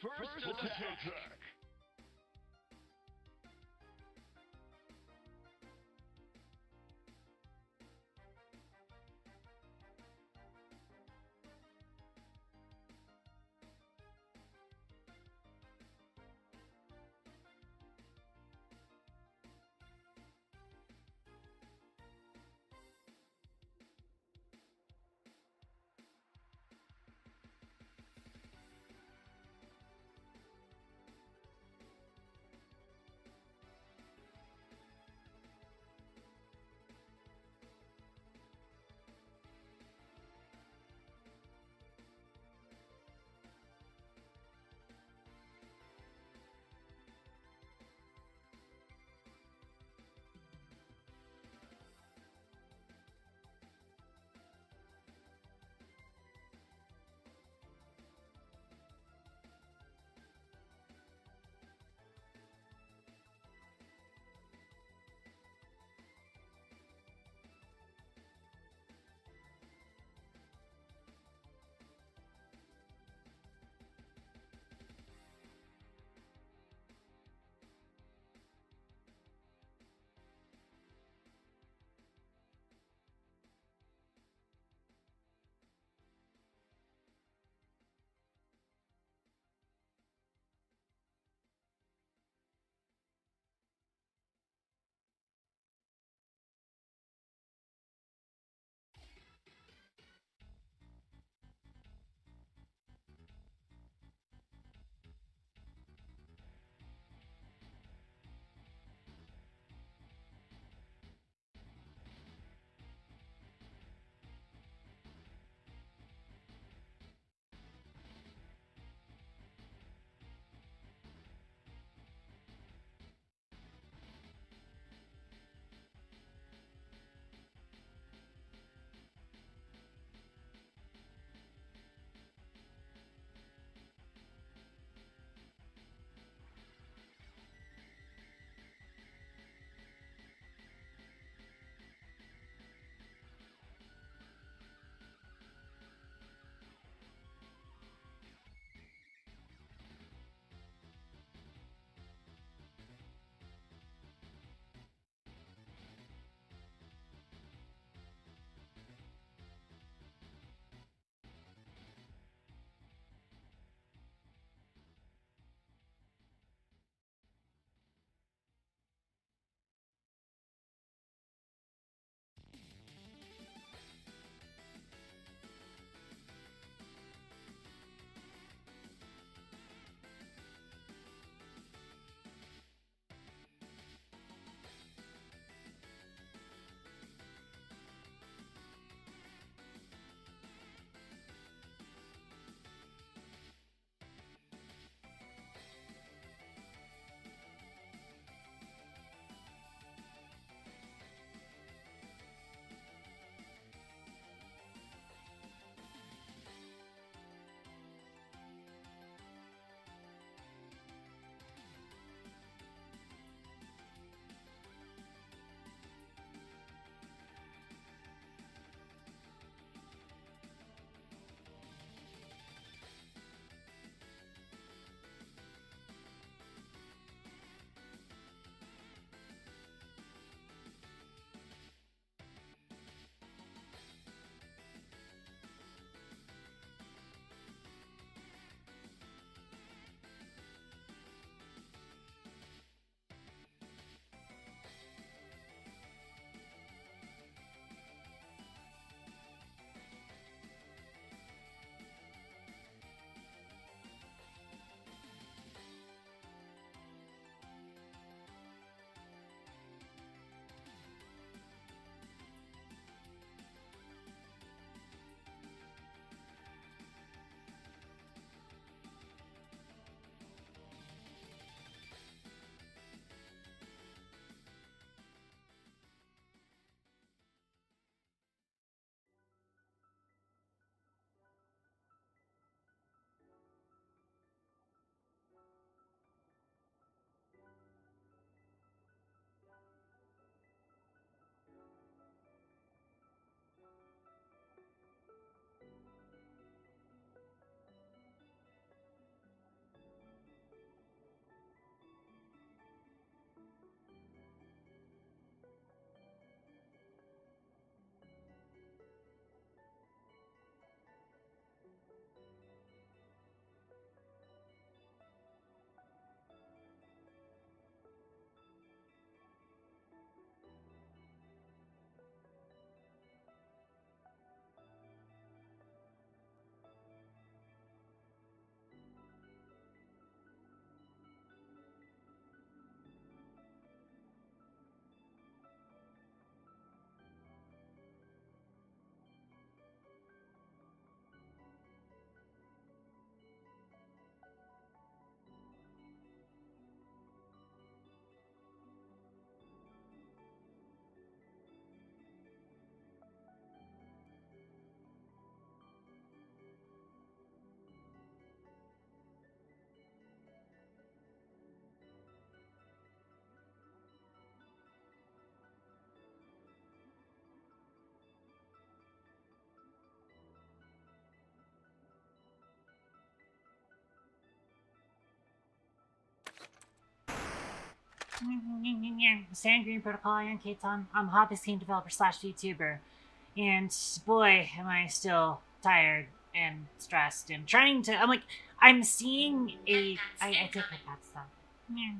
First attack. Sand Green Protocol, I am Katon. I'm a hobbyist game developer slash VTuber. And boy, am I still tired and stressed and trying to. I'm seeing a. I take my cat stuff. Yeah.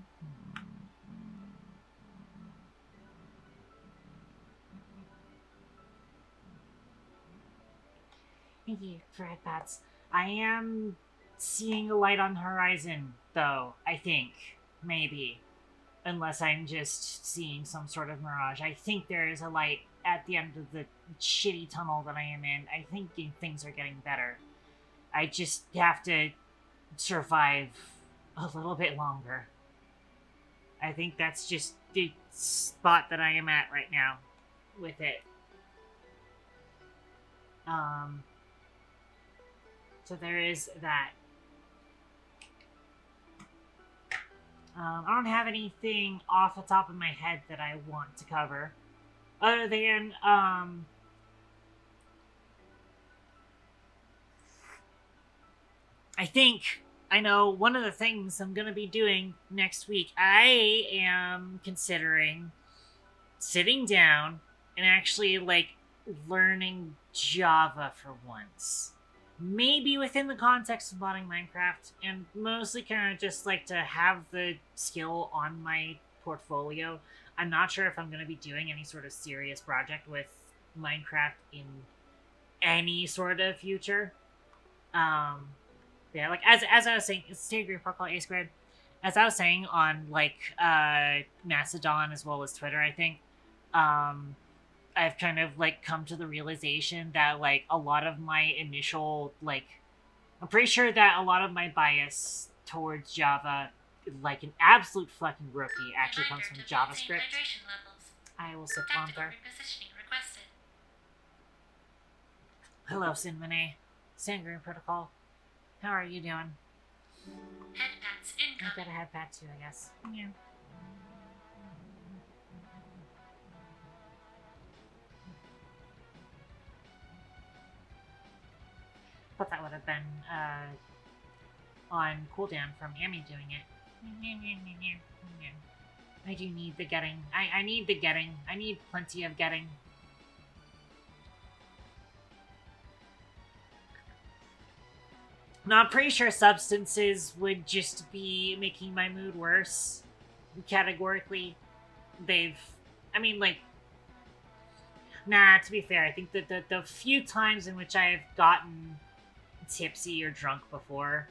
Thank you for headpads. I am seeing a light on the horizon, though, I think. Maybe. Unless I'm just seeing some sort of mirage. I think there is a light at the end of the shitty tunnel that I am in. I think things are getting better. I just have to survive a little bit longer. I think that's just the spot that I am at right now with it. So there is that. I don't have anything off the top of my head that I want to cover. Other than, I think I know one of the things I'm going to be doing next week. I am considering sitting down and actually, learning Java for once. Maybe within the context of modding Minecraft, and mostly kind of just like to have the skill on my portfolio. I'm not sure if I'm going to be doing any sort of serious project with Minecraft in any sort of future. Yeah, as I was saying, it's Degree Protocol A Squared. As I was saying on Mastodon as well as Twitter, I think, I've kind of come to the realization that a lot of my initial I'm pretty sure that a lot of my bias towards Java, like an absolute fucking rookie, actually comes from JavaScript. I will sip water. Hello, Sinmane. Sangria Protocol. How are you doing? Headpads incoming. I got a headpad too, I guess. Yeah. Thought that would have been on cooldown from Amy doing it. I do need the getting. I need the getting. I need plenty of getting. Now, I'm pretty sure substances would just be making my mood worse. Categorically, Nah, to be fair, I think that the few times in which I have gotten tipsy or drunk before,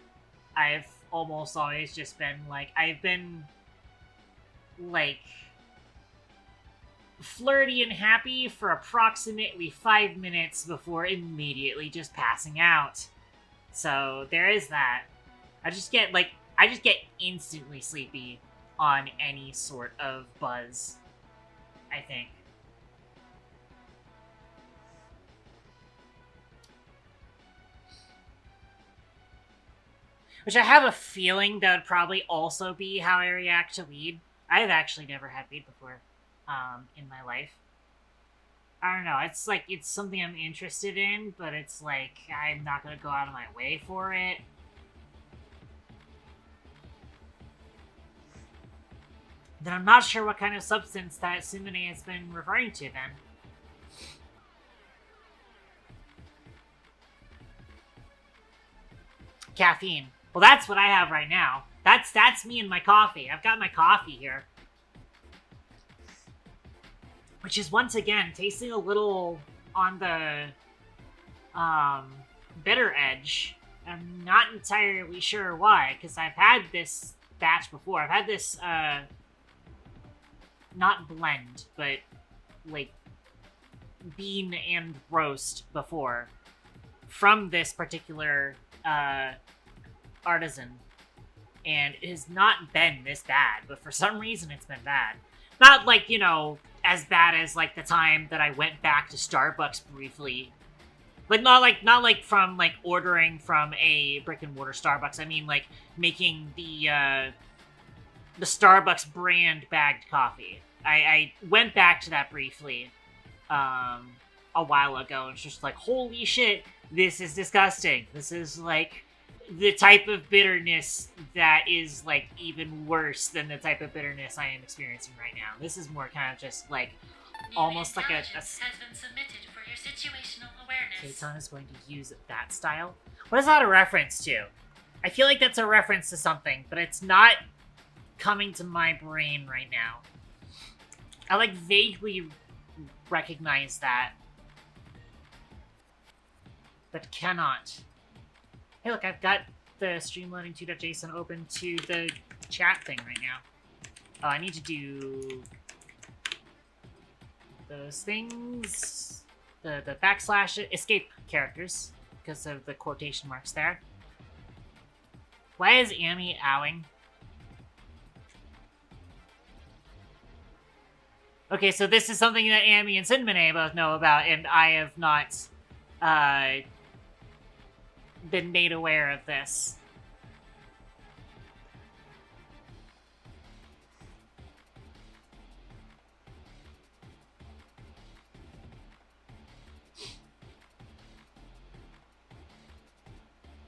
I've almost always just been I've been flirty and happy for approximately 5 minutes before immediately just passing out. So there is that. I just get instantly sleepy on any sort of buzz, I think. Which I have a feeling that would probably also be how I react to weed. I've actually never had weed before, in my life. I don't know, it's something I'm interested in, but it's I'm not gonna go out of my way for it. Then I'm not sure what kind of substance that Simone has been referring to then. Caffeine. Well, that's what I have right now. That's me and my coffee. I've got my coffee here. Which is, once again, tasting a little on the bitter edge. I'm not entirely sure why, because I've had this batch before. I've had this, not blend, but, bean and roast before. From this particular, artisan. And it has not been this bad, but for some reason it's been bad. Not as bad as the time that I went back to Starbucks briefly. But not from ordering from a brick and mortar Starbucks. I mean making the Starbucks brand bagged coffee. I went back to that briefly a while ago and it's just holy shit, this is disgusting. This is the type of bitterness that is, like, even worse than the type of bitterness I am experiencing right now. This is more kind of just, like, almost like a... Intelligence has been submitted for your situational awareness. Keitan is going to use that style? What is that a reference to? I feel like that's a reference to something, but it's not coming to my brain right now. I, like, vaguely recognize that, but cannot. Hey, look, I've got the streamloading2.json open to the chat thing right now. Oh, I need to do those things. The backslash escape characters, because of the quotation marks there. Why is Amy owing? Okay, so this is something that Amy and Cinnamon both know about, and I have not been made aware of this.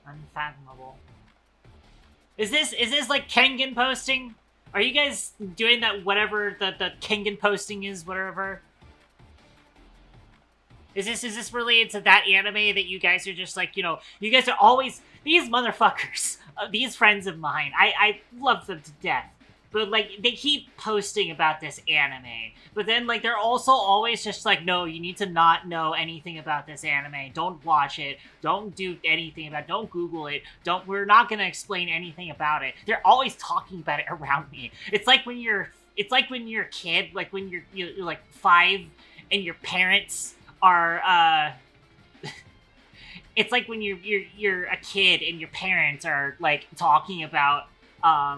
Unfathomable. Is this like Kengan posting? Are you guys doing that, whatever the Kengan posting is, whatever? Is this related to that anime that you guys are just like, you know, you guys are always, these motherfuckers, these friends of mine, I love them to death. But, like, they keep posting about this anime. But then, like, they're also always just like, no, you need to not know anything about this anime. Don't watch it. Don't do anything about it. Don't Google it. We're not gonna explain anything about it. They're always talking about it around me. It's like when you're a kid, like when you're like 5 and your parents are, it's like when you're a kid and your parents are, like, talking about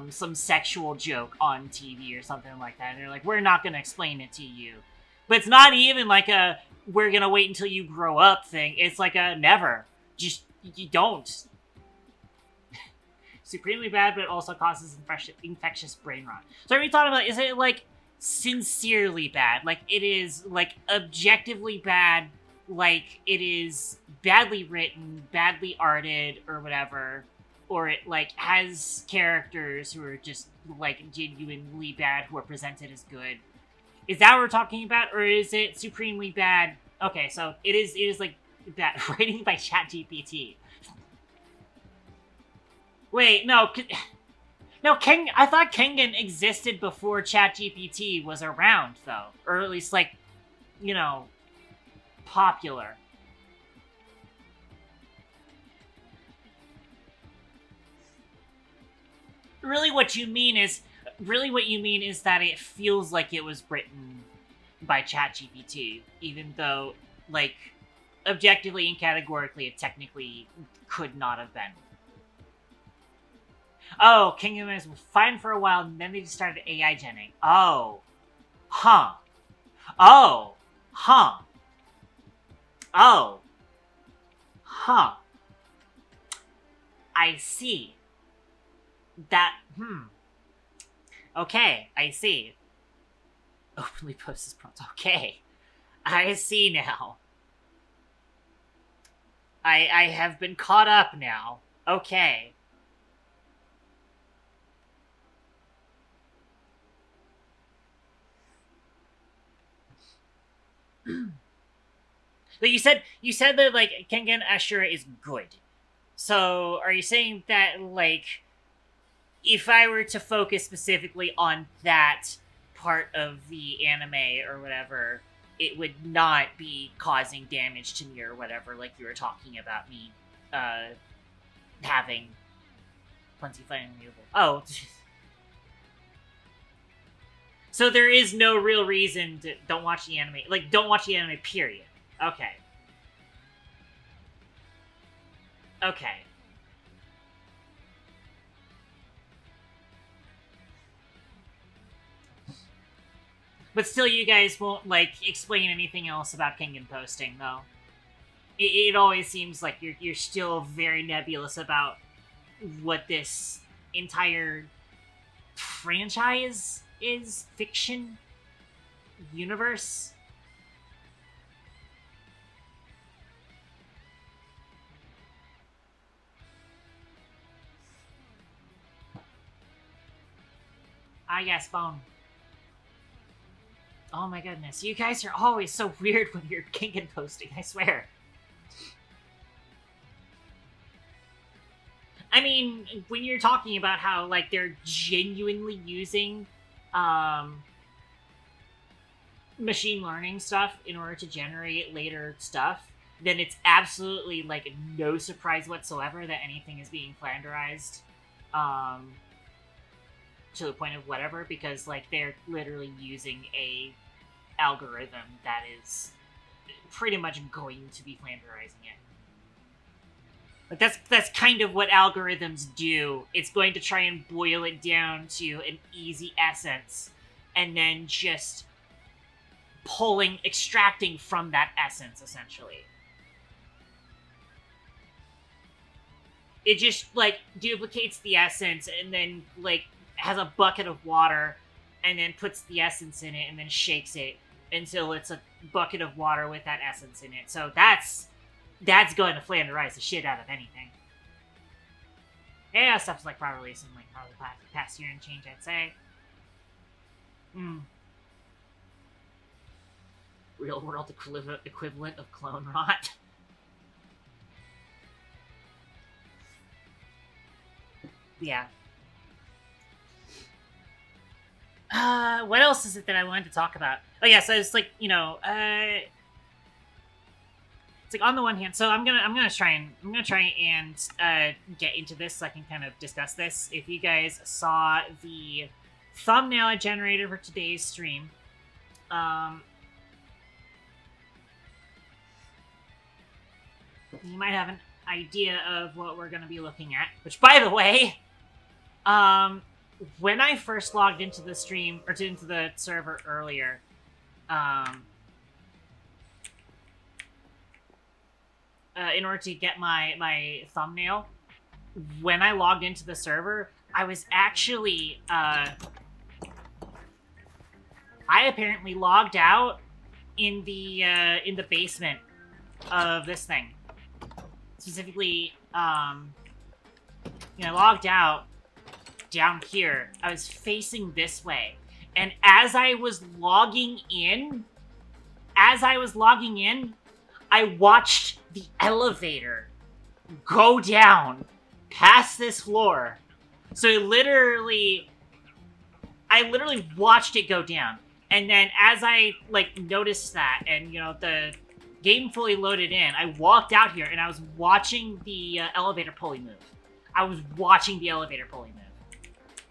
some sexual joke on TV or something like that, and they're like, we're not gonna explain it to you. But it's not even like a we're gonna wait until you grow up thing. It's like a never. Just, you don't. Supremely bad, but it also causes infectious brain rot. So are we talking about, is it like sincerely bad? Like it is like objectively bad, like it is badly written, badly arted, or whatever? Or it, like, has characters who are just, like, genuinely bad who are presented as good. Is that what we're talking about? Or is it supremely bad? Okay, so it is like, bad. Writing by ChatGPT. Wait, no. No, I thought Kengan existed before ChatGPT was around, though. Or at least, like, you know, popular. Really what you mean is that it feels like it was written by ChatGPT, even though, like, objectively and categorically it technically could not have been. Oh, Kingdom was fine for a while, and then they just started AI genning. Oh. Huh. Oh. Huh. Oh. Huh. I see. Okay, I see. Openly post this prompt. Okay. I see now. I have been caught up now. Okay. But you said that, like, Kengan Ashura is good. So are you saying that, like, if I were to focus specifically on that part of the anime or whatever, it would not be causing damage to me or whatever, like you were talking about me having plenty fine removal. Oh. So there is no real reason to don't watch the anime. Like, don't watch the anime, period. Okay. Okay. But still, you guys won't, like, explain anything else about Kengan posting, though. It always seems like you're still very nebulous about what this entire franchise is, fiction, universe. Ah, yes, bone. Oh my goodness. You guys are always so weird when you're kinking posting, I swear. I mean, when you're talking about how, like, they're genuinely using, machine learning stuff in order to generate later stuff, then it's absolutely, like, no surprise whatsoever that anything is being flanderized, to the point of whatever, because, like, they're literally using a algorithm that is pretty much going to be flanderizing it. Like, that's kind of what algorithms do. It's going to try and boil it down to an easy essence, and then just extracting from that essence, essentially. It just, like, duplicates the essence, and then, like, has a bucket of water, and then puts the essence in it, and then shakes it until it's a bucket of water with that essence in it. So that's going to flanderize the shit out of anything. Yeah, stuff's like probably some like probably past year and change, I'd say. Real world equivalent of clone rot. Yeah. What else is it that I wanted to talk about? Oh yeah, so it's like, you know, it's like on the one hand, so I'm gonna try and get into this so I can kind of discuss this. If you guys saw the thumbnail I generated for today's stream, you might have an idea of what we're gonna be looking at. Which, by the way, when I first logged into the stream or into the server earlier, in order to get my thumbnail, when I logged into the server, I was actually, I apparently logged out in the basement of this thing. Specifically, you know, logged out down here. I was facing this way. And as I was logging in, I watched the elevator go down past this floor. So I literally watched it go down. And then as I, like, noticed that, and, you know, the game fully loaded in, I walked out here and I was watching the elevator pulley move.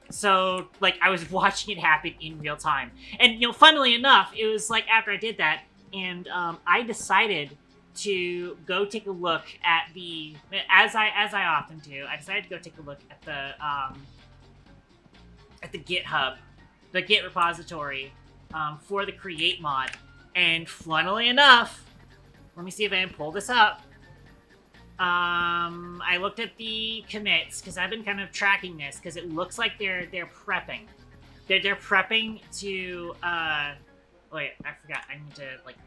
So, like, I was watching it happen in real time. And, you know, funnily enough, it was, like, after I did that, and I decided to go take a look at the, as I often do, I decided to go take a look at the GitHub, the Git repository, for the Create mod. And funnily enough, let me see if I can pull this up. I looked at the commits, because I've been kind of tracking this, because it looks like they're prepping. They're prepping to, wait, I forgot, I need to, like,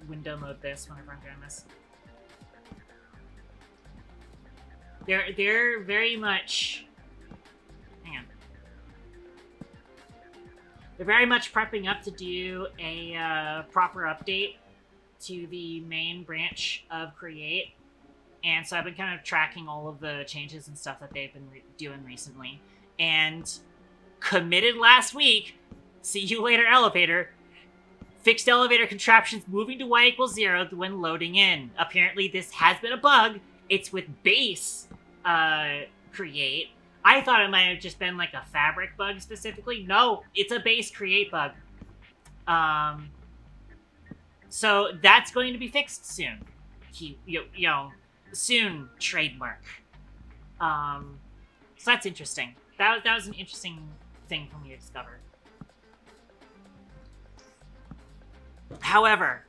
window mode this whenever I'm doing this. They're very much, hang on. They're very much prepping up to do a, proper update to the main branch of Create. And so I've been kind of tracking all of the changes and stuff that they've been doing recently. And committed last week, see you later elevator, fixed elevator contraptions moving to y = 0 when loading in. Apparently this has been a bug. It's with base Create. I thought it might have just been like a fabric bug specifically. No, it's a base Create bug. So that's going to be fixed soon. You know, soon, trademark. So that's interesting. That was an interesting thing for me to discover. However,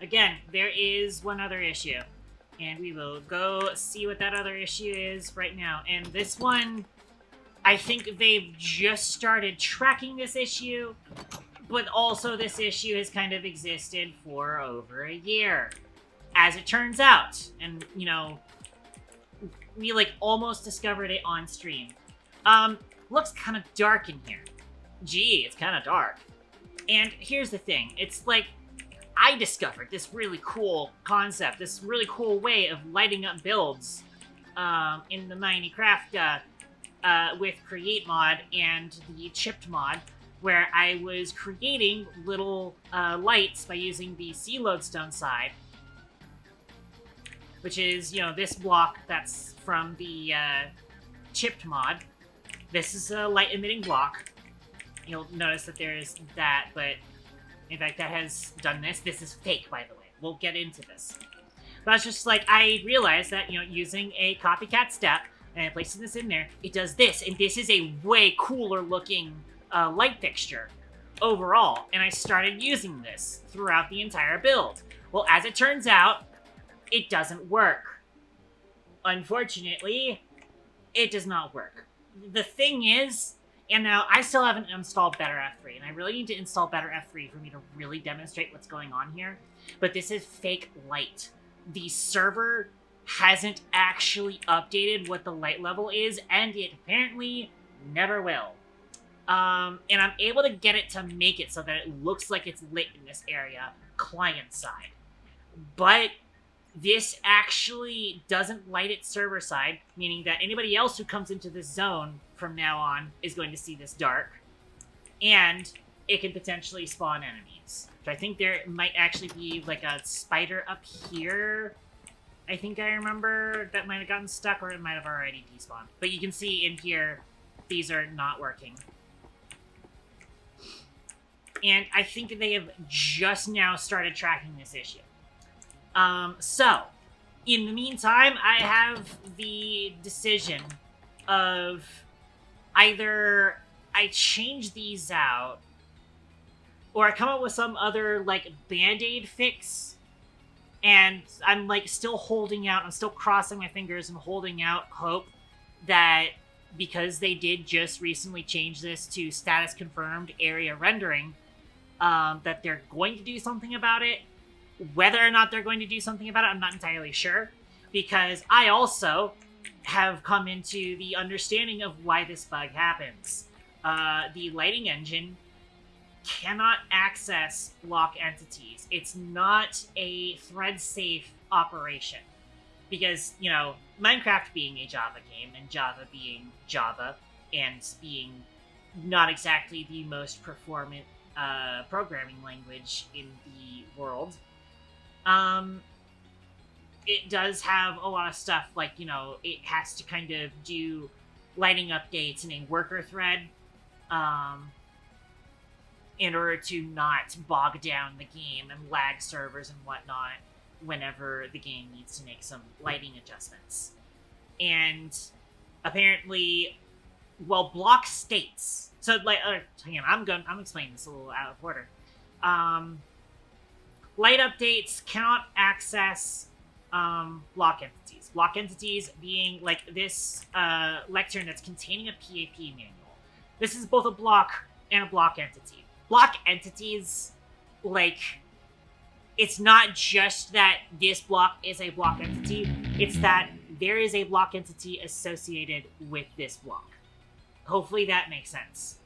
again, there is one other issue. And we will go see what that other issue is right now. And this one, I think they've just started tracking this issue. But also this issue has kind of existed for over a year. As it turns out. And, you know, we, like, almost discovered it on stream. looks kind of dark in here. Gee, it's kind of dark. And here's the thing. It's like, I discovered this really cool concept, this really cool way of lighting up builds in the Minecraft with Create mod and the Chipped mod, where I was creating little lights by using the sea lodestone side, which is, you know, this block that's from the Chipped mod. This is a light emitting block. You'll notice that there's that, but in fact that has done this. This is fake, by the way. We'll get into this. But it's just like, I realized that, you know, using a copycat step and placing this in there, it does this, and this is a way cooler looking light fixture overall, and I started using this throughout the entire build. Well, as it turns out, it doesn't work. Unfortunately, it does not work. The thing is, and now I still haven't installed Better F3, and I really need to install Better F3 for me to really demonstrate what's going on here, but this is fake light. The server hasn't actually updated what the light level is, and it apparently never will. And I'm able to get it to make it so that it looks like it's lit in this area, client side. But this actually doesn't light it server side, meaning that anybody else who comes into this zone from now on is going to see this dark. And it can potentially spawn enemies. So I think there might actually be like a spider up here. I think I remember that might have gotten stuck, or it might have already despawned. But you can see in here, these are not working. And I think they have just now started tracking this issue. So, in the meantime, I have the decision of either I change these out, or I come up with some other, like, Band-Aid fix, and I'm, like, still holding out, I'm still crossing my fingers and holding out hope that because they did just recently change this to status confirmed area rendering, that they're going to do something about it. Whether or not they're going to do something about it, I'm not entirely sure, because I also have come into the understanding of why this bug happens. The lighting engine cannot access block entities. It's not a thread-safe operation. Because, you know, Minecraft being a Java game, and Java being Java, and being not exactly the most performant programming language in the world, it does have a lot of stuff, like, you know, it has to kind of do lighting updates in a worker thread, in order to not bog down the game and lag servers and whatnot whenever the game needs to make some lighting adjustments. And apparently, well, block states. So, like, hang on, I'm explaining this a little out of order. Light updates cannot access block entities. Block entities being, like, this lectern that's containing a PAP manual. This is both a block and a block entity. Block entities, like, it's not just that this block is a block entity, it's that there is a block entity associated with this block. Hopefully that makes sense.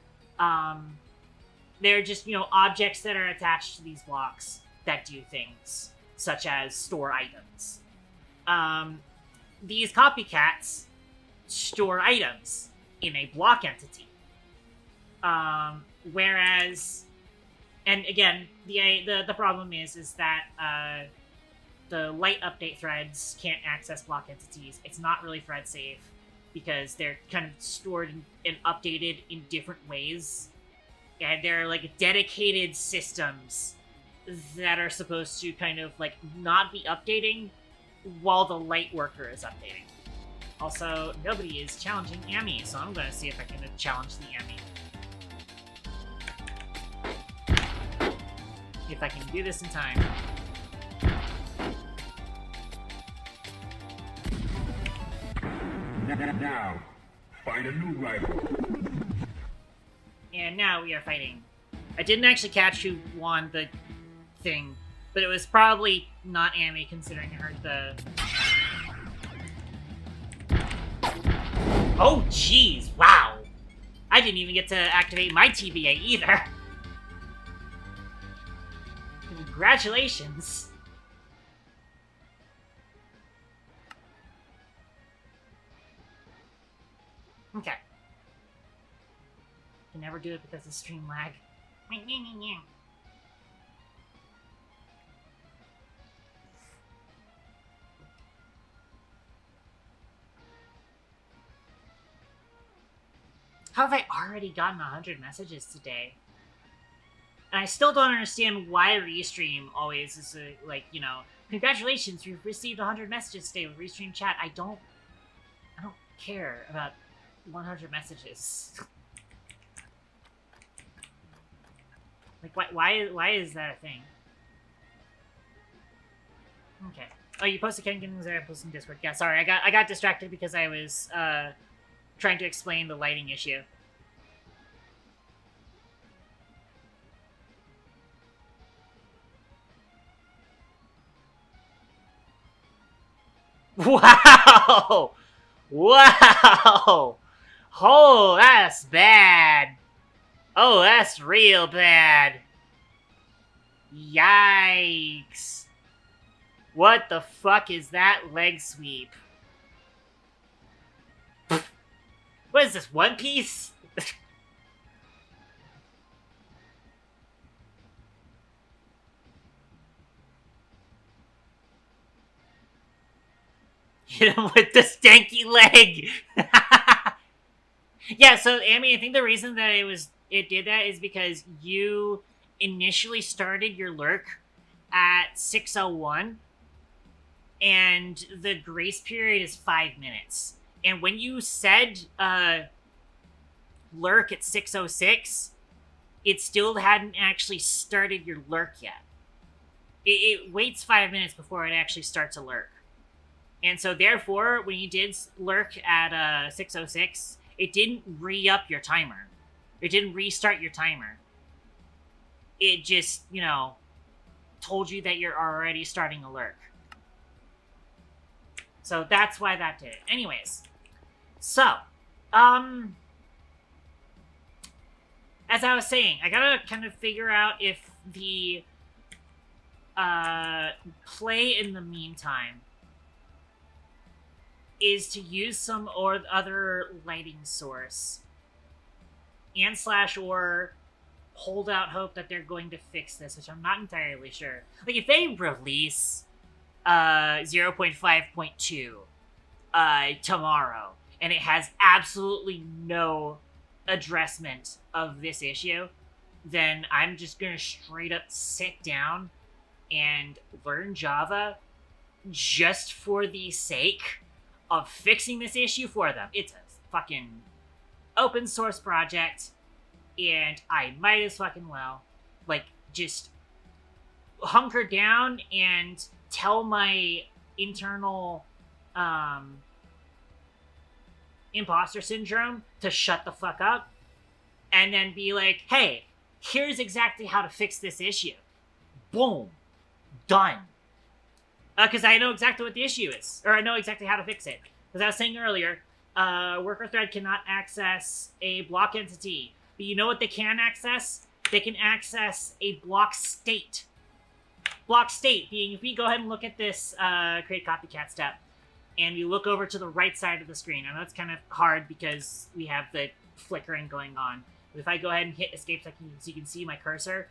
They're just, you know, objects that are attached to these blocks that do things, such as store items. These copycats store items in a block entity. Whereas, and again, the problem is that the light update threads can't access block entities. It's not really thread safe because they're kind of stored and updated in different ways. And they're like dedicated systems that are supposed to kind of like not be updating while the light worker is updating. Also, nobody is challenging Amy, so I'm going to see if I can challenge the Amy. If I can do this in time. Now, find a new rival. And now we are fighting. I didn't actually catch who won the thing, but it was probably not Amy, considering her the... Oh, jeez, wow! I didn't even get to activate my TVA either. Congratulations. Okay. Can never do it because of stream lag. How have I already gotten 100 messages today? And I still don't understand why Restream always is like, you know, congratulations, you've received 100 messages today with Restream chat. I don't care about 100 messages. Like, why is that a thing? Okay. Oh, you posted Ken Ginnings there, I posted in Discord. Yeah, sorry, I got distracted because I was trying to explain the lighting issue. Wow! Wow! Oh, that's bad. Oh, that's real bad. Yikes. What the fuck is that leg sweep? What is this, One Piece? Hit him with the stanky leg! Yeah, so, Amy, I think the reason that it did that is because you initially started your lurk at 6:01, and the grace period is 5 minutes. And when you said lurk at 6:06, it still hadn't actually started your lurk yet. It waits 5 minutes before it actually starts a lurk. And so therefore, when you did lurk at 6:06, it didn't re-up your timer. It didn't restart your timer. It just, you know, told you that you're already starting a lurk. So that's why that did it. Anyways, so, as I was saying, I gotta kind of figure out if the play in the meantime is to use some or other lighting source and / or hold out hope that they're going to fix this, which I'm not entirely sure. Like, if they release 0.5.2 tomorrow and it has absolutely no addressment of this issue, then I'm just gonna straight up sit down and learn Java just for the sake of fixing this issue for them. It's a fucking open source project, and I might as fucking well, like, just hunker down and tell my internal imposter syndrome to shut the fuck up, and then be like, hey, here's exactly how to fix this issue. Boom. Done. Because I know exactly what the issue is. Or I know exactly how to fix it. As I was saying earlier, worker thread cannot access a block entity. But you know what they can access? They can access a block state. Block state being, if we go ahead and look at this create copycat step, and you look over to the right side of the screen. I know it's kind of hard because we have the flickering going on. But if I go ahead and hit escape so you can see my cursor,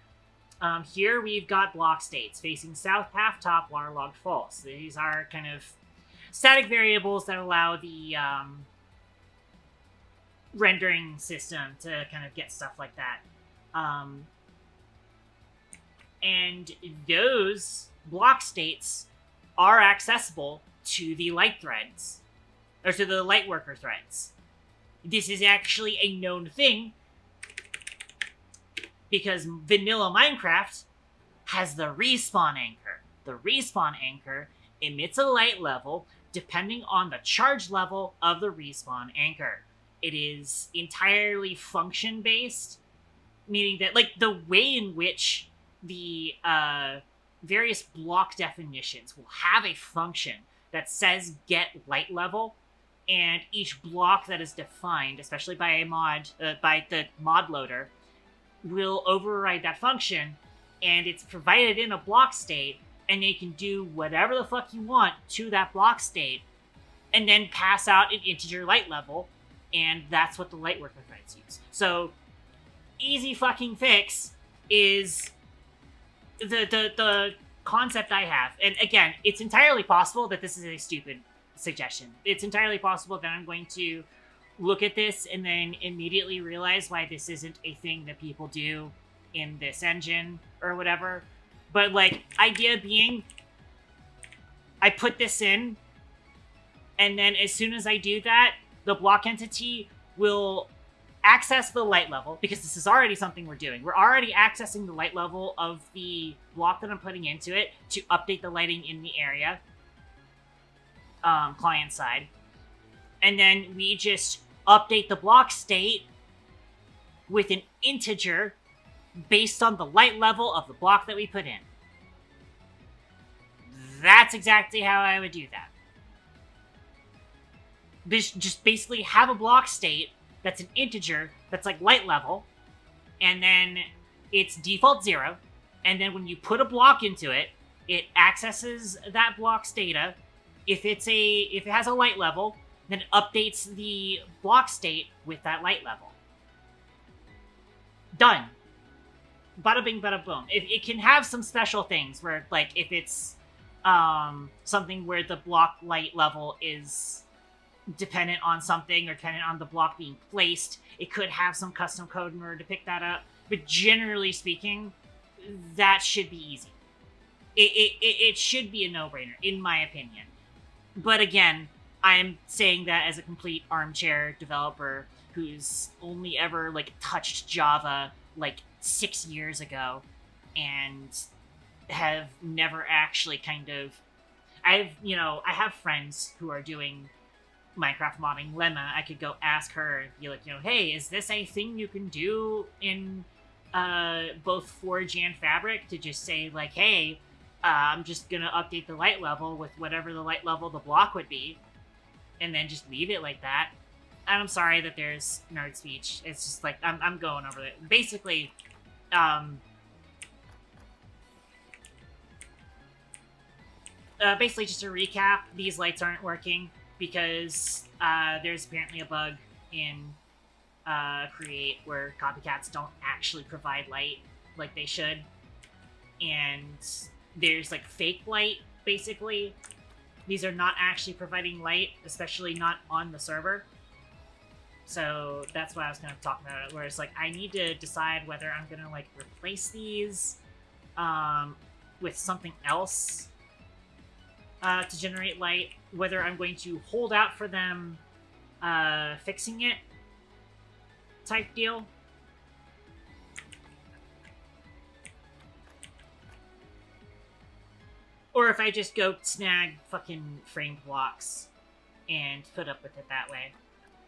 here we've got block states facing south, path top, waterlogged false. These are kind of static variables that allow the rendering system to kind of get stuff like that. And those block states are accessible to the light threads, or to the light worker threads. This is actually a known thing because vanilla Minecraft has the respawn anchor. The respawn anchor emits a light level depending on the charge level of the respawn anchor. It is entirely function-based, meaning that, like, the way in which the various block definitions will have a function that says get light level and each block that is defined, especially by a mod, by the mod loader, will override that function, and it's provided in a block state, and you can do whatever the fuck you want to that block state, and then pass out an integer light level, and that's what the Lightworker threads use. So, easy fucking fix is the concept I have. And again, it's entirely possible that this is a stupid suggestion. It's entirely possible that I'm going to look at this and then immediately realize why this isn't a thing that people do in this engine or whatever. But, like, idea being, I put this in, and then as soon as I do that, the block entity will access the light level, because this is already something we're doing. We're already accessing the light level of the block that I'm putting into it to update the lighting in the area, client side. And then we just update the block state with an integer based on the light level of the block that we put in. That's exactly how I would do that. Just basically have a block state that's an integer that's like light level, and then it's default 0, and then when you put a block into it, it accesses that block's data. If it has a light level, then it updates the block state with that light level. Done. Bada bing, bada boom. It can have some special things where, like, if it's something where the block light level is dependent on something or dependent on the block being placed, it could have some custom code in order to pick that up. But generally speaking, that should be easy. It should be a no-brainer, in my opinion. But again, I'm saying that as a complete armchair developer who's only ever, like, touched Java, like, 6 years ago, and have never actually kind of... I have friends who are doing Minecraft modding. Lemma, I could go ask her and be like, hey, is this a thing you can do in both Forge and Fabric, to just say, like, hey, I'm just gonna update the light level with whatever the light level the block would be, and then just leave it like that. And I'm sorry that there's nerd speech. It's just like, I'm going over it. Basically, basically, just to recap, these lights aren't working because there's apparently a bug in Create where copycats don't actually provide light like they should. And there's, like, fake light, basically. These are not actually providing light, especially not on the server. So that's why I was kind of talking about it, where it's like, I need to decide whether I'm going to, like, replace these with something else to generate light, whether I'm going to hold out for them fixing it type deal. Or if I just go snag fucking framed blocks and put up with it that way.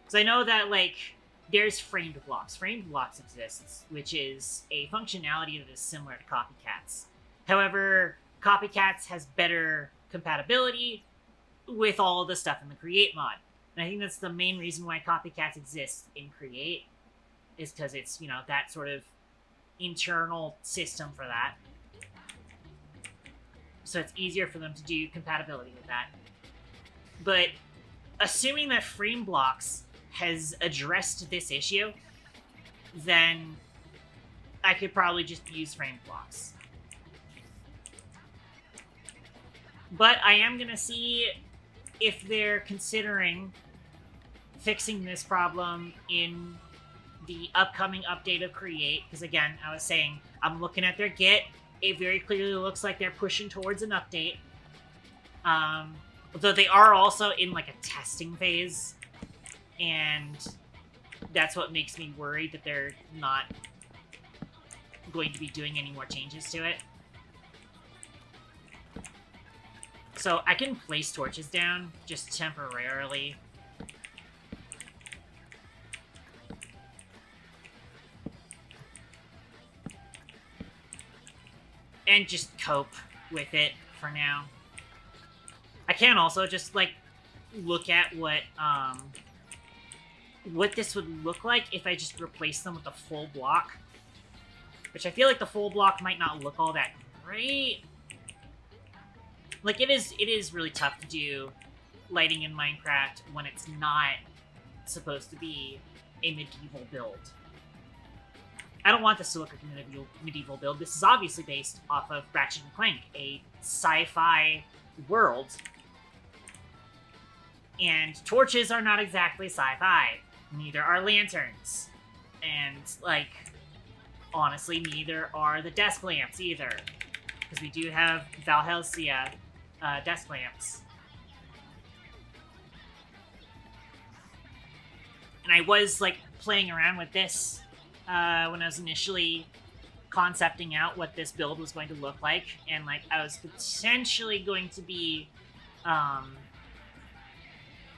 Because I know that, like, there's framed blocks. Framed blocks exists, which is a functionality that is similar to Copycats. However, Copycats has better compatibility with all of the stuff in the Create mod. And I think that's the main reason why Copycats exists in Create, is because it's, that sort of internal system for that. So it's easier for them to do compatibility with that. But assuming that Frame Blocks has addressed this issue, then I could probably just use Frame Blocks. But I am going to see if they're considering fixing this problem in the upcoming update of Create. Because again, I was saying, I'm looking at their Git. It very clearly looks like they're pushing towards an update. Although they are also in, like, a testing phase. And that's what makes me worried that they're not going to be doing any more changes to it. So I can place torches down just temporarily. And just cope with it for now. I can also just, like, look at what this would look like if I just replace them with a full block. Which I feel like the full block might not look all that great. Like, it is really tough to do lighting in Minecraft when it's not supposed to be a medieval build. I don't want this to look like a medieval build. This is obviously based off of Ratchet & Clank, a sci-fi world. And torches are not exactly sci-fi. Neither are lanterns. And, like, honestly, neither are the desk lamps either. Because we do have Valhalla desk lamps. And I was, like, playing around with this when I was initially concepting out what this build was going to look like. And, like, I was potentially going to be,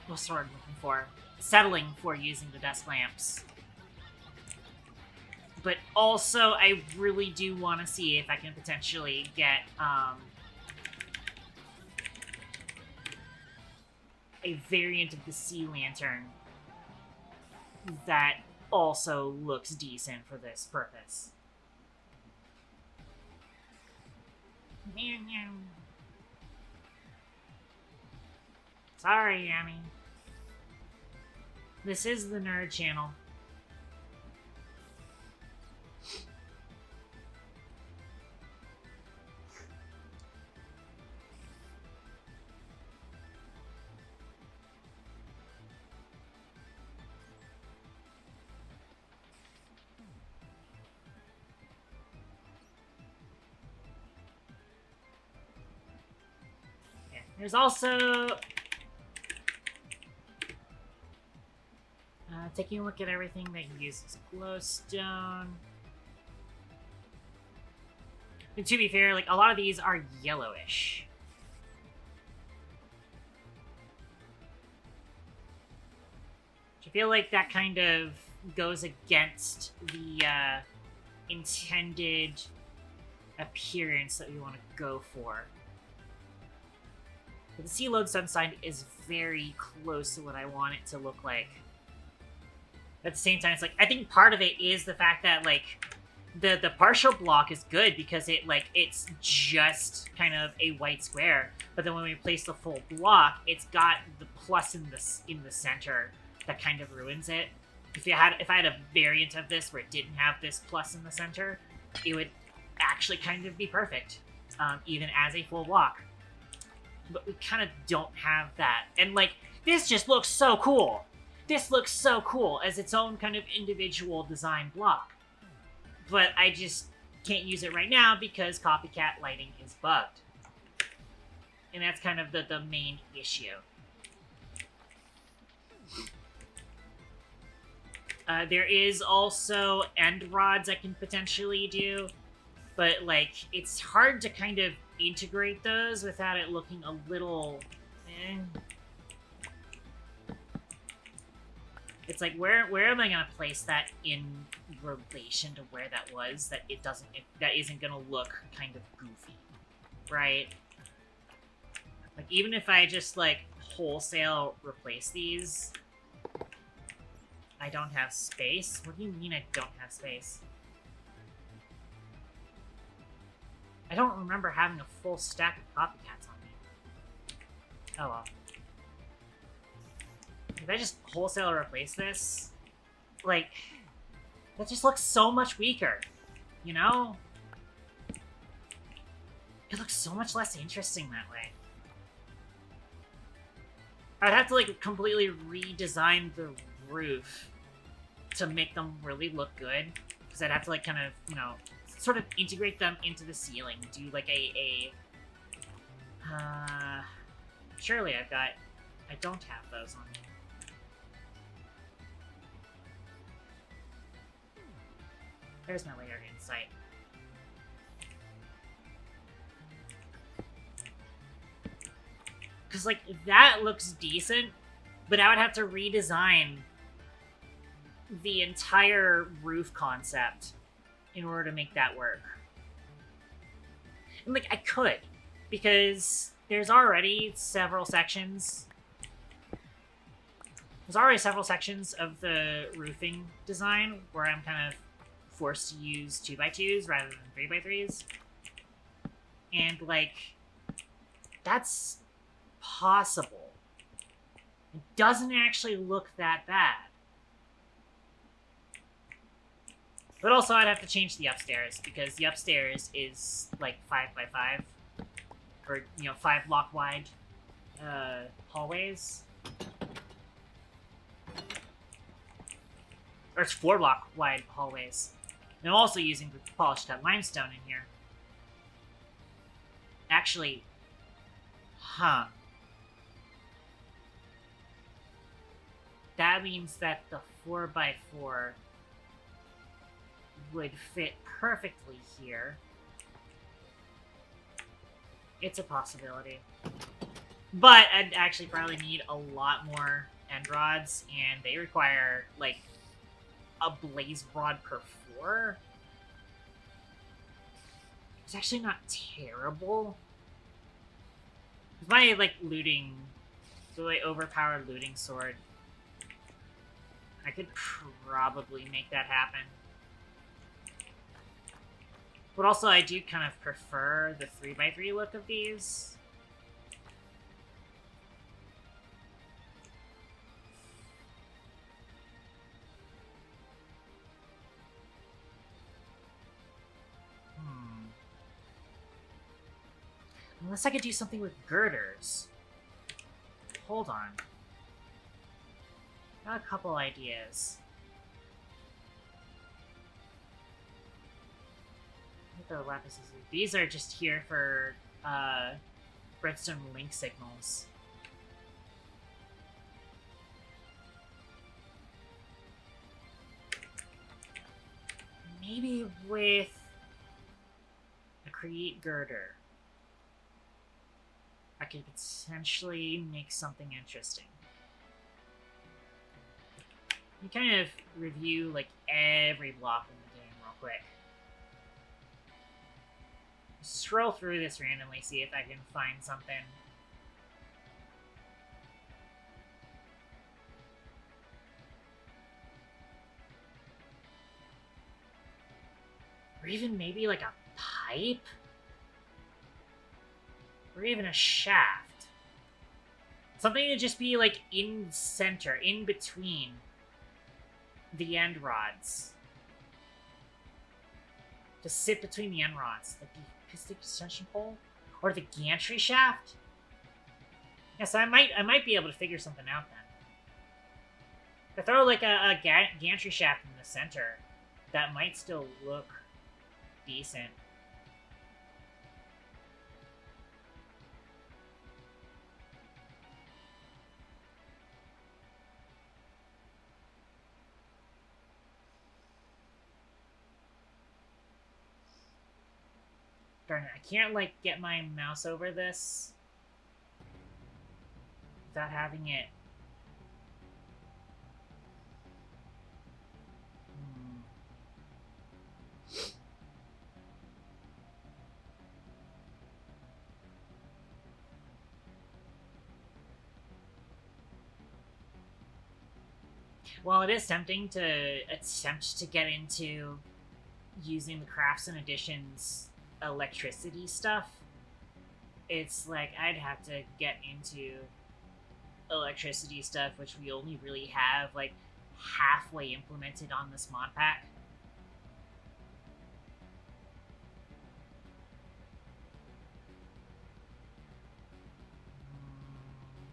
what's the word I'm looking for? Settling for using the desk lamps. But also, I really do want to see if I can potentially get, a variant of the sea lantern that also looks decent for this purpose. Sorry, Yami. This is the nerd channel. There's also taking a look at everything that uses glowstone. And to be fair, like, a lot of these are yellowish. I feel like that kind of goes against the intended appearance that we want to go for. But the sea lodestone sign is very close to what I want it to look like. At the same time, it's like, I think part of it is the fact that, like, the partial block is good because it's just kind of a white square. But then when we place the full block, it's got the plus in the center that kind of ruins it. If I had a variant of this where it didn't have this plus in the center, it would actually kind of be perfect, even as a full block. But we kind of don't have that. And, like, this just looks so cool. This looks so cool as its own kind of individual design block. But I just can't use it right now because copycat lighting is bugged. And that's kind of the main issue. There is also end rods I can potentially do. But, like, it's hard to kind of integrate those without it looking a little... It's like, where am I gonna place that in relation to where that was? That that isn't gonna look kind of goofy, right? Like, even if I just, like, wholesale replace these, I don't have space? What do you mean I don't have space? I don't remember having a full stack of copycats on me. Oh well. If I just wholesale replace this, like, that just looks so much weaker, you know? It looks so much less interesting that way. I'd have to, like, completely redesign the roof to make them really look good. Because I'd have to, like, kind of, you know, sort of integrate them into the ceiling. Do, like, surely I don't have those on me. There's my layer insight. Because, like, that looks decent, but I would have to redesign the entire roof concept in order to make that work. And, like, I could, because there's already several sections There's already several sections of the roofing design where I'm kind of forced to use 2x2s rather than 3x3s. And, like, that's possible. It doesn't actually look that bad. But also, I'd have to change the upstairs, because the upstairs is, like, 5x5. Or, 5 block wide hallways. Or it's 4 block wide hallways. And I'm also using the polished cut limestone in here. Actually, that means that the 4x4 would fit perfectly here. It's a possibility. But I'd actually probably need a lot more end rods, and they require, like, a blaze rod per 4. It's actually not terrible. My, like, looting, really overpowered looting sword, I could probably make that happen. But also, I do kind of prefer the 3x3 look of these. Unless I could do something with girders. Hold on. Got a couple ideas. The lapis lazuli. These are just here for redstone link signals. Maybe with a create girder, I could potentially make something interesting. You kind of review like every block in the game real quick. Scroll through this randomly, see if I can find something. Or even maybe like a pipe? Or even a shaft. Something to just be like in center, in between the end rods. To sit between the end rods. Like the piston extension pole? Or the gantry shaft? Yeah, so I might be able to figure something out then. If I throw like a gantry shaft in the center, that might still look decent. Darn it, I can't, like, get my mouse over this without having it... Well, it is tempting to attempt to get into using the Crafts and Additions electricity stuff. It's like I'd have to get into electricity stuff, which we only really have like halfway implemented on this mod pack.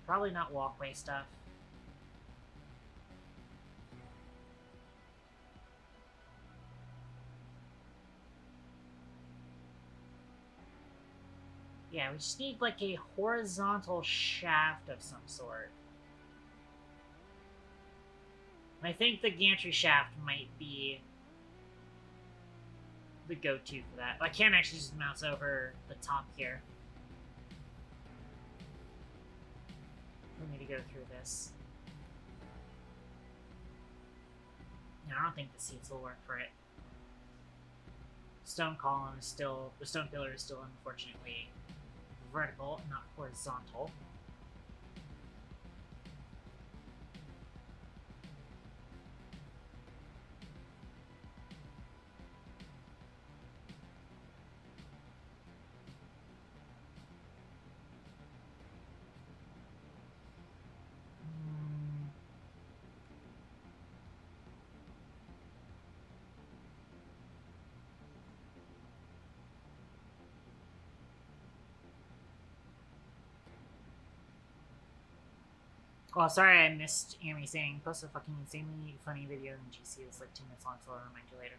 Probably not walkway stuff. Yeah, we just need like a horizontal shaft of some sort. And I think the gantry shaft might be the go-to for that. I can't actually just mouse over the top here. For me to go through this. No, I don't think the seats will work for it. Stone column is still... The stone pillar is still unfortunately vertical, not horizontal. Oh, sorry I missed Amy saying, post a fucking insanely funny video in GC. It's like 2 minutes long, so I'll remind you later.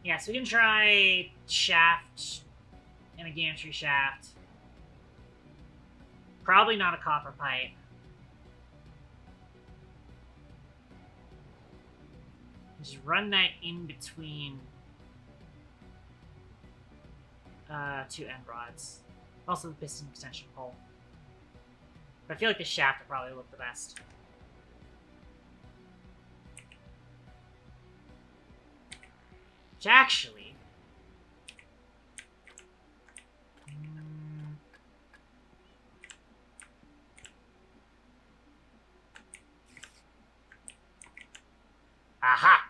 Yeah, so we can try shaft and a gantry shaft. Probably not a copper pipe. Just run that in between 2 end rods. Also the piston extension pole. But I feel like the shaft will probably look the best. Which actually... Aha!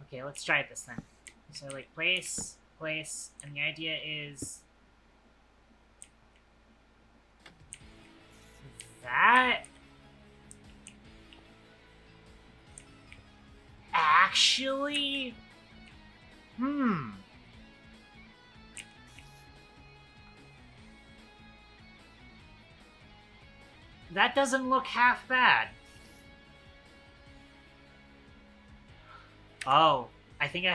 Okay, let's try this then. So, like, place, and the idea is... that... actually... That doesn't look half bad. Oh, I think I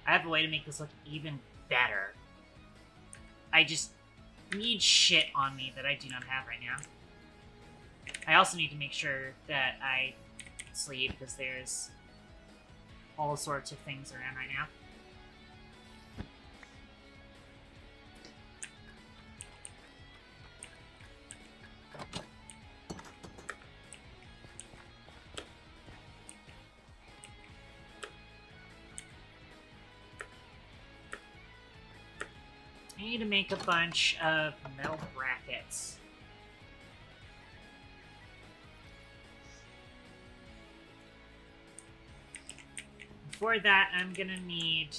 have a way to make this look even better. I just need shit on me that I do not have right now. I also need to make sure that I sleep, because there's all sorts of things around right now. I need to make a bunch of metal brackets. For that, I'm gonna need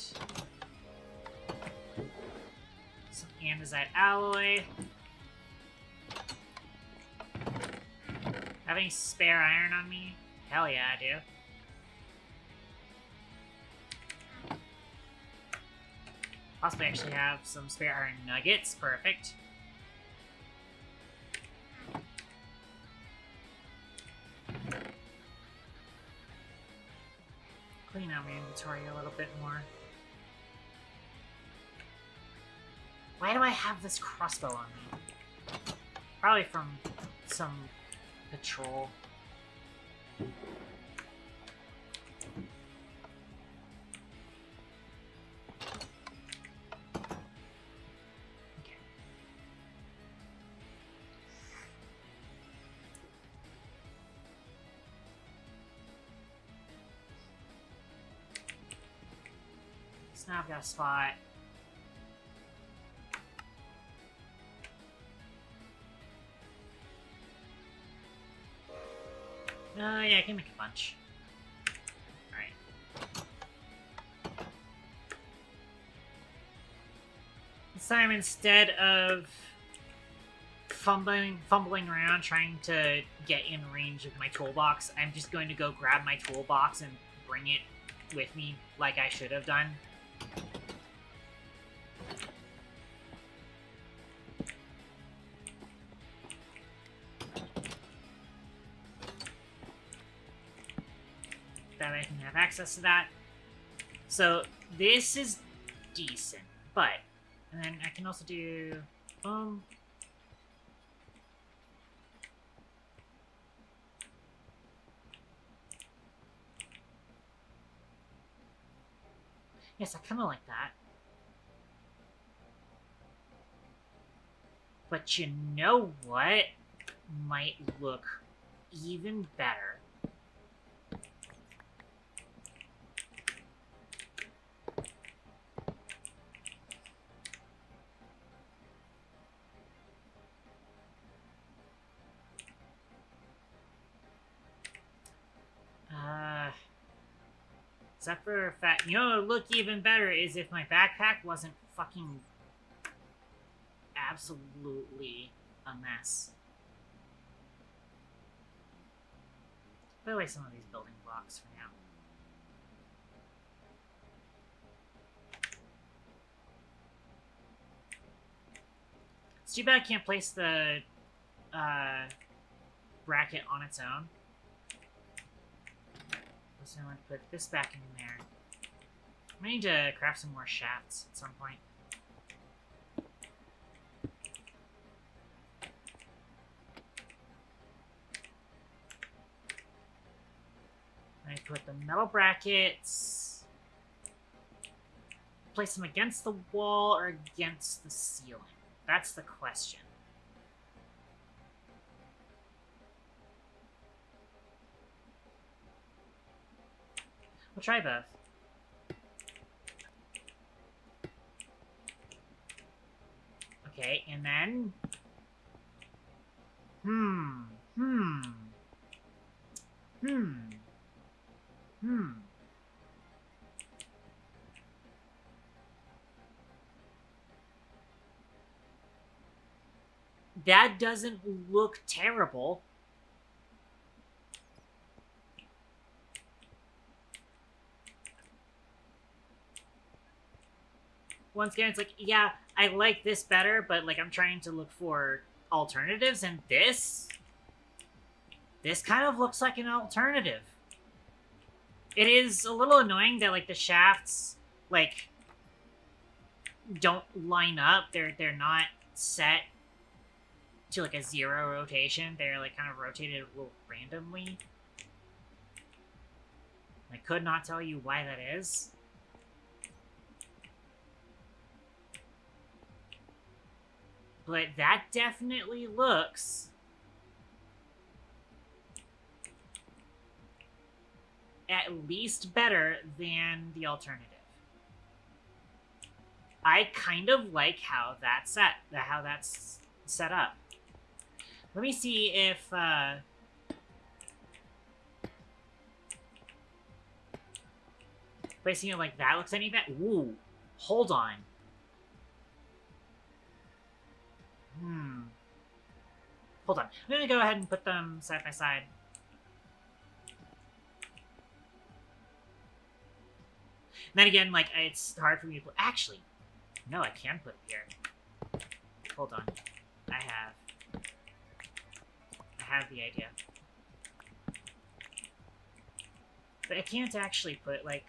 some andesite alloy. Have any spare iron on me? Hell yeah, I do. Possibly actually have some spare iron nuggets. Perfect. Clean out my inventory a little bit more. Why do I have this crossbow on me? Probably from some patrol. Now I've got a spot. Yeah, I can make a bunch. Alright. This time, instead of fumbling around trying to get in range of my toolbox, I'm just going to go grab my toolbox and bring it with me like I should have done. That I can have access to that. So this is decent, but and then I can also do yes, I kind of like that. But you know what might look even better? Except for a fact, you know what would look even better is if my backpack wasn't fucking absolutely a mess. Put away some of these building blocks for now. It's too bad I can't place the bracket on its own. So I'm going to put this back in there. I need to craft some more shafts at some point. I put the metal brackets. Place them against the wall or against the ceiling? That's the question. We'll try both. Okay, and then... That doesn't look terrible. Once again, it's like, yeah, I like this better, but like I'm trying to look for alternatives, and this kind of looks like an alternative. It is a little annoying that like the shafts like don't line up. They're not set to like a 0 rotation. They're like kind of rotated a little randomly. I could not tell you why that is. But that definitely looks at least better than the alternative. I kind of like how that's set up. Let me see if placing it like that looks any better. Ooh, hold on. Hold on. I'm gonna go ahead and put them side by side. And then again, like, it's hard for me to put... Actually, no, I can put it here. Hold on. I have the idea. But I can't actually put, like,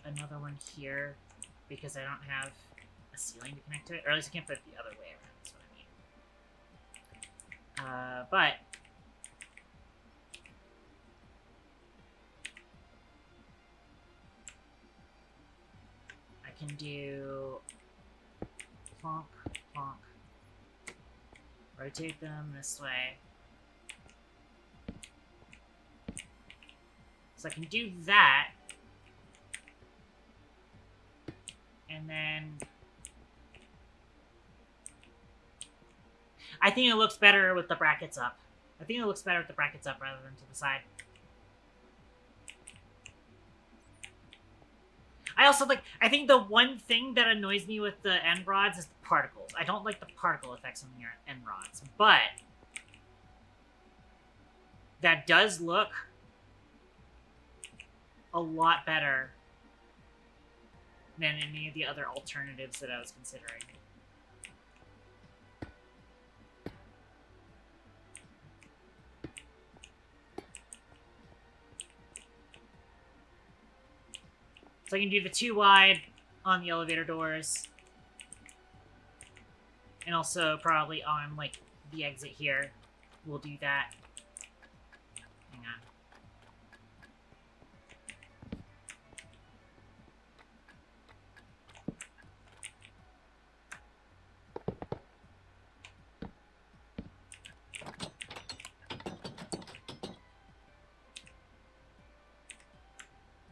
another one here because I don't have a ceiling to connect to it. Or at least I can't put it the other way around. That's what I mean. But I can do plonk, plonk. Rotate them this way. So I can do that. And then I think it looks better with the brackets up. I think it looks better with the brackets up rather than to the side. I also like, I think the one thing that annoys me with the end rods is the particles. I don't like the particle effects on your end rods, but that does look a lot better than any of the other alternatives that I was considering. So I can do the 2 wide on the elevator doors. And also probably on, like, the exit here. We'll do that. Hang on.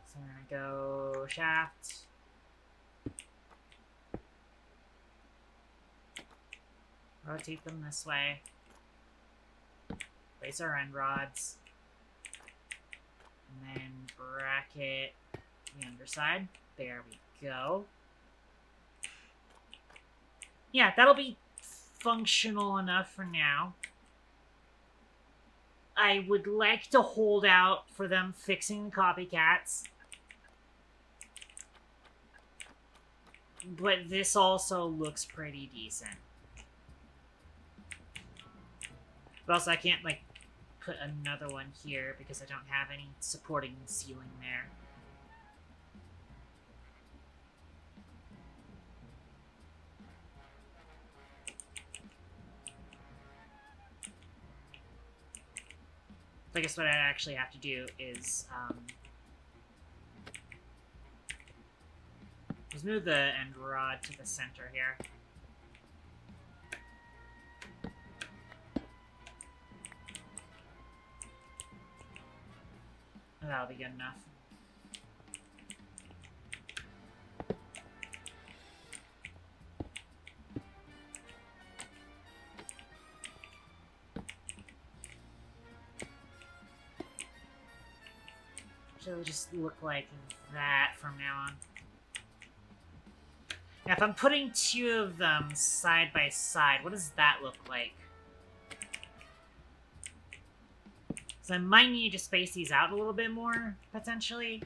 So I'm gonna go shaft. Rotate them this way. Place our end rods. And then bracket the underside. There we go. Yeah, that'll be functional enough for now. I would like to hold out for them fixing the copycats. But this also looks pretty decent. But also I can't, like, put another one here because I don't have any supporting the ceiling there. So I guess what I actually have to do is, just move the end rod to the center here. That'll be good enough. So it'll just look like that from now on. Now, if I'm putting two of them side by side, what does that look like? So I might need to space these out a little bit more, potentially.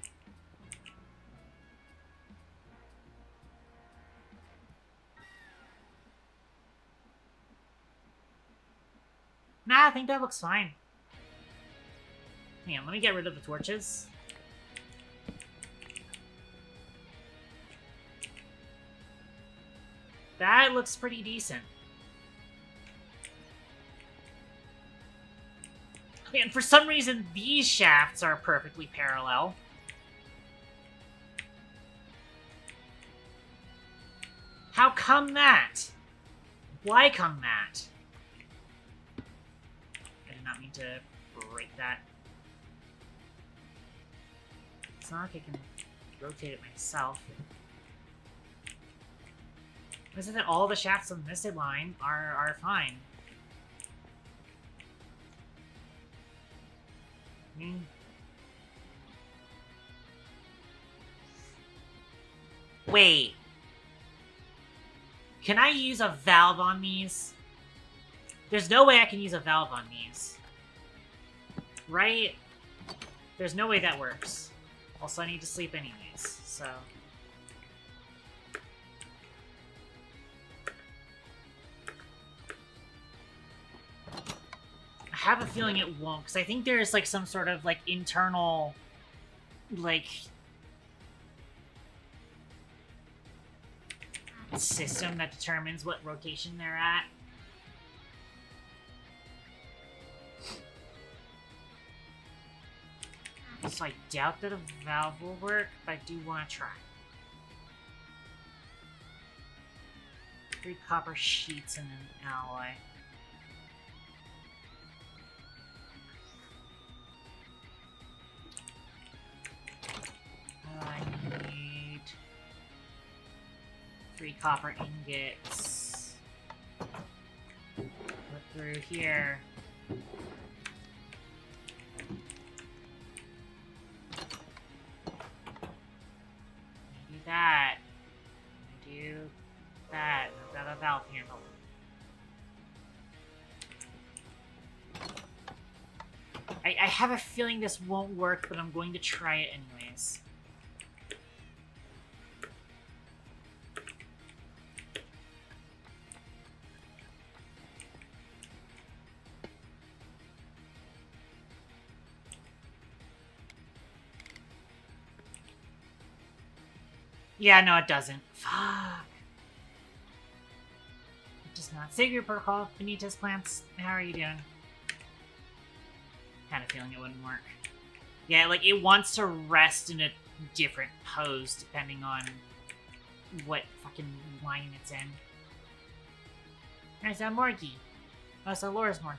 Nah, I think that looks fine. Hang on, let me get rid of the torches. That looks pretty decent. And for some reason, these shafts are perfectly parallel. How come that? Why come that? I did not mean to break that. It's not like I can rotate it myself. Is it that all the shafts on this line are fine? Wait. Can I use a valve on these? There's no way I can use a valve on these. Right? There's no way that works. Also, I need to sleep anyways, so... I have a feeling it won't, because I think there's, like, some sort of, like, internal, like, system that determines what rotation they're at. So I doubt that a valve will work, but I do want to try. 3 copper sheets and an alloy. I need 3 copper ingots. Put through here. Do that. Do that. I've got a valve handle. I have a feeling this won't work, but I'm going to try it anyways. Yeah, no, it doesn't. Fuck. It does not. Save your protocol. Benitez plants. How are you doing? Kind of feeling it wouldn't work. Yeah, like, it wants to rest in a different pose depending on what fucking line it's in. There's a Morgie. Oh, so Laura's Morgie.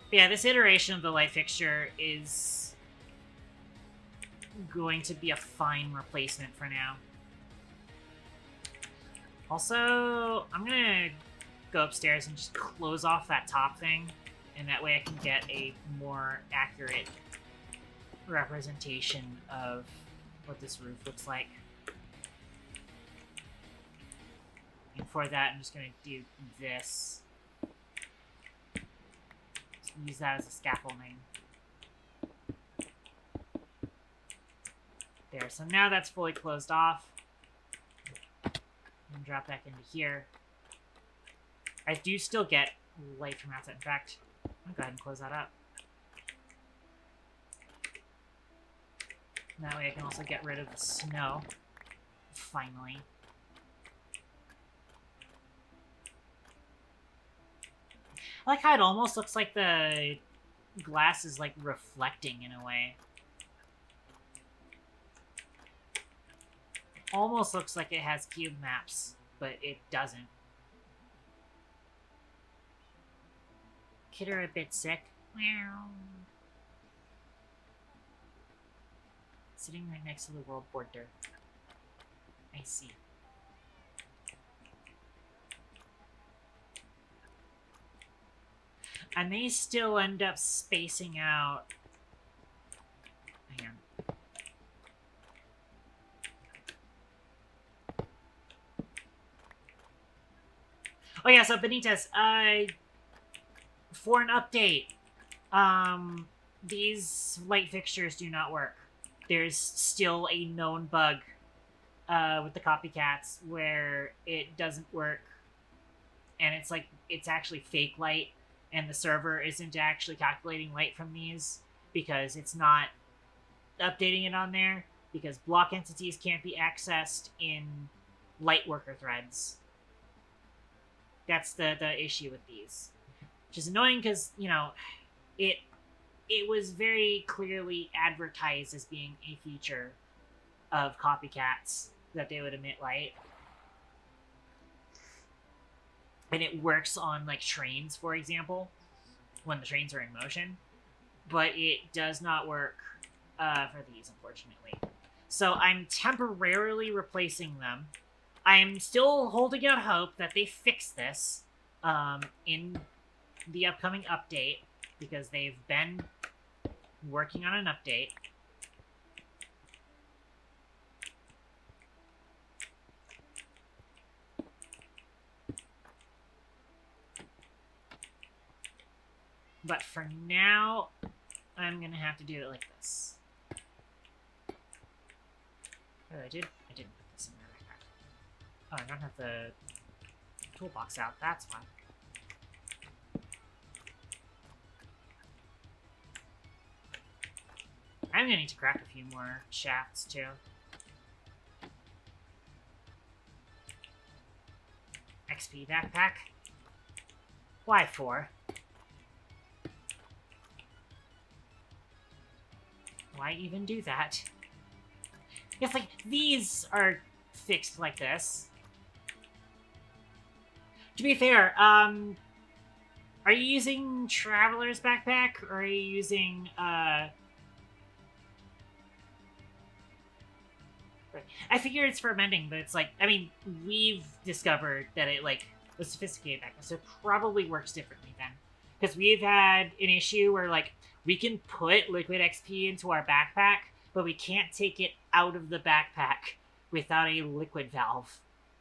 Yeah, this iteration of the light fixture is going to be a fine replacement for now. Also, I'm gonna go upstairs and just close off that top thing, and that way I can get a more accurate representation of what this roof looks like. for that, I'm just gonna do this. Just use that as a scaffolding. There, so now that's fully closed off. And drop back into here. I do still get light from outside. In fact, I'll go ahead and close that up. And that way I can also get rid of the snow. Finally. I like how it almost looks like the glass is like reflecting in a way. Almost looks like it has cube maps, but it doesn't. Kidder a bit sick. Meow. Sitting right next to the world border. I see. I may still end up spacing out. Hang on. Oh yeah, so Benitez, for an update, these light fixtures do not work. There's still a known bug with the copycats where it doesn't work, and it's like it's actually fake light, and the server isn't actually calculating light from these because it's not updating it on there because block entities can't be accessed in light worker threads. That's the issue with these, which is annoying because, you know, it was very clearly advertised as being a feature of copycats that they would emit light. And it works on, like, trains, for example, when the trains are in motion. But it does not work for these, unfortunately. So I'm temporarily replacing them. I'm still holding out hope that they fix this in the upcoming update, because they've been working on an update. But for now, I'm gonna have to do it like this. Oh, I didn't put this in my backpack. Oh, I don't have the toolbox out, that's why. I'm gonna need to craft a few more shafts, too. XP backpack. Why 4? Why even do that? It's like, these are fixed like this. To be fair, are you using Traveler's Backpack, or are you using, I figure it's for mending, but it's like, I mean, we've discovered that it, like, the sophisticated backpack, so it probably works differently then. Because we've had an issue where, like, we can put liquid XP into our backpack, but we can't take it out of the backpack without a liquid valve.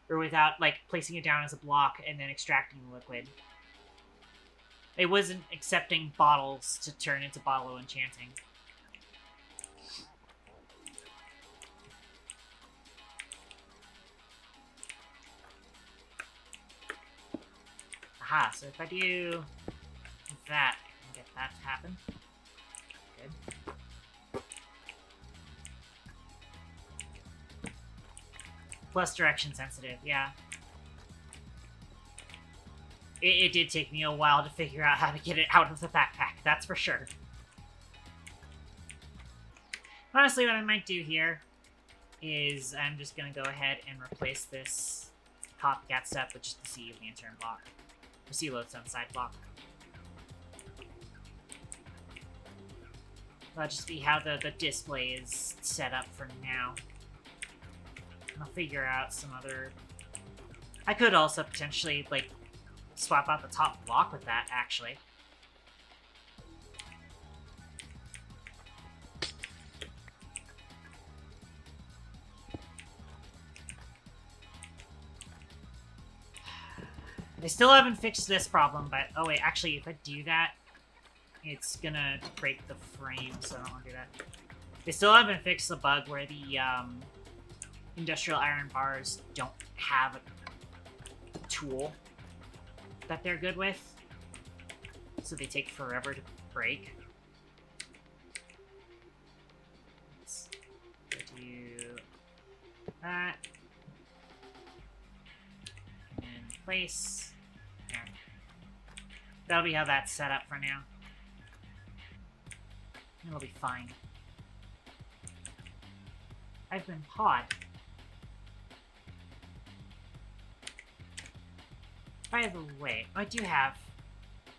Or without, like, placing it down as a block and then extracting the liquid. It wasn't accepting bottles to turn into bottle enchanting. Aha, so if I do that, I can get that to happen. Good. Plus direction sensitive, yeah. It did take me a while to figure out how to get it out of the backpack, that's for sure. Honestly, what I might do here is I'm just going to go ahead and replace this copycat step with just the sea lantern block. The sea lodestone side block. That'll just be how the display is set up for now. I'll figure out some other... I could also potentially, like, swap out the top block with that, actually. They still haven't fixed this problem, but... Oh, wait, actually, if I do that, it's gonna break the frame, so I don't want to do that. They still haven't fixed the bug where the, industrial iron bars don't have a tool that they're good with. So they take forever to break. Let's do that. And place. There. That'll be how that's set up for now. It'll be fine. I've been pawed. By the way, I do have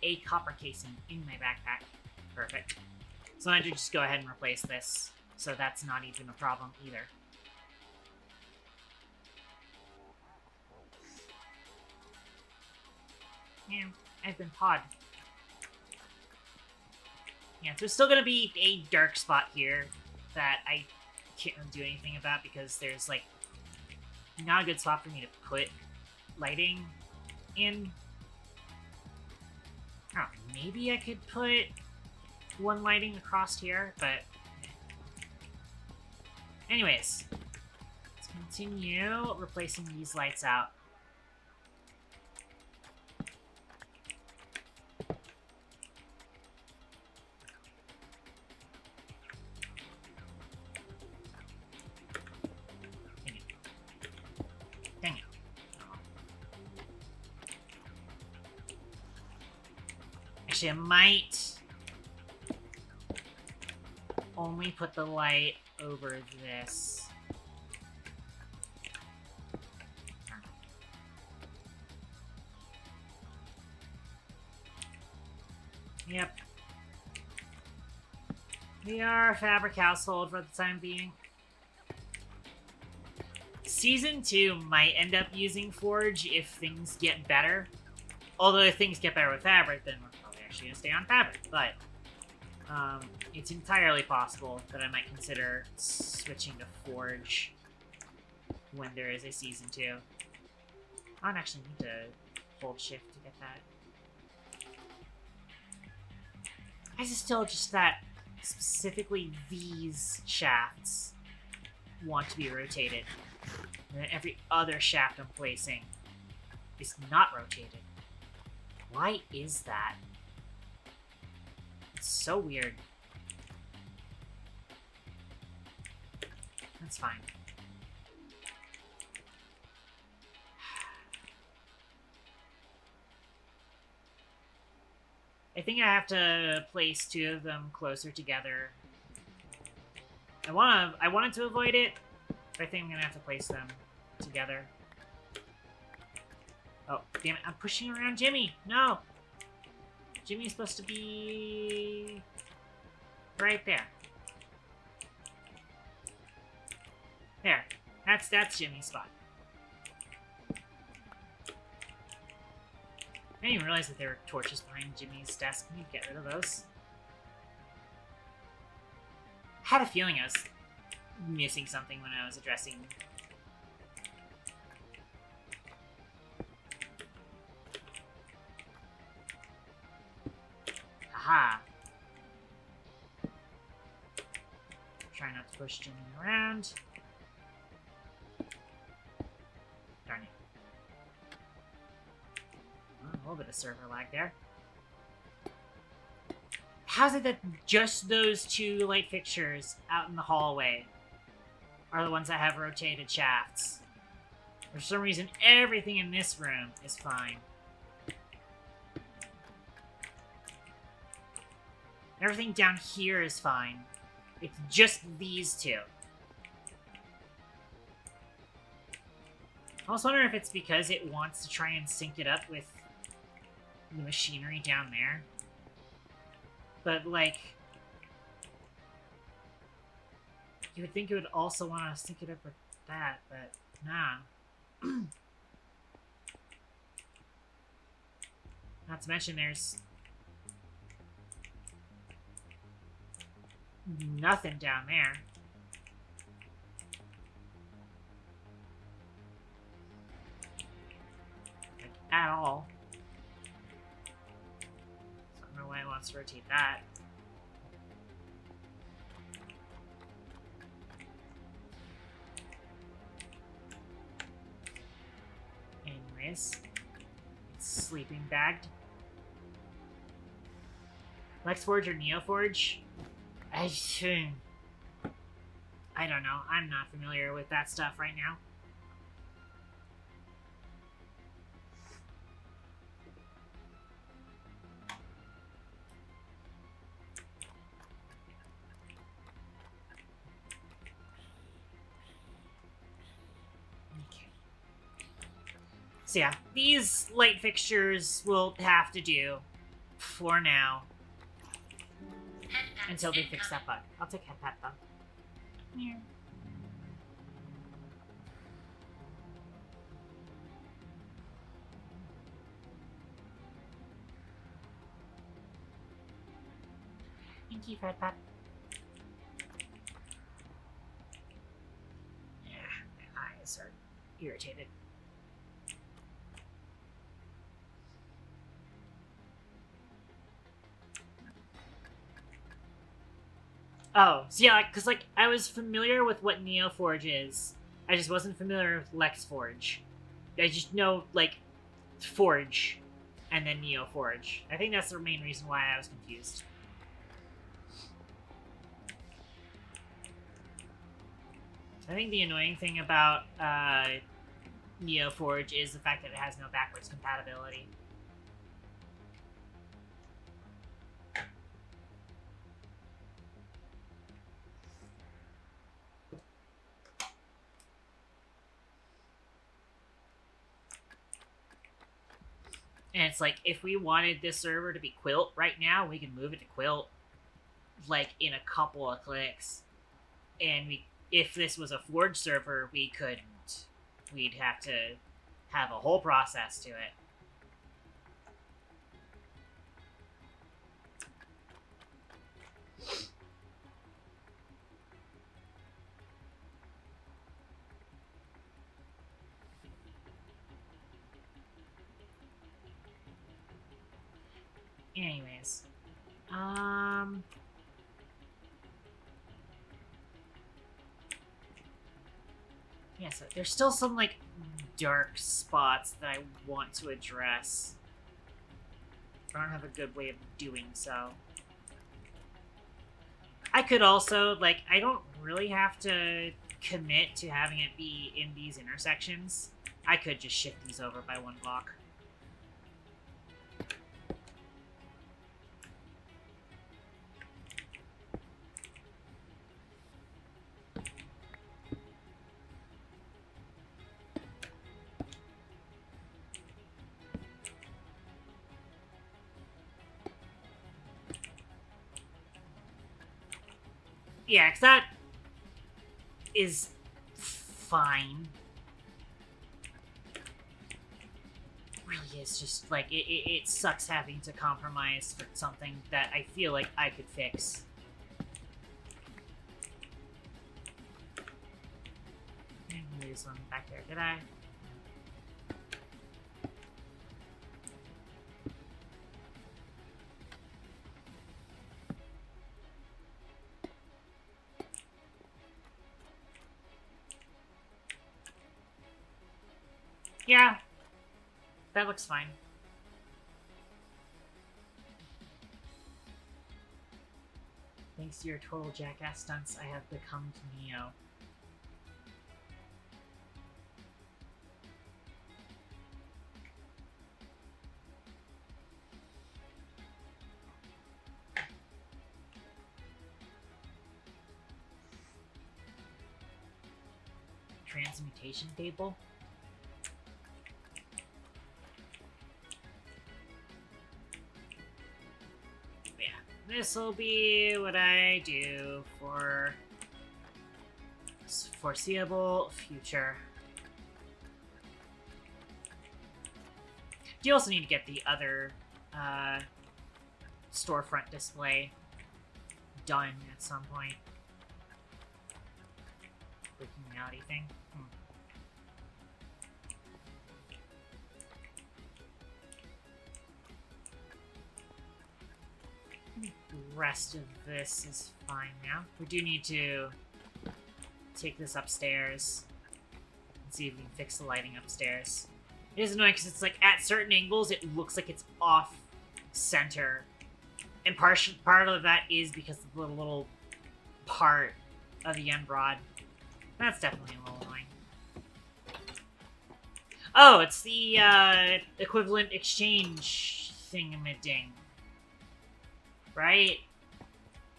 a copper casing in my backpack. Perfect. So I do just go ahead and replace this, so that's not even a problem either. Yeah, I've been pawed. Yeah, there's still gonna be a dark spot here that I can't really do anything about because there's, like, not a good spot for me to put lighting in. Oh, maybe I could put one lighting across here, but... Anyways, let's continue replacing these lights out. Actually, I might only put the light over this. Yep. We are a fabric household for the time being. Season 2 might end up using Forge if things get better. Although if things get better with fabric, then we're probably actually going to stay on fabric. But it's entirely possible that I might consider switching to Forge when there is a Season 2. I don't actually need to hold shift to get that. I just still just that specifically these shafts want to be rotated. And then every other shaft I'm placing is not rotated. Why is that? It's so weird. That's fine. I think I have to place two of them closer together. I wanted to avoid it, but I think I'm gonna have to place them together. Oh, damn it, I'm pushing around Jimmy! No! Jimmy's supposed to be... right there. There. That's Jimmy's spot. I didn't even realize that there were torches behind Jimmy's desk. Can you get rid of those? I had a feeling I was missing something when I was addressing... Aha! Try not to push Jimmy around. Darn it. Oh, a little bit of server lag there. How's it that just those two light fixtures out in the hallway are the ones that have rotated shafts? For some reason, everything in this room is fine. Everything down here is fine. It's just these two. I was wondering if it's because it wants to try and sync it up with the machinery down there. But, like... you would think it would also want to sync it up with that, but nah. Not to mention there's... nothing down there. Like, at all. wants to rotate that. Anyways, it's sleeping bagged. LexForge or NeoForge? I don't know. I'm not familiar with that stuff right now. So yeah, these light fixtures will have to do for now until they fix that bug. I'll take head pat though. Yeah. Thank you, head pat. Yeah, my eyes are irritated. Oh, so yeah, because, like, I was familiar with what NeoForge is. I just wasn't familiar with LexForge. I just know, like, Forge and then NeoForge. I think that's the main reason why I was confused. I think the annoying thing about NeoForge is the fact that it has no backwards compatibility. And it's like, if we wanted this server to be Quilt right now, we can move it to Quilt, like, in a couple of clicks. And if this was a Forge server, we couldn't. We'd have to have a whole process to it. Anyways. Yeah, so there's still some, like, dark spots that I want to address. I don't have a good way of doing so. I could also, like, I don't really have to commit to having it be in these intersections. I could just shift these over by one block. Yeah, because that is fine. Really is just, like, it sucks having to compromise for something that I feel like I could fix. And there's one back there, did I? Yeah, that looks fine. Thanks to your total jackass stunts, I have become to Neo. Transmutation table? This'll be what I do for foreseeable future. You also need to get the other storefront display done at some point. Freaking reality thing. rest of this is fine now. We do need to take this upstairs and see if we can fix the lighting upstairs. It is annoying because it's like at certain angles it looks like it's off center, and part of that is because of the little part of the end rod. That's definitely a little annoying. Oh, it's the equivalent exchange thingamading, right?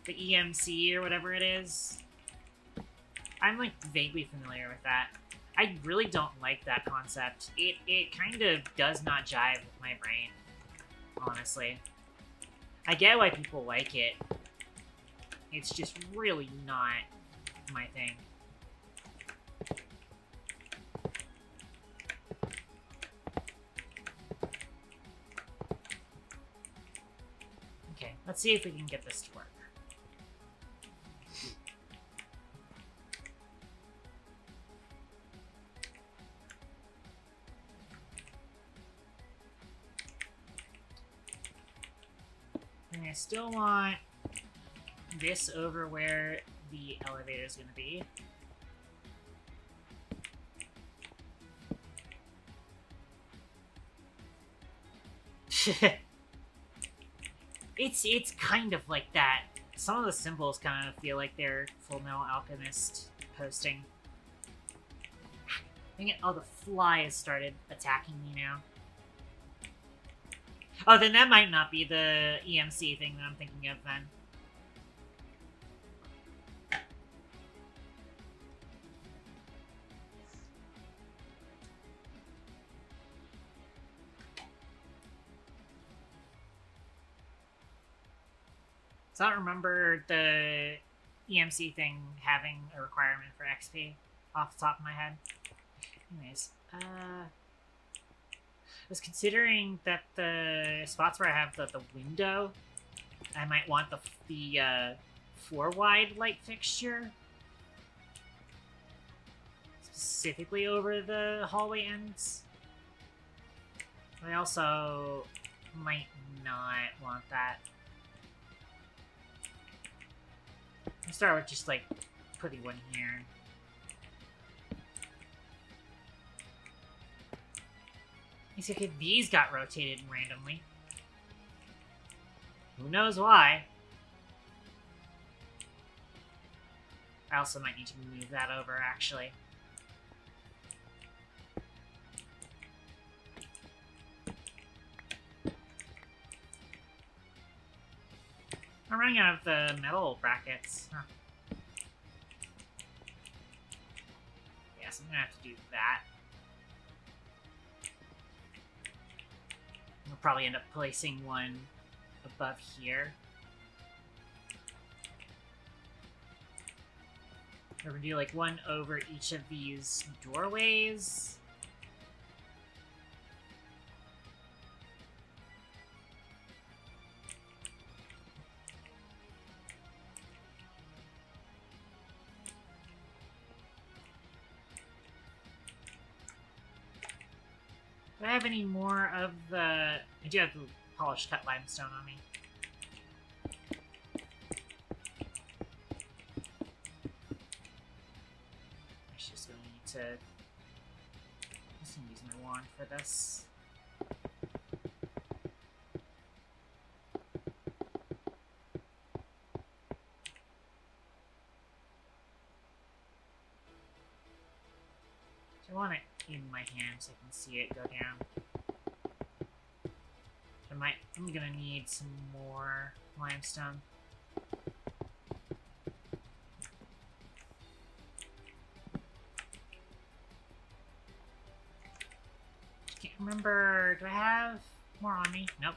The EMC or whatever it is. I'm like vaguely familiar with that. I really don't like that concept. It kind of does not jive with my brain, honestly. I get why people like it. It's just really not my thing. Okay, let's see if we can get this to work. And I still want this over where the elevator is going to be. It's kind of like that. Some of the symbols kind of feel like they're Full Metal Alchemist posting. Dang it! Oh, the fly has started attacking me now. Oh, then that might not be the EMC thing that I'm thinking of then. So I don't remember the EMC thing having a requirement for XP off the top of my head. Anyways, I was considering that the spots where I have the window, I might want the 4-wide light fixture. Specifically over the hallway ends. I also might not want that. I'll start with just like putting one here. It's okay, these got rotated randomly. Who knows why? I also might need to move that over, actually. I'm running out of the metal brackets. Huh. Yes, I'm gonna have to do that. We'll probably end up placing one above here. We're gonna do like one over each of these doorways. Do I have any more of the... I do have the polished cut limestone on me. I'm just going to need to... I'm just going to use my wand for this. I want it in my hand so I can see it go down. I'm gonna need some more limestone. Can't remember. Do I have more on me? Nope.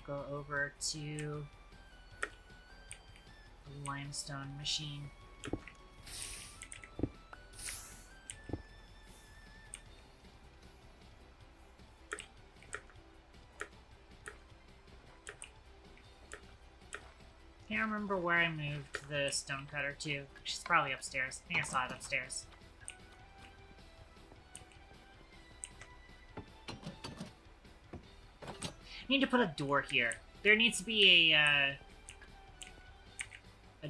Go over to the limestone machine. Can't remember where I moved the stone cutter to. She's probably upstairs. I think I saw it upstairs. Need to put a door here. There needs to be a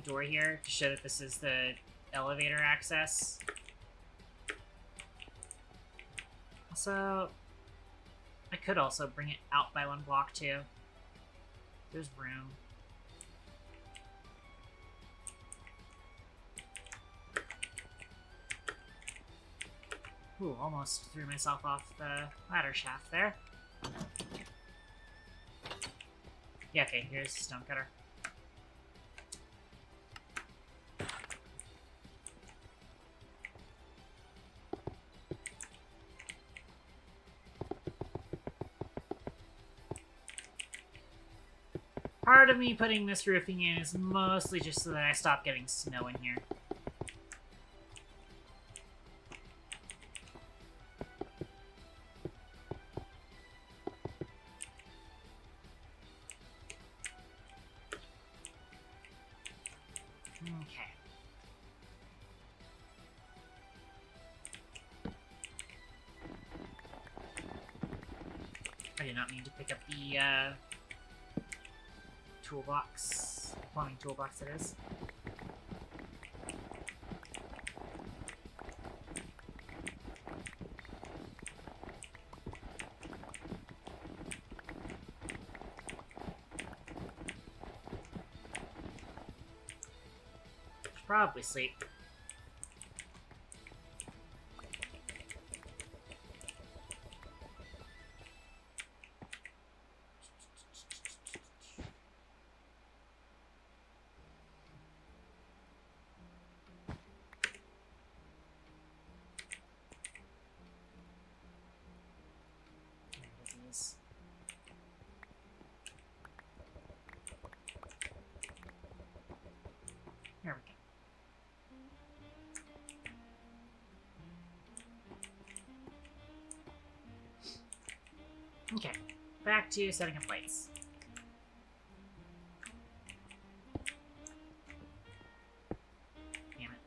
door here to show that this is the elevator access. Also, I could also bring it out by 1 block too. There's room. Ooh, almost threw myself off the ladder shaft there. Yeah, okay, here's the stonecutter. Part of me putting this roofing in is mostly just so that I stop getting snow in here. Okay. I did not mean to pick up the, toolbox. Plumbing toolbox, it is. Probably sleep. There we go. Okay, back to setting up lights. Damn it.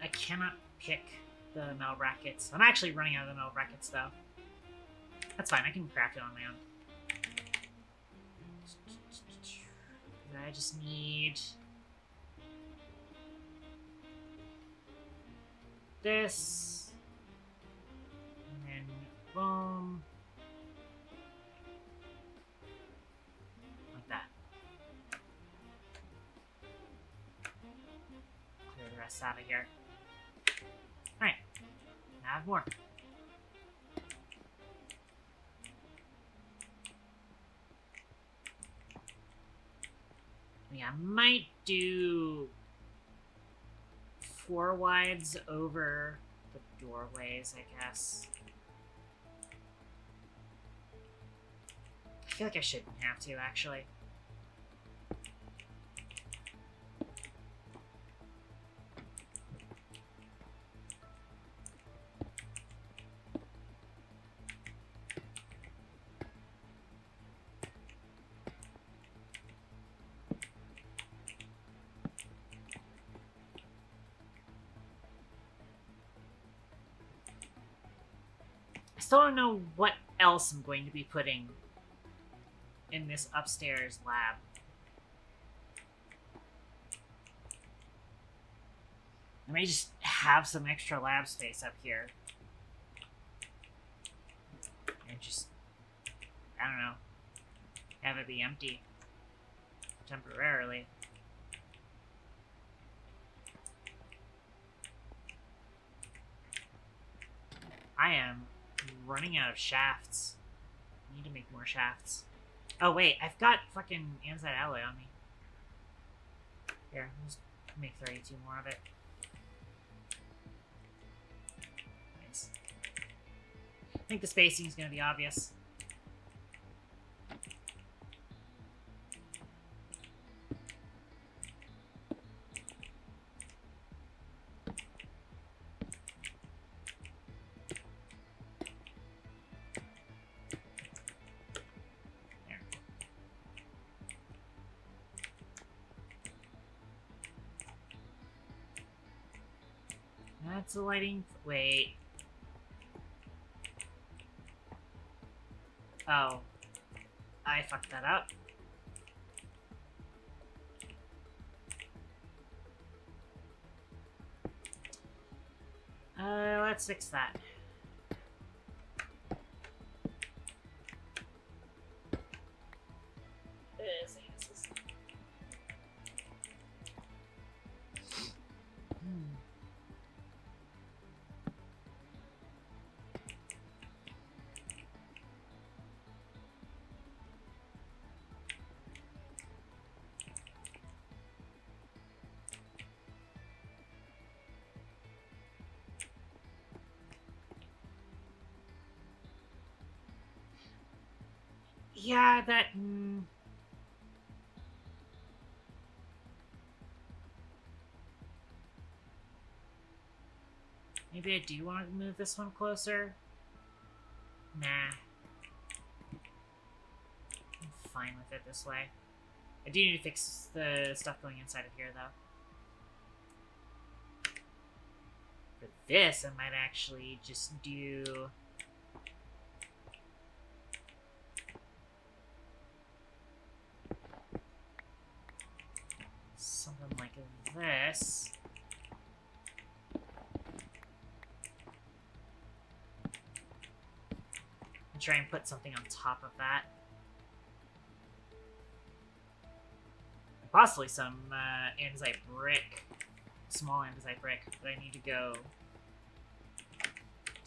I cannot pick the metal brackets. I'm actually running out of the metal brackets, though. That's fine, I can craft it on my own. I just need this, and then boom, like that. Clear the rest out of here. Alright, now I have more. Yeah, I might do 4 wides over the doorways, I guess. I feel like I shouldn't have to, actually. I still don't know what else I'm going to be putting in this upstairs lab. I may just have some extra lab space up here. And just, I don't know, have it be empty temporarily. I am running out of shafts. I need to make more shafts. Oh wait, I've got fucking andesite alloy on me. Here, let's make 32 more of it. Nice. I think the spacing is going to be obvious. What's the lighting? Wait. Oh. I fucked that up. Let's fix that. Yeah, that... Maybe I do want to move this one closer. Nah. I'm fine with it this way. I do need to fix the stuff going inside of here, though. For this, I might actually just do... something like this. And try and put something on top of that. Possibly some andesite brick. Small andesite brick. But I need to go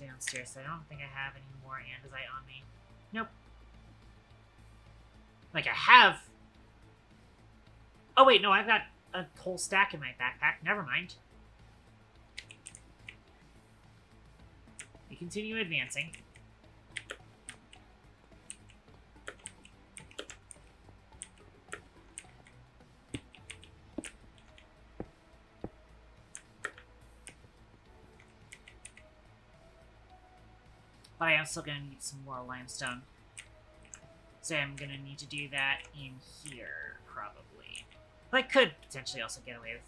downstairs. I don't think I have any more andesite on me. Nope. Like, I have... Oh, wait, no, I've got a whole stack in my backpack. Never mind. We continue advancing. But I am still going to need some more limestone. So I'm going to need to do that in here, probably. But I could potentially also get away with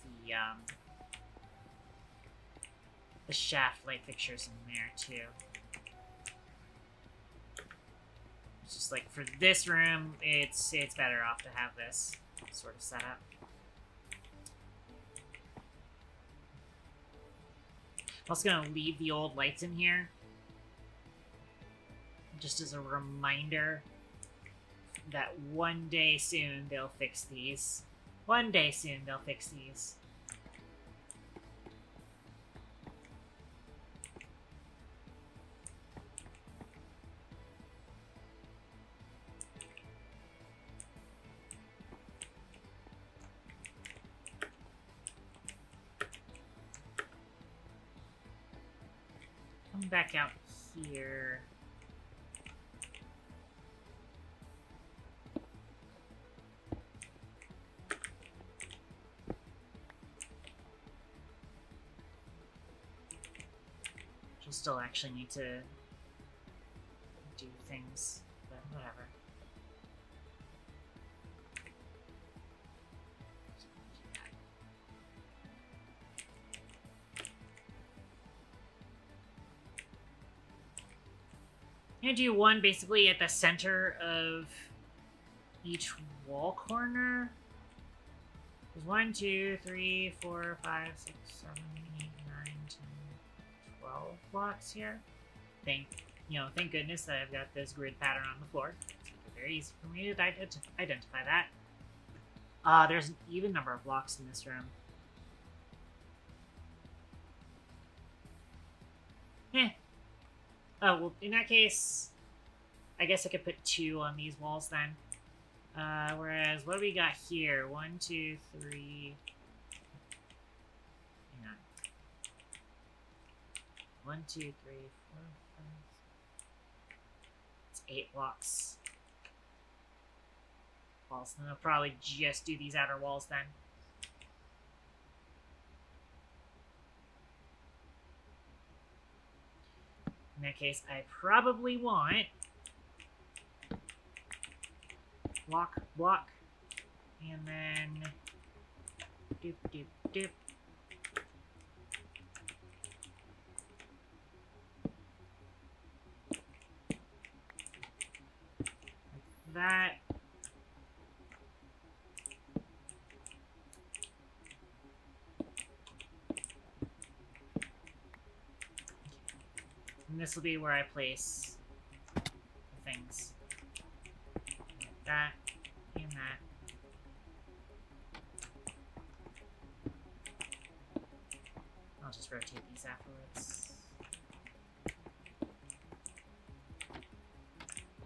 the shaft light fixtures in there, too. It's just like, for this room, it's better off to have this sort of setup. I'm also going to leave the old lights in here. Just as a reminder that one day soon they'll fix these. One day soon they'll fix these. Come back out here. Still actually need to do things, but whatever. I'm gonna do one basically at the center of each wall corner. There's 1, 2, 3, 4, 5, 6, 7, 8, 9, 10, 12 blocks here. Thank goodness that I've got this grid pattern on the floor. It's very easy for me to identify that. There's an even number of blocks in this room. Oh, well, in that case, I guess I could put 2 on these walls then. Whereas, what do we got here? 1, 2, 3... Hang on. 1, 2, 3, 4, 5... It's 8 blocks. Walls. Then I'll probably just do these outer walls then. In that case, I probably want... block, block, and then... doop, doop, doop. that. And this will be where I place the things. That and that. I'll just rotate these afterwards.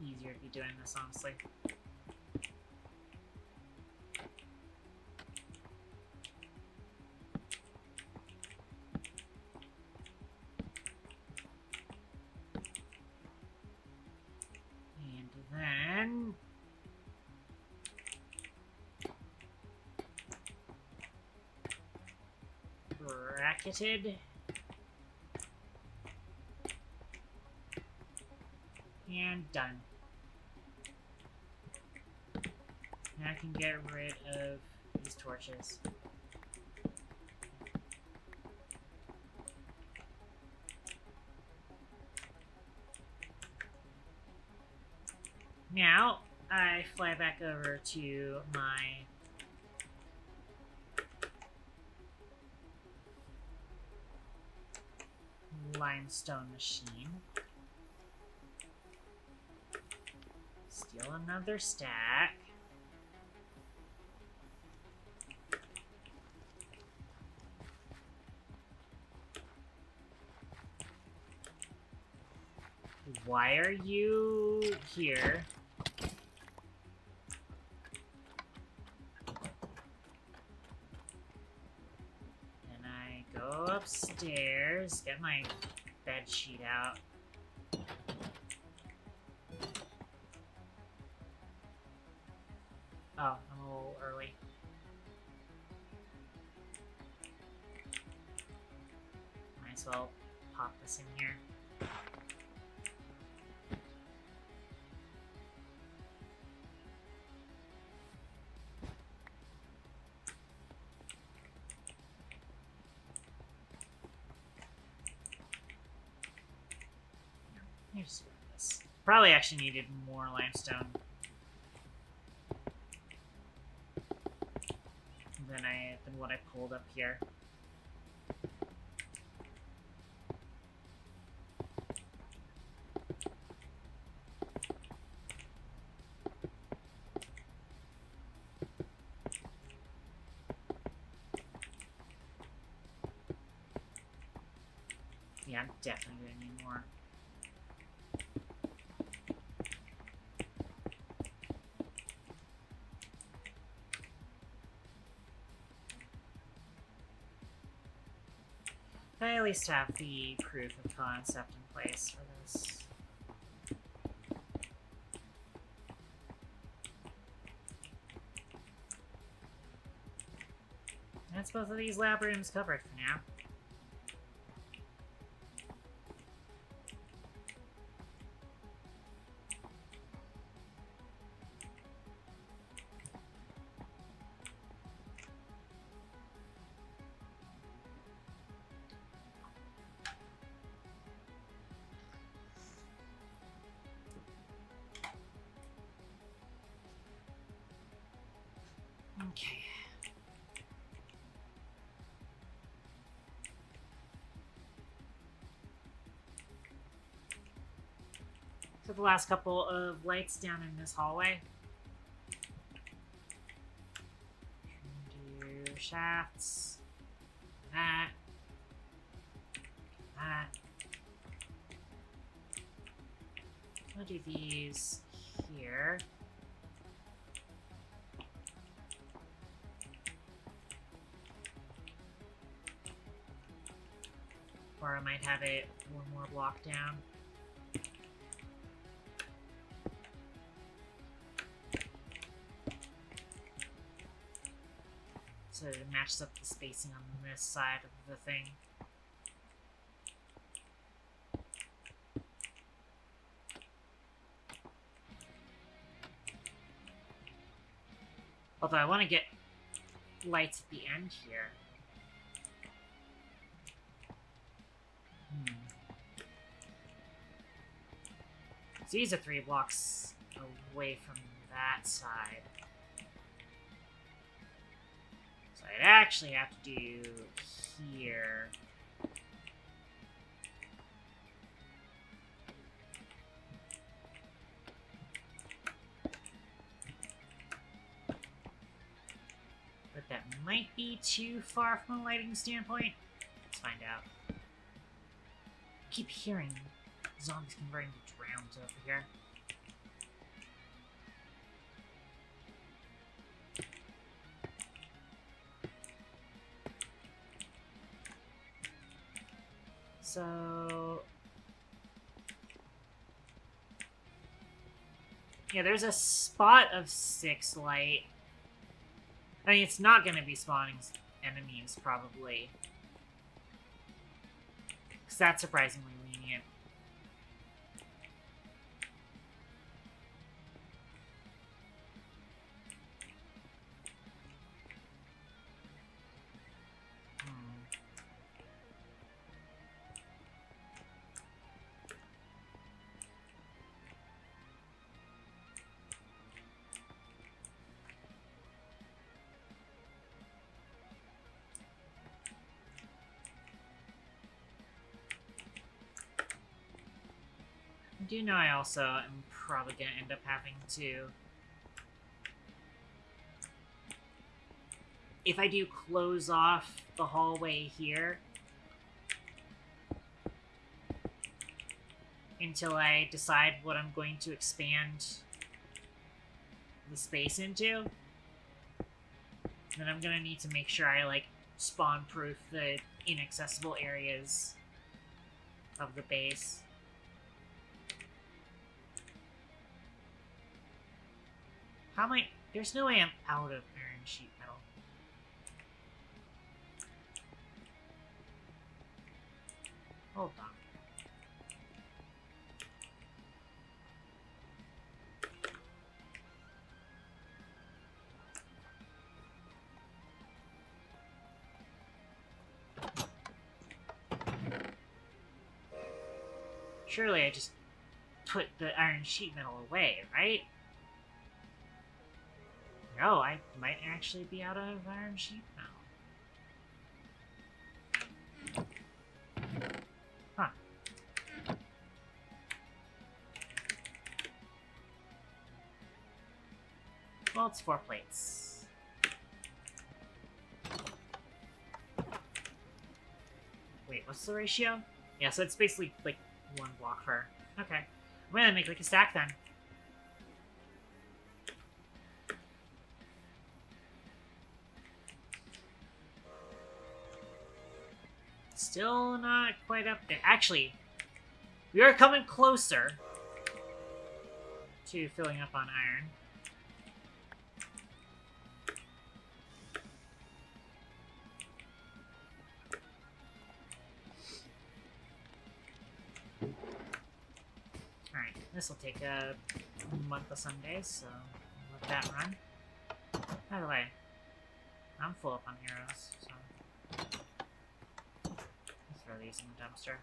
Easier to be doing this, honestly. And then bracketed. And done. Now I can get rid of these torches. Now, I fly back over to my limestone machine. Steal another stack. Why are you here? And I go upstairs, get my bed sheet out. Oh, I'm a little early. Might as well pop this in here. Here's this. Probably actually needed more limestone than what I pulled up here. Yeah, I'm definitely gonna need more. I at least have the proof of concept in place for this. That's both of these lab rooms covered for now. Okay. So the last couple of lights down in this hallway. Do shafts. That. That. I'll do these here. Or I might have it one more block down. So it matches up the spacing on this side of the thing. Although I want to get lights at the end here. So these are 3 blocks away from that side. So I'd actually have to do here. But that might be too far from a lighting standpoint. Let's find out. I keep hearing zombies converting to drowns over here. So... yeah, there's a spot of 6 light. I mean, it's not going to be spawning enemies, probably. Because that's surprisingly lenient. I do know I also am probably going to end up having to... if I do close off the hallway here until I decide what I'm going to expand the space into, then I'm going to need to make sure I, like, spawn-proof the inaccessible areas of the base. How am I... there's no way I'm out of iron sheet metal. Hold on. Surely I just put the iron sheet metal away, right? No, I might actually be out of iron sheet metal. Huh. Well, it's 4 plates. Wait, what's the ratio? Yeah, so it's basically like 1 block for... okay. I'm gonna make like a stack then. Still not quite up there. Actually, we are coming closer to filling up on iron. Alright, this will take a month of some days, so let that run. By the way, I'm full up on arrows, so... throw these in the dumpster.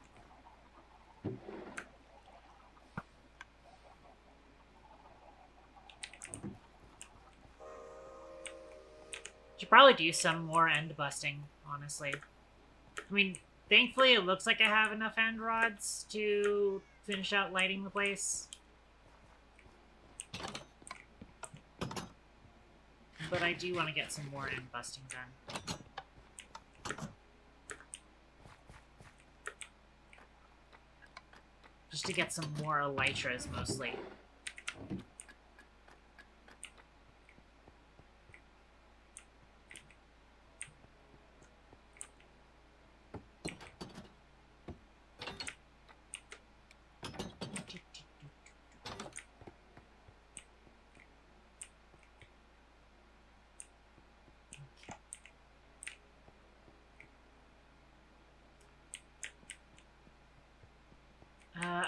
Should probably do some more end busting, honestly. I mean, thankfully it looks like I have enough end rods to finish out lighting the place. But I do want to get some more end busting done. Just to get some more elytras, mostly.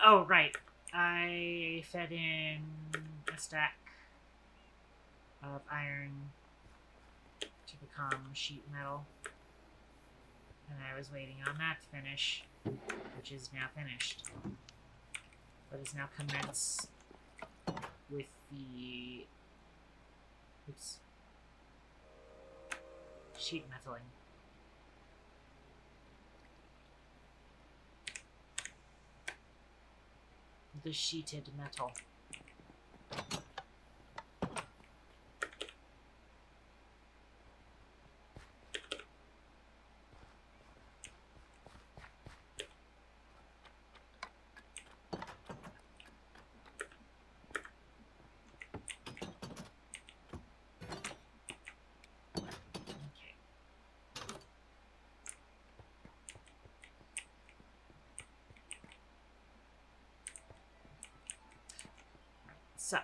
Oh, right. I fed in a stack of iron to become sheet metal. And I was waiting on that to finish, which is now finished. Let us now commence with the Oops. Sheet metaling. The sheeted metal. So,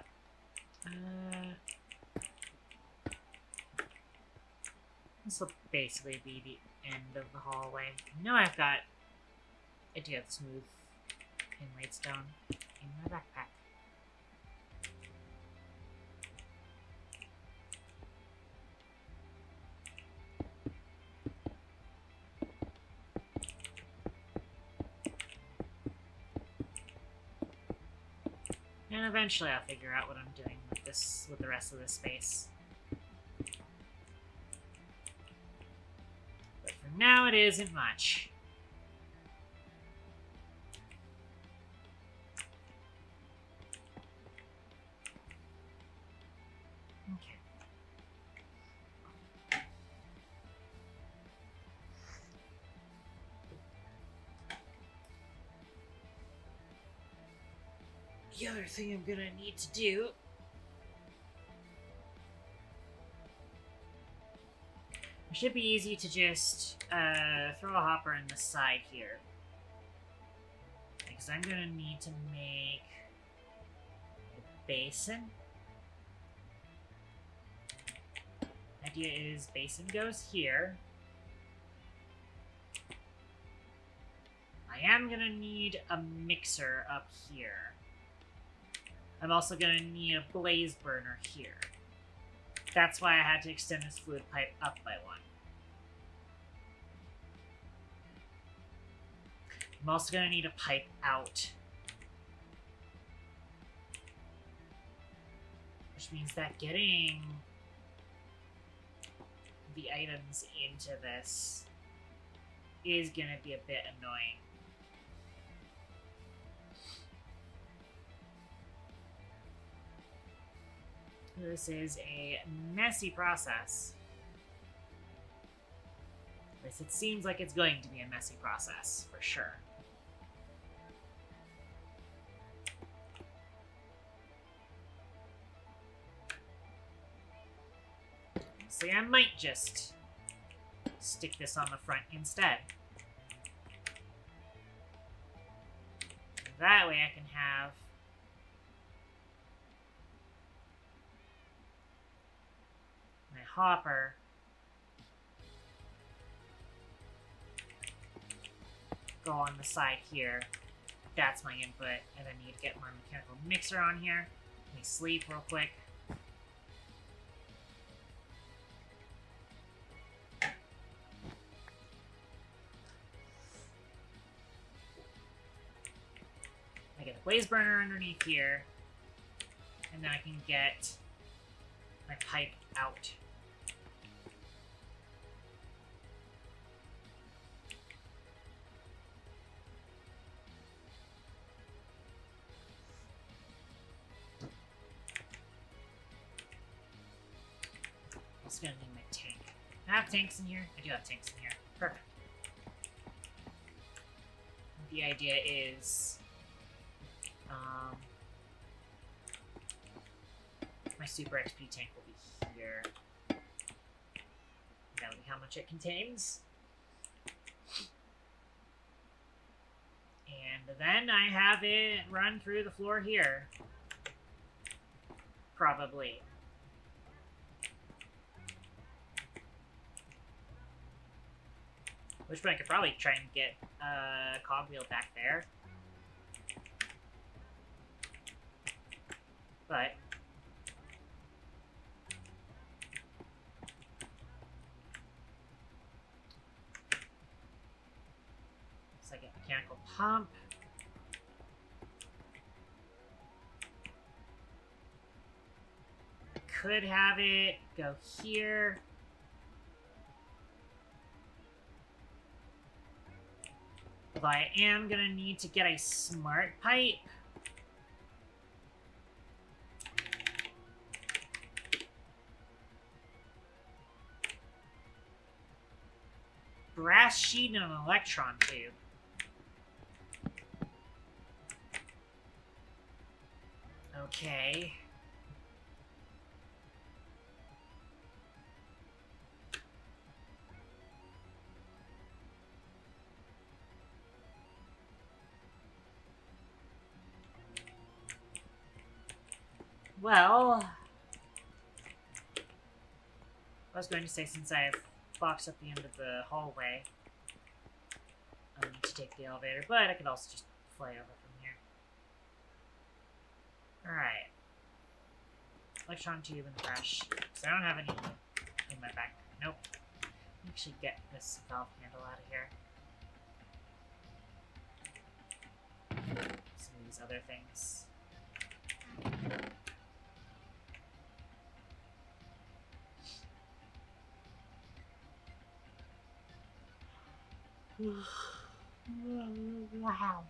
this will basically be the end of the hallway. I know I do have smooth inlaid stone in my backpack. And eventually I'll figure out what I'm doing with this, with the rest of this space. But for now, it isn't much. Okay. The other thing I'm gonna need to do it should be easy to just throw a hopper in the side here. Because I'm gonna need to make a basin. Idea is basin goes here. I am gonna need a mixer up here. I'm also going to need a blaze burner here. That's why I had to extend this fluid pipe up by one. I'm also going to need a pipe out. Which means that getting the items into this is going to be a bit annoying. This is a messy process. At least it seems like it's going to be a messy process, for sure. See, I might just stick this on the front instead. That way I can have my hopper go on the side here. That's my input, and I need to get my mechanical mixer on here. Let me sleep real quick. I get a blaze burner underneath here, and then I can get my pipe out. Also gonna need my tank. I have tanks in here? I do have tanks in here. Perfect. The idea is my super XP tank will be here. That'll be how much it contains. And then I have it run through the floor here. Probably. Which point I could probably try and get a cogwheel back there. But looks like a mechanical pump. could have it go here. Although I am gonna need to get a smart pipe. Brass sheet and an electron tube. Okay. Well, I was going to say, since I have box at the end of the hallway to take the elevator, but I could also just fly over from here. Alright. Electron tube and brass sheet. So I don't have any in my backpack. Nope. Actually get this valve handle out of here. Some of these other things. Wow.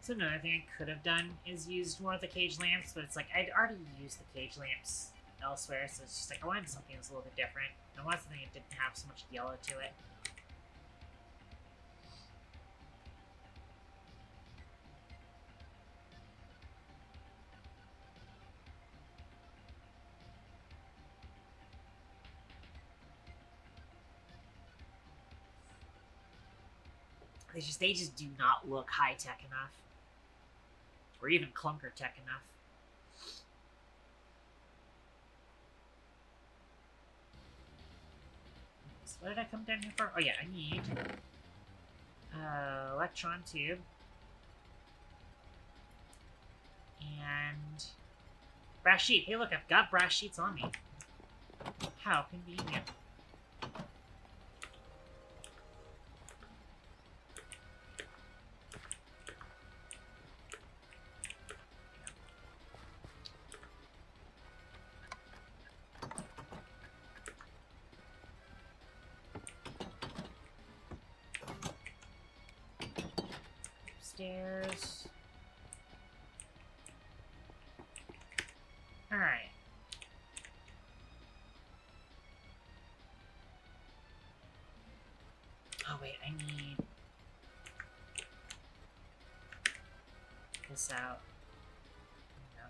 So another thing I could have done is used more of the cage lamps, but it's like I'd already used the cage lamps elsewhere, so it's just like I wanted something that was a little bit different. I wanted something that didn't have so much yellow to it. They just do not look high-tech enough. Or even clunker-tech enough. So what did I come down here for? Oh yeah, I need electron tube. And brass sheet. Hey look, I've got brass sheets on me. How convenient. Stairs. Alright. Oh wait, I need this out. No.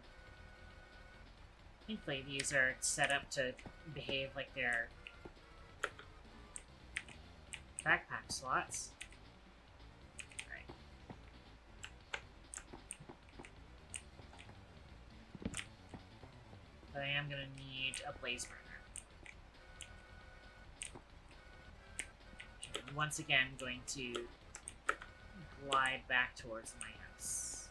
Thankfully these are set up to behave like they're backpack slots. But I am going to need a blaze burner. I'm once again going to glide back towards my house.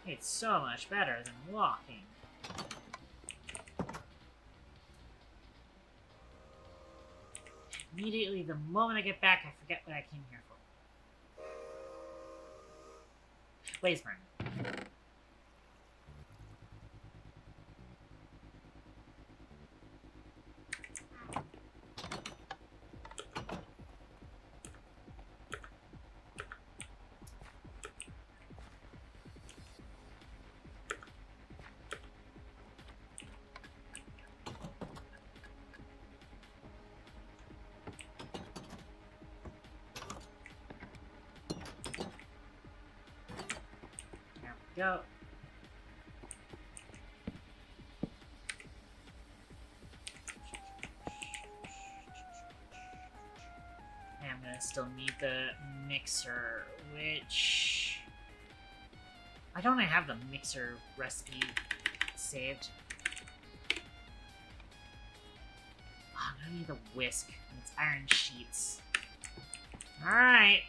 It's so much better than walking. Immediately, the moment I get back, I forget what I came here for. Blaze burner. Go. And I'm gonna still need the mixer, which why don't I have the mixer recipe saved? Oh, I'm gonna need the whisk, and it's iron sheets. Alright.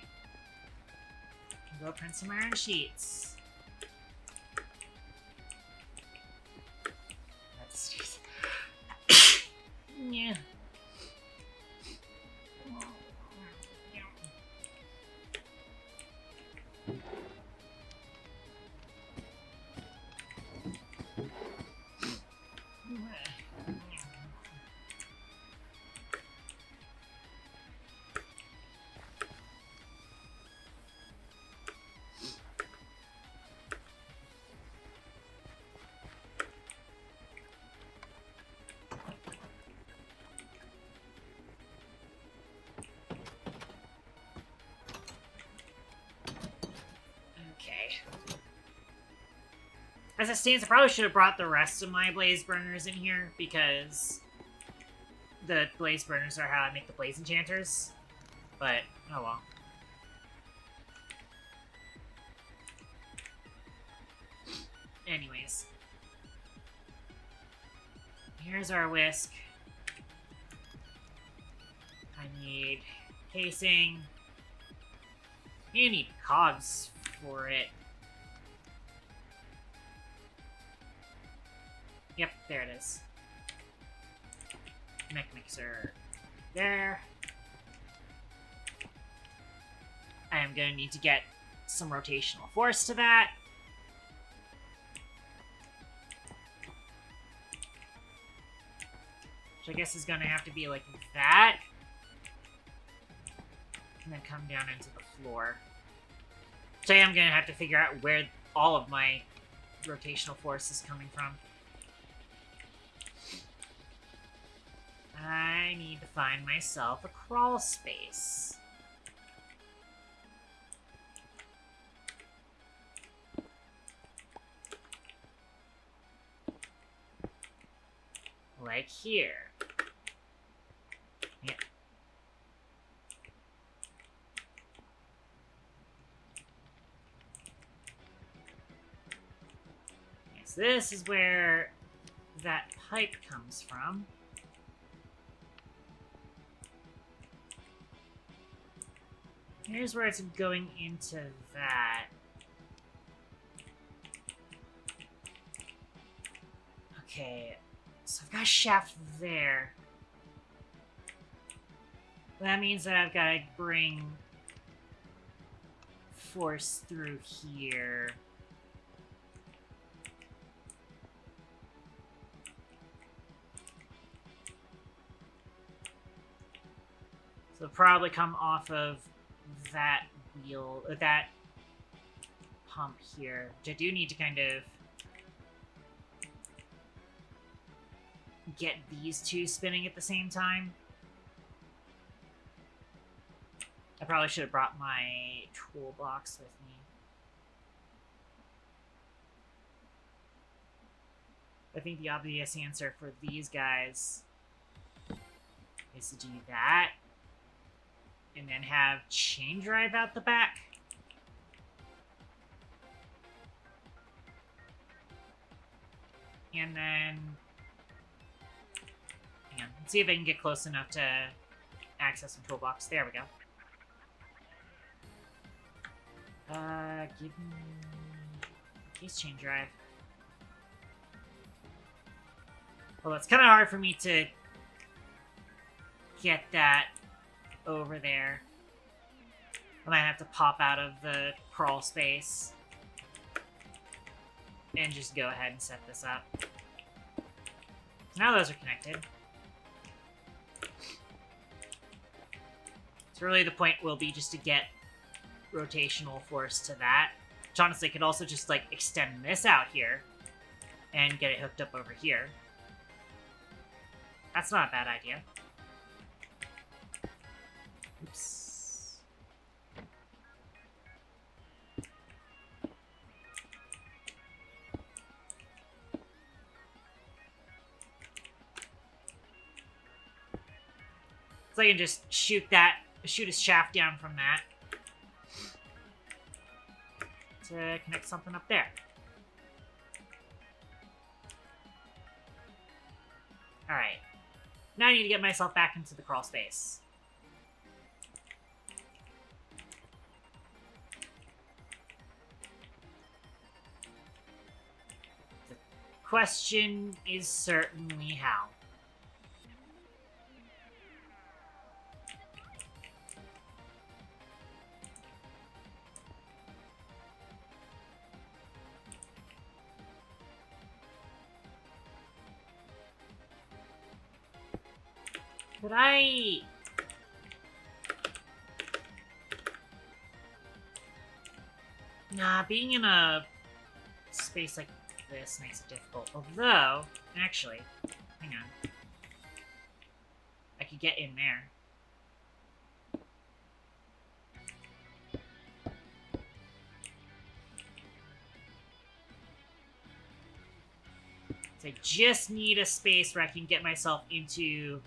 Go print some iron sheets. As it stands, I probably should have brought the rest of my blaze burners in here, because the blaze burners are how I make the blaze enchanters. But, oh well. Anyways. Here's our whisk. I need casing. You need cogs for it. Yep, there it is. Mech mixer. There. I am going to need to get some rotational force to that. Which I guess is going to have to be like that. And then come down into the floor. So I am going to have to figure out where all of my rotational force is coming from. I need to find myself a crawl space. Like here. Yeah. Yes, this is where that pipe comes from. Here's where it's going into that. Okay, so I've got a shaft there. That means that I've got to bring force through here. So it'll probably come off of that wheel, that pump here, which I do need to kind of get these two spinning at the same time. I probably should have brought my toolbox with me. I think the obvious answer for these guys is to do that. And then have chain drive out the back. And then... hang on, let's see if I can get close enough to access the toolbox. There we go. Give me... case chain drive. Well, it's kind of hard for me to get that over there. I might have to pop out of the crawl space and just go ahead and set this up. Now those are connected. So really the point will be just to get rotational force to that. Which honestly could also just like extend this out here and get it hooked up over here. That's not a bad idea. Oops. So I can just shoot a shaft down from that to connect something up there. Alright. Now I need to get myself back into the crawl space. The question is certainly how. Could I... Nah, being in a space like this makes it difficult. Although, actually, hang on. I could get in there. So I just need a space where I can get myself into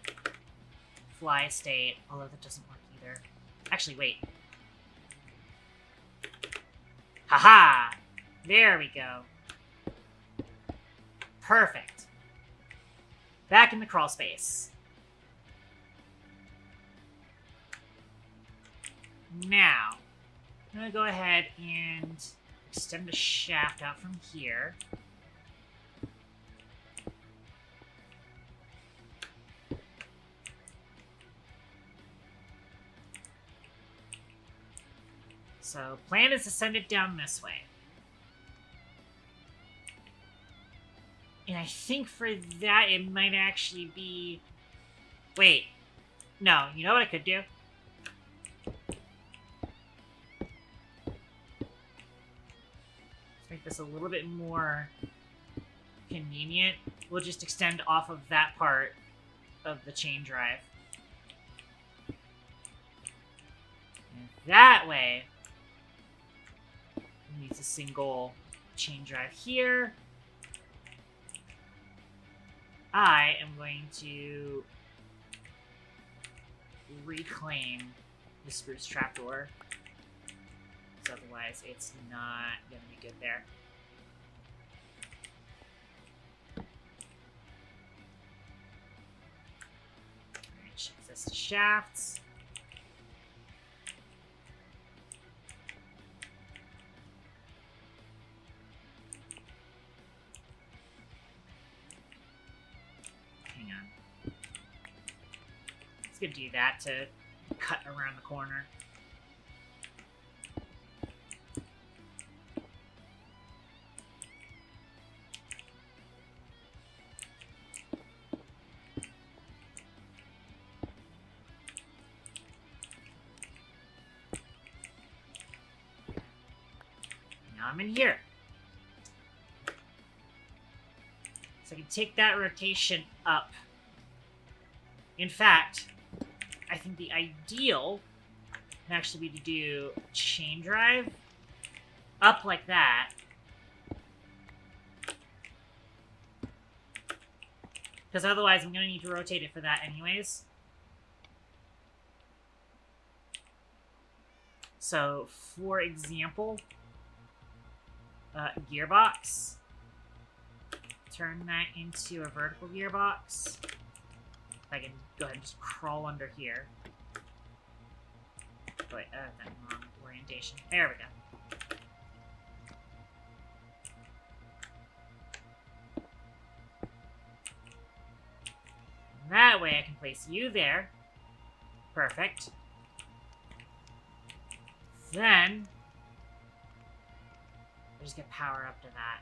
fly state, although that doesn't work either. Actually, wait. Haha! There we go. Perfect. Back in the crawl space. Now, I'm going to go ahead and extend the shaft out from here. So, plan is to send it down this way. And I think for that, it might actually be... Wait. No, you know what I could do? Let's make this a little bit more convenient. We'll just extend off of that part of the chain drive. And that way, it needs a single chain drive here. I am going to reclaim the spruce trapdoor, because otherwise it's not going to be good there. Alright, shift this to shafts. Could do that to cut around the corner. Now I'm in here. So I can take that rotation up. In fact, I think the ideal would actually be to do chain drive up like that. Because otherwise I'm going to need to rotate it for that anyways. So, for example, gearbox. Turn that into a vertical gearbox. I can go ahead and just crawl under here. Wait, that wrong orientation. There we go. That way I can place you there. Perfect. Then, I just get power up to that.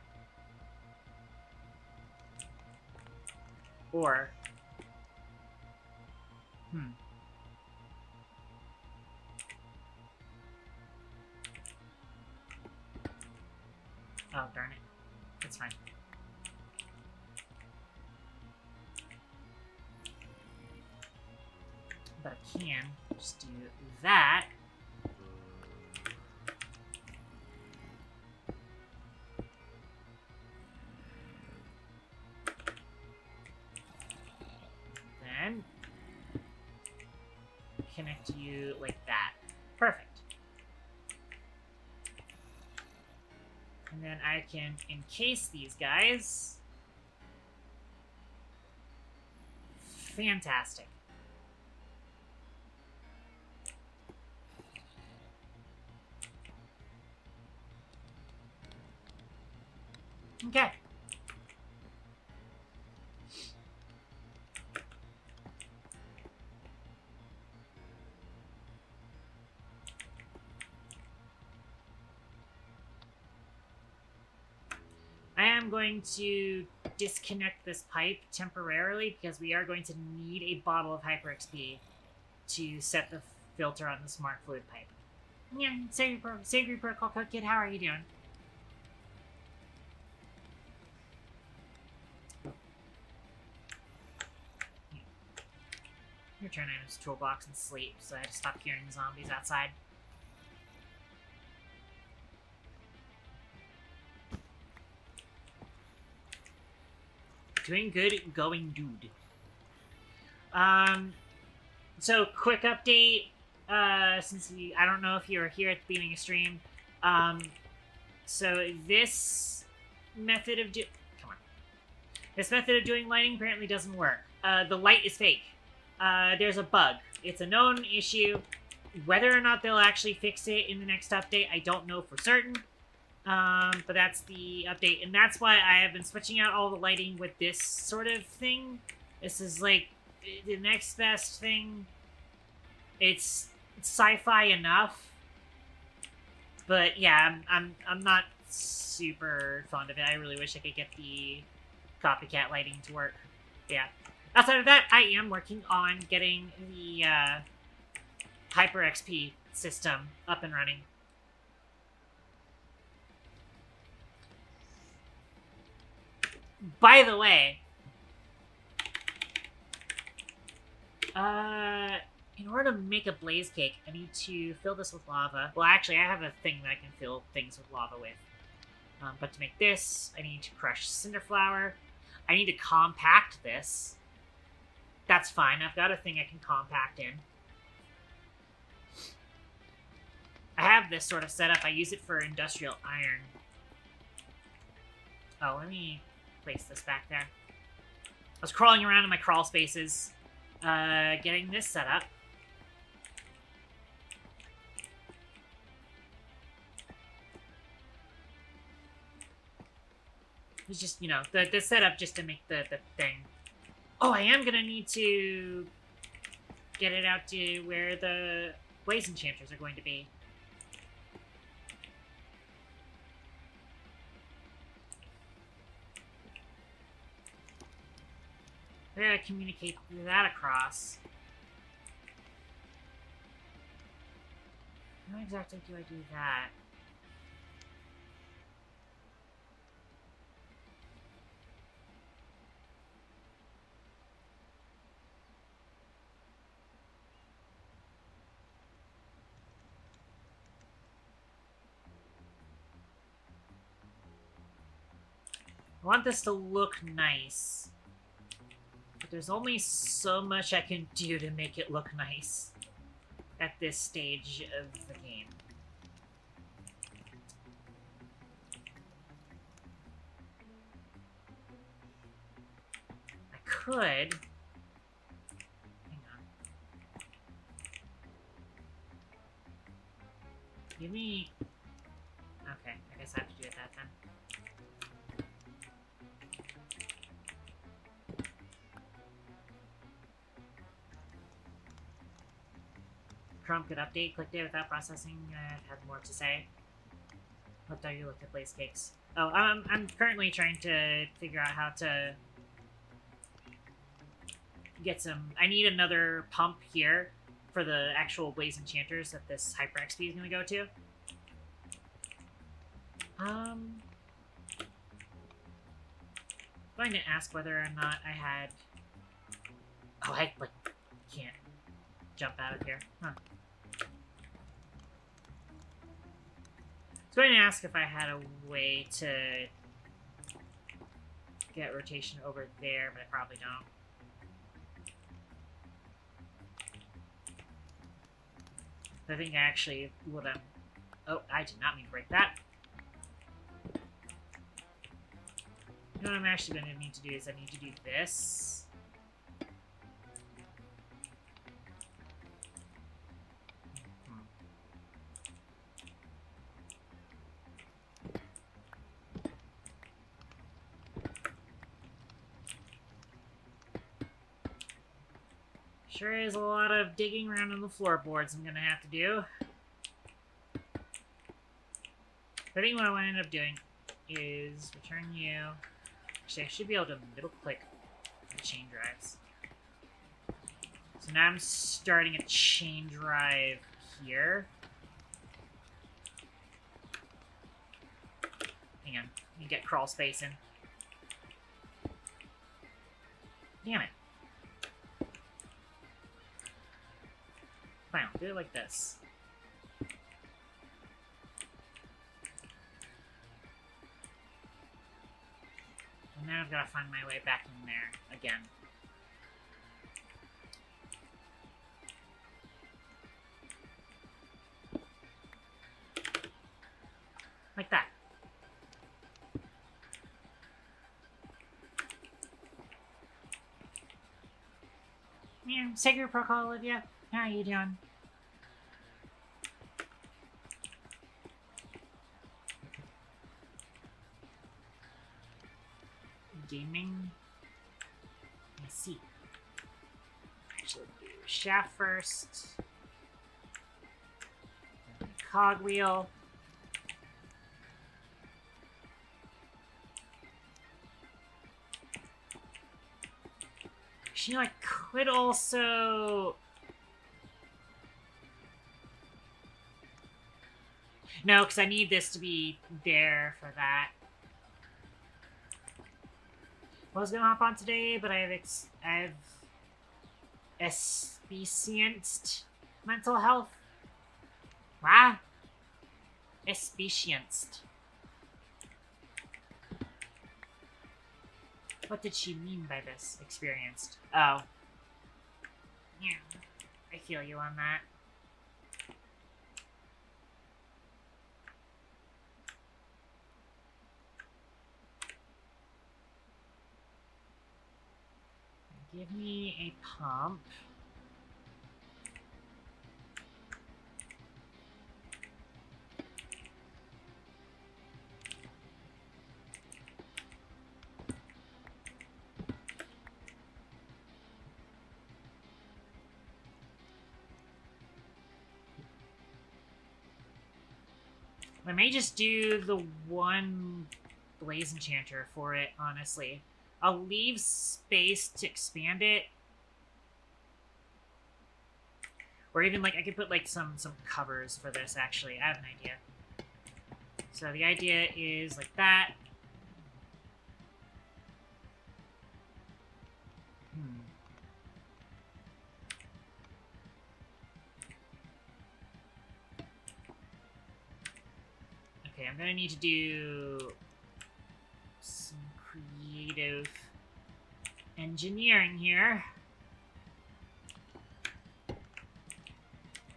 Or, oh, darn it. It's fine. But I can just do that. Then connect you like that. Perfect. And then I can encase these guys. Fantastic. Okay. I am going to disconnect this pipe temporarily because we are going to need a bottle of Hyper XP to set the filter on the smart fluid pipe. Yeah, Savory Protocol Code Kid, how are you doing? Return items, toolbox, and sleep, so I had to stop hearing zombies outside. Doing good, going dude. So quick update. Since I don't know if you were here at the beginning of stream. So this method of this method of doing lighting apparently doesn't work. The light is fake. There's a bug. It's a known issue. Whether or not they'll actually fix it in the next update, I don't know for certain. But that's the update, and that's why I have been switching out all the lighting with this sort of thing. This is like the next best thing. It's sci-fi enough, but yeah, I'm not super fond of it. I really wish I could get the copycat lighting to work. Yeah. Outside of that, I am working on getting the Hyper XP system up and running. By the way, in order to make a blaze cake, I need to fill this with lava. Well, actually, I have a thing that I can fill things with lava with. But to make this, I need to crush cinder flour. I need to compact this. That's fine. I've got a thing I can compact in. I have this sort of setup. I use it for industrial iron. Oh, let me place this back there. I was crawling around in my crawl spaces, getting this set up. It's just, you know, the setup just to make the thing. Oh, I am gonna need to get it out to where the blaze enchanters are going to be. I gotta communicate that across. How exactly do I do that? I want this to look nice. But there's only so much I can do to make it look nice at this stage of the game. I could... Hang on. Give me... Okay, I guess I have to do it that then. Chrome could update, clicked it without processing, had more to say. What are you looked at blaze cakes? Oh, I'm currently trying to figure out how to get some... I need another pump here for the actual blaze enchanters that this Hyper XP is going to go to. Going to ask whether or not I had... Oh, I, like, can't jump out of here. Huh. I was going to ask if I had a way to get rotation over there, but I probably don't. I think I actually would have... Oh, I did not mean to break that. You know what I'm actually going to need to do is I need to do this. Sure is a lot of digging around on the floorboards I'm gonna have to do. I think what I want to end up doing is return you. Actually, I should be able to middle click the chain drives. So now I'm starting a chain drive here. Hang on, let me get crawl space in. Damn it. Fine, I'll do it like this. And now I've gotta find my way back in there again. Like that. Yeah, Sacred Protocol, Olivia. How are you doing? Gaming. Let's see. Actually, do shaft first. Cogwheel. Actually, I could also... No, because I need this to be there for that. I was gonna hop on today, but I've experienced mental health. Wow. Experienced. What did she mean by this? Experienced. Oh. Yeah. I feel you on that. Give me a pump. I may just do the one Blaze Enchanter for it, honestly. I'll leave space to expand it. Or even, like, I could put, like, some covers for this, actually. I have an idea. So the idea is like that. Okay, I'm gonna need to do some creative engineering here.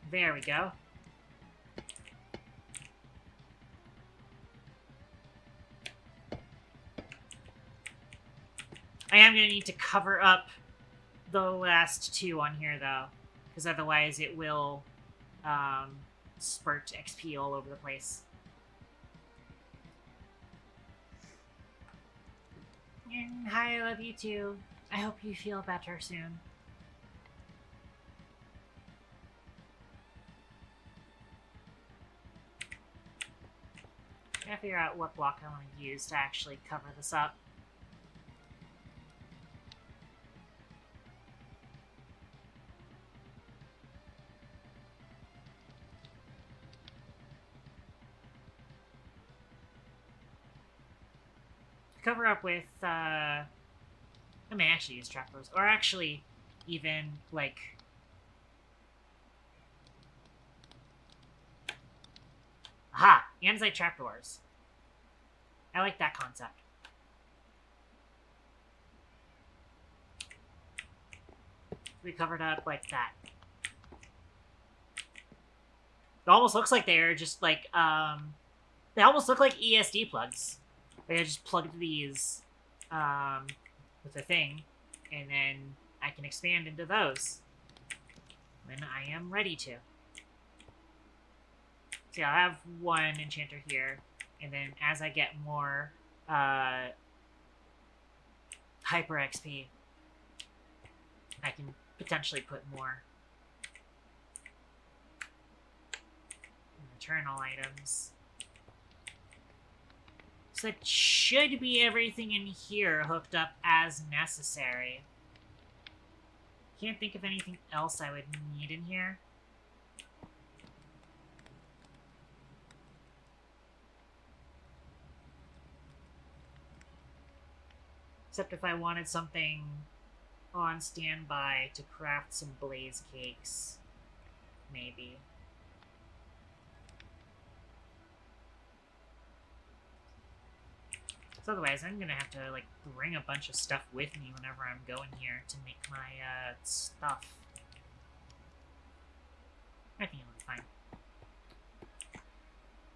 There we go. I am going to need to cover up the last two on here, though, because otherwise it will spurt XP all over the place. And hi, I love you too. I hope you feel better soon. I gotta figure out what block I want to use to actually cover this up. Cover up with, I may actually use trapdoors, or actually, even, like... Aha! Andesite trapdoors. I like that concept. We covered up like that. It almost looks like they're just like, they almost look like ESD plugs. Like I just plugged these, with a thing, and then I can expand into those when I am ready to. So yeah, I have one enchanter here, and then as I get more, hyper XP, I can potentially put more eternal items. So that should be everything in here hooked up as necessary. Can't think of anything else I would need in here. Except if I wanted something on standby to craft some blaze cakes. Maybe. So otherwise, I'm gonna have to, like, bring a bunch of stuff with me whenever I'm going here to make my, stuff. I think it'll be fine.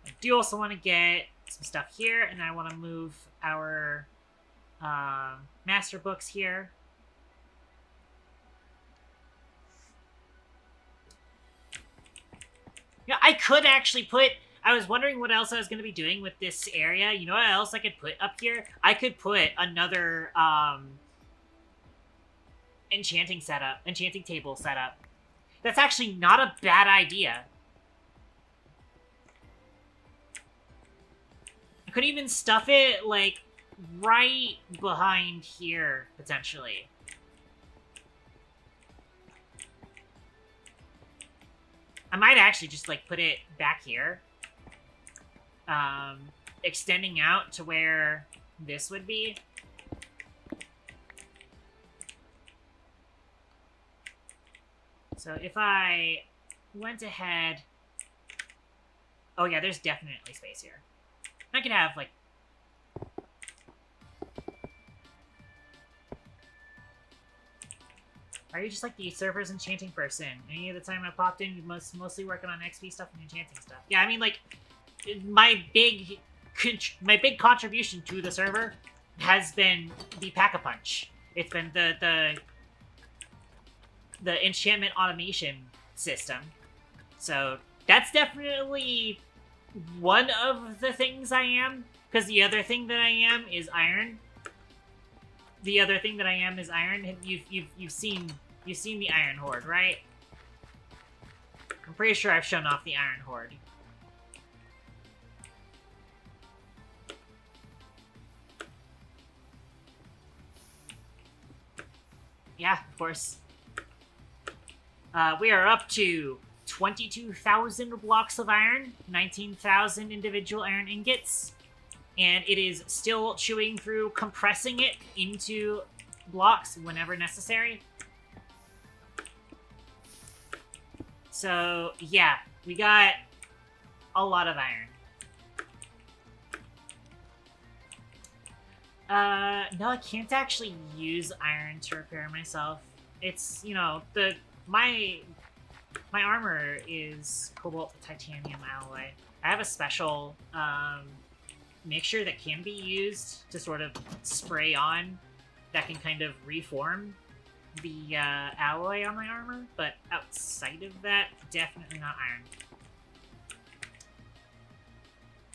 I do also want to get some stuff here, and I want to move our, master books here. Yeah, I could actually put... I was wondering what else I was going to be doing with this area. You know what else I could put up here? I could put another, enchanting table setup. That's actually not a bad idea. I could even stuff it, like, right behind here, potentially. I might actually just, like, put it back here. Extending out to where this would be. So if I went ahead... Oh yeah, there's definitely space here. I could have, like... Are you just like the server's enchanting person? Any of the time I popped in, you mostly working on XP stuff and enchanting stuff. Yeah, I mean, like, my big contribution to the server has been the Pack-a-Punch. It's been the enchantment automation system. So that's definitely one of the things I am. Because the other thing that I am is iron. You've seen the Iron Horde, right? I'm pretty sure I've shown off the Iron Horde. Yeah, of course. We are up to 22,000 blocks of iron, 19,000 individual iron ingots, and it is still chewing through, compressing it into blocks whenever necessary. So, yeah, we got a lot of iron. No, I can't actually use iron to repair myself. It's, you know, my armor is cobalt titanium alloy. I have a special mixture that can be used to sort of spray on that can kind of reform the alloy on my armor, but outside of that, definitely not iron.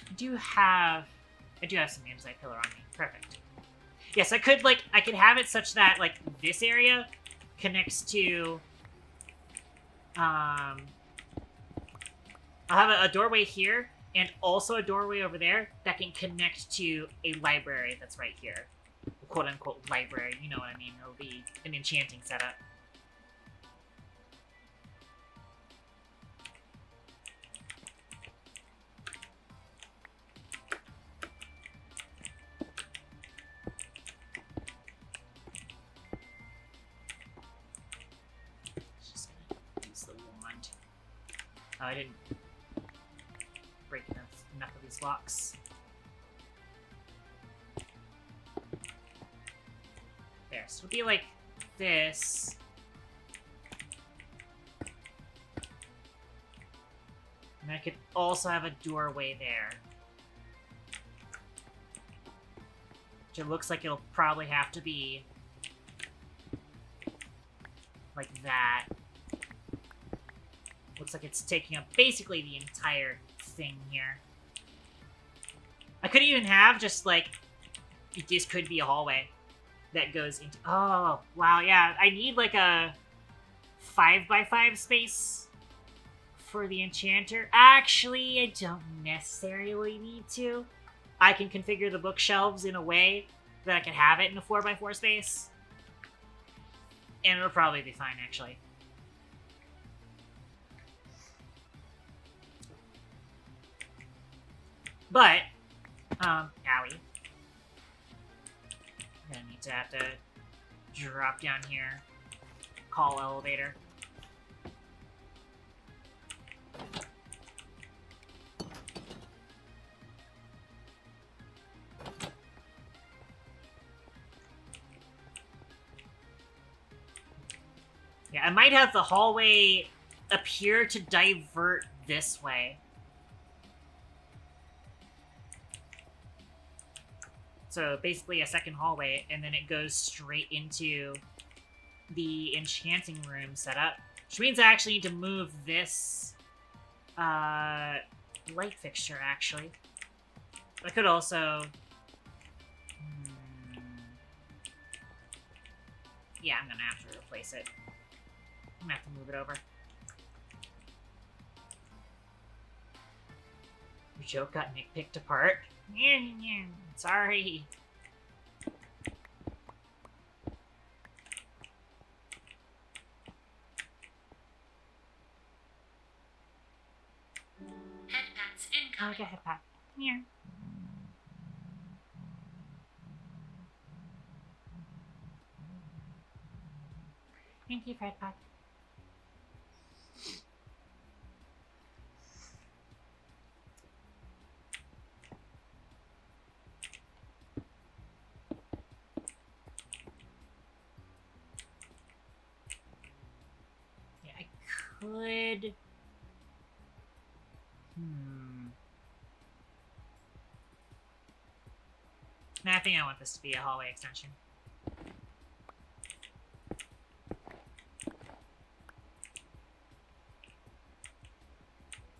I do have some andesite pillar on me. Perfect. Yes, I could have it such that, like, this area connects to, I'll have a doorway here, and also a doorway over there that can connect to a library that's right here. Quote-unquote library, you know what I mean. It'll be an enchanting setup. Just gonna use the wand. Oh, I didn't break enough of these blocks. There, so it'll be like this. And I could also have a doorway there. Which it looks like it'll probably have to be like that. Looks like it's taking up basically the entire thing here. I could even have just like, this could be a hallway that goes into... Oh, wow, yeah. I need, like, a 5x5 space for the enchanter. Actually, I don't necessarily need to. I can configure the bookshelves in a way that I can have it in a 4x4 space. And it'll probably be fine, actually. But, owie. I'm gonna need to have to drop down here, call elevator. Yeah, I might have the hallway appear to divert this way. So basically a second hallway, and then it goes straight into the enchanting room setup. Which means I actually need to move this light fixture, actually. I could also... Yeah, I'm gonna have to replace it. I'm gonna have to move it over. Your joke got nitpicked apart. Sorry. Head pats Oh, incoming. okay, head pat. Yeah. Thank you, Fred Pat. Yeah, I could... Nah, I think I want this to be a hallway extension.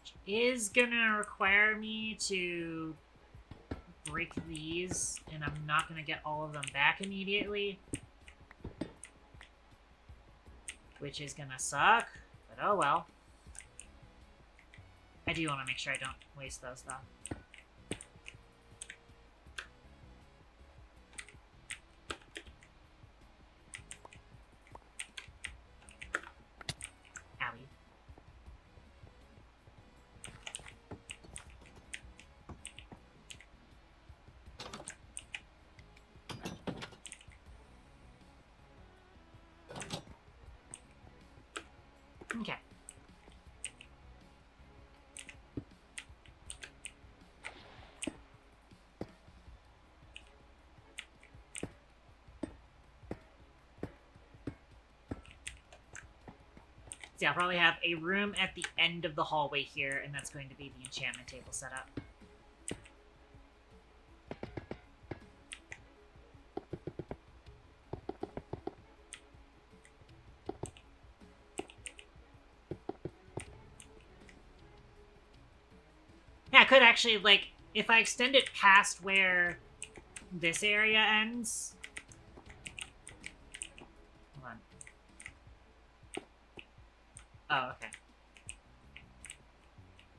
Which is gonna require me to break these, and I'm not gonna get all of them back immediately. Which is gonna suck, but oh well. I do want to make sure I don't waste those, though. Owie. Okay. So yeah, I'll probably have a room at the end of the hallway here, and that's going to be the enchantment table setup. Yeah, I could actually, like, if I extend it past where this area ends... Hold on. Oh, okay.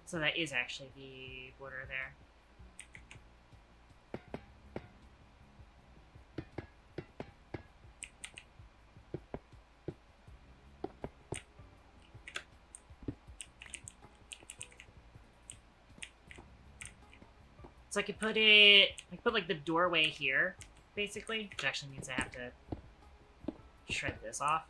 So that is actually the border there. So I could put it... I could put, like, the doorway here, basically. Which actually means I have to shred this off.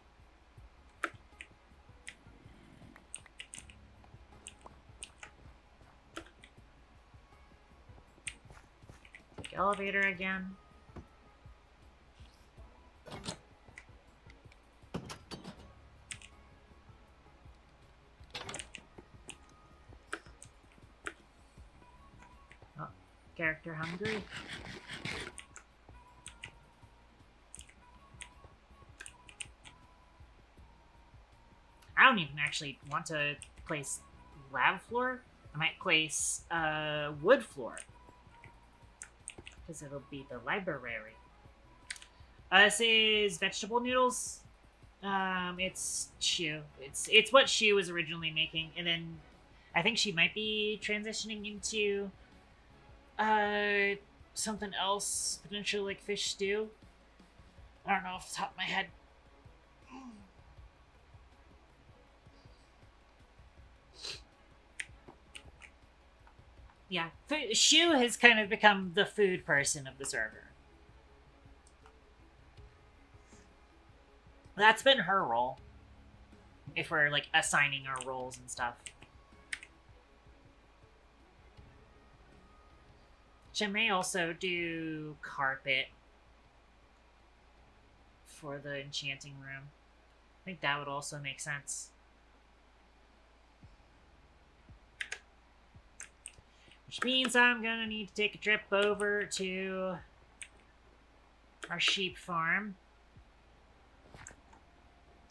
Take elevator again. Oh, character hungry. I don't even actually want to place lab floor. I might place wood floor. Because it'll be the library. This is vegetable noodles. It's Shu. It's what Shu was originally making, and then I think she might be transitioning into something else, potentially like fish stew. I don't know off the top of my head. Yeah, Shu has kind of become the food person of the server. That's been her role. If we're, like, assigning our roles and stuff. She may also do carpet for the enchanting room. think that would also make sense. Which means I'm gonna need to take a trip over to our sheep farm.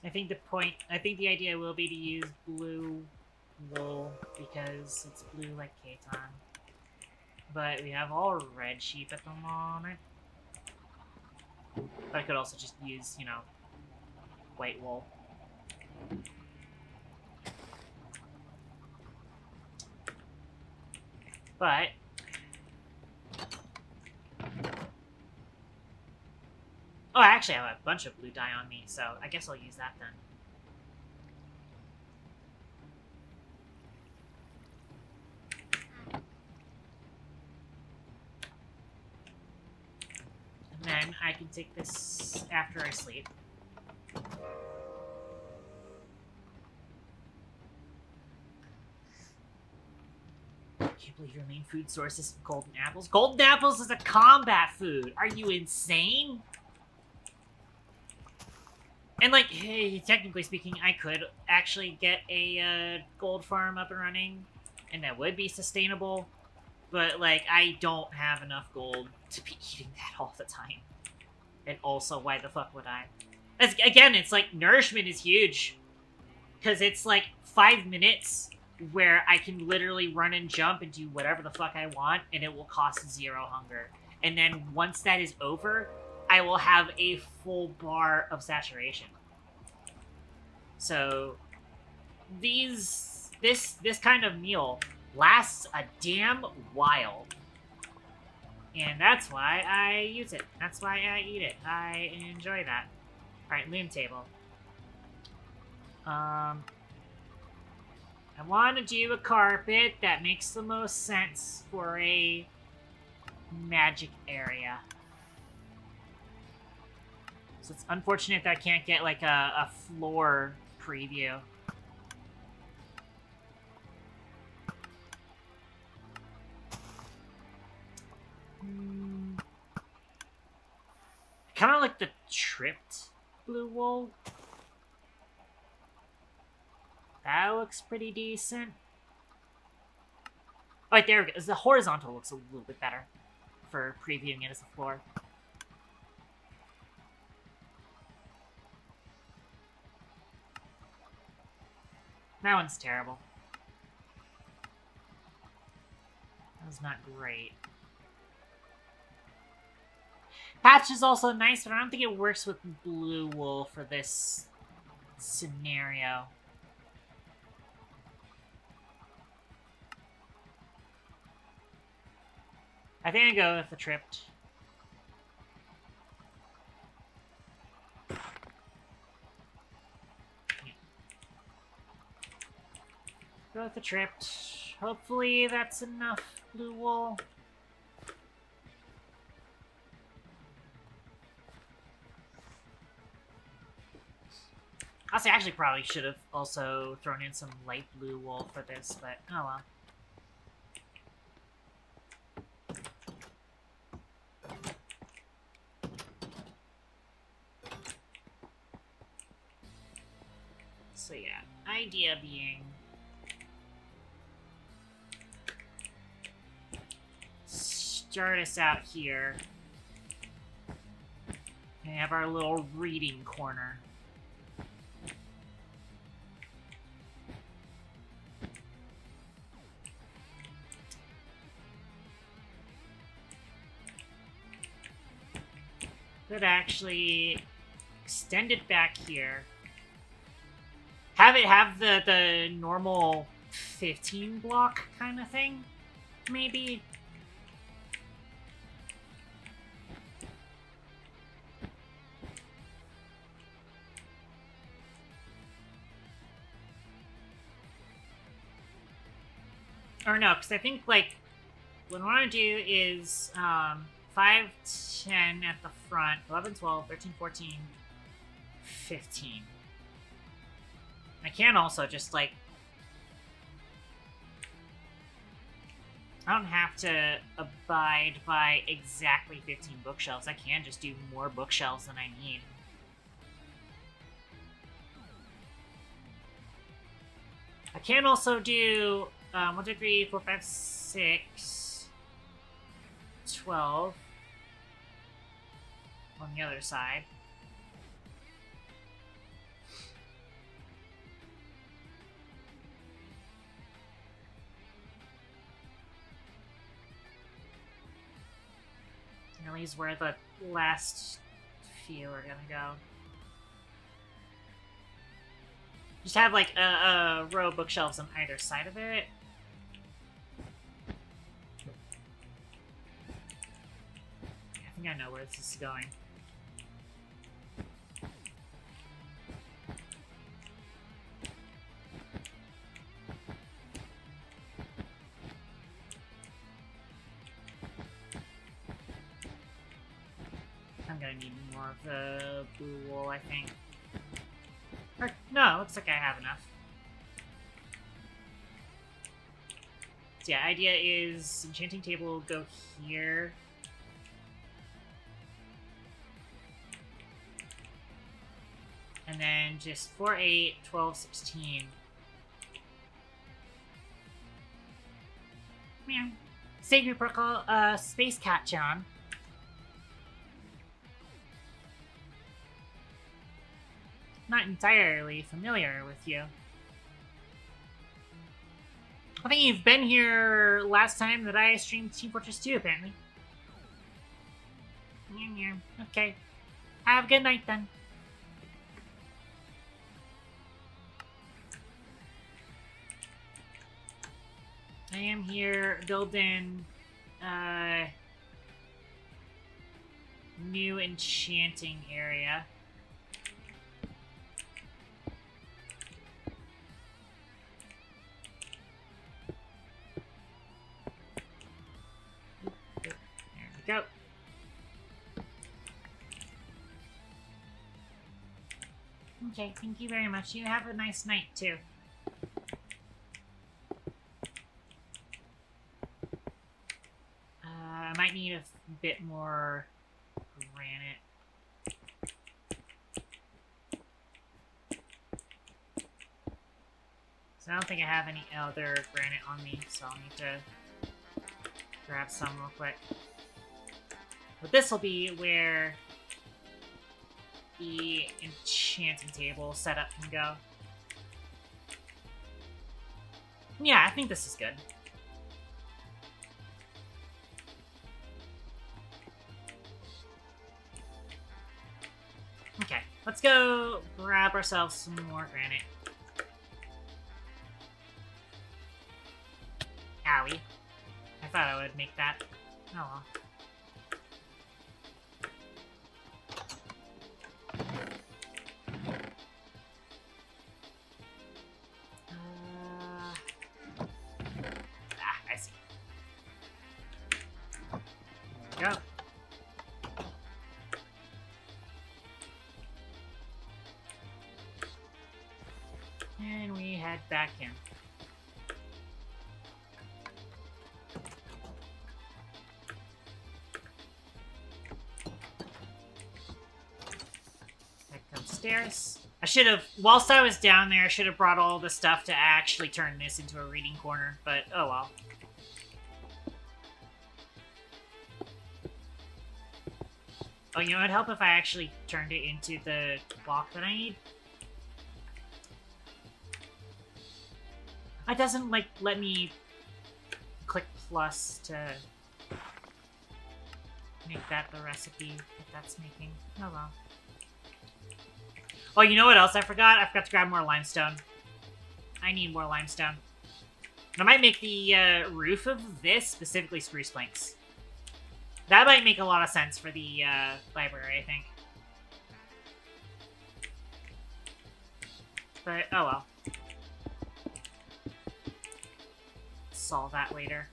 I think the idea will be to use blue wool because it's blue like Katon. But we have all red sheep at the moment. But I could also just use, you know, white wool. But oh, I actually have a bunch of blue dye on me, so I guess I'll use that then. And then I can take this after I sleep. I can't believe your main food source is golden apples. Golden apples is a combat food. Are you insane? And, like, hey, technically speaking, I could actually get a gold farm up and running, and that would be sustainable. But, like, I don't have enough gold to be eating that all the time. And also, why the fuck would I? Again, it's like, nourishment is huge. Because it's, like, 5 minutes where I can literally run and jump and do whatever the fuck I want, and it will cost 0 hunger. And then once that is over, I will have a full bar of saturation. So, this kind of meal lasts a damn while. And that's why I use it. That's why I eat it. I enjoy that. Alright, loom table. I want to do a carpet that makes the most sense for a magic area. So it's unfortunate that I can't get, like, a floor preview. I kind of like the tripped blue wool. That looks pretty decent. Oh, right, there we go. The horizontal looks a little bit better for previewing it as a floor. That one's terrible. That was not great. Patch is also nice, but I don't think it works with blue wool for this scenario. I think I go with the tripped. Go with the tripped. Hopefully that's enough blue wool. Honestly, I actually probably should have also thrown in some light blue wool for this, but oh well. So yeah, idea being start us out here and have our little reading corner. Could actually extend it back here. Have it have the normal 15 block kind of thing, maybe? Or no, because I think, like, what I want to do is 5, 10 at the front, 11, 12, 13, 14, 15. I can also just, like... I don't have to abide by exactly 15 bookshelves. I can just do more bookshelves than I need. can also do 1, 2, 3, 4, 5, 6, 12 on the other side. At least where the last few are gonna go. Just have like a row of bookshelves on either side of it. I think I know where this is going. I'm gonna need more of the blue wool, I think. Or, no, looks like I have enough. So yeah, idea is enchanting table will go here. And then just 4, 8, 12, 16. Meow. Sacred Protocol, Space Cat John. Not entirely familiar with you. I think you've been here last time that I streamed Team Fortress 2, apparently. Yeah. Okay. Have a good night, then. I am here building new enchanting area. Go. Okay, thank you very much. You have a nice night, too. I might need a bit more granite. So I don't think I have any other granite on me, so I'll need to grab some real quick. But this will be where the enchanting table setup can go. Yeah, I think this is good. Okay, let's go grab ourselves some more granite. Owie. I thought I would make that. Oh well. I see. Go. And we head back in. Head upstairs. I should have, whilst I was down there, I should have brought all the stuff to actually turn this into a reading corner, but oh well. Oh, you know, it'd help if I actually turned it into the block that I need. It doesn't, like, let me click plus to make that the recipe that that's making. Oh well. Oh, you know what else I forgot? I forgot to grab more limestone. I need more limestone. And I might make the roof of this specifically spruce planks. That might make a lot of sense for the library, I think. But, oh well. Solve that later.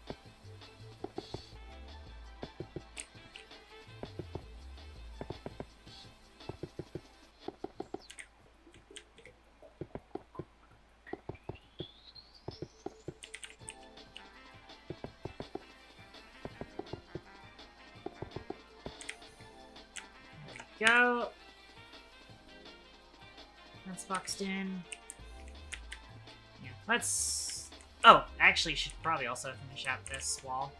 Go. That's boxed in. Yeah. Let's... Oh, actually, should probably also finish out this wall.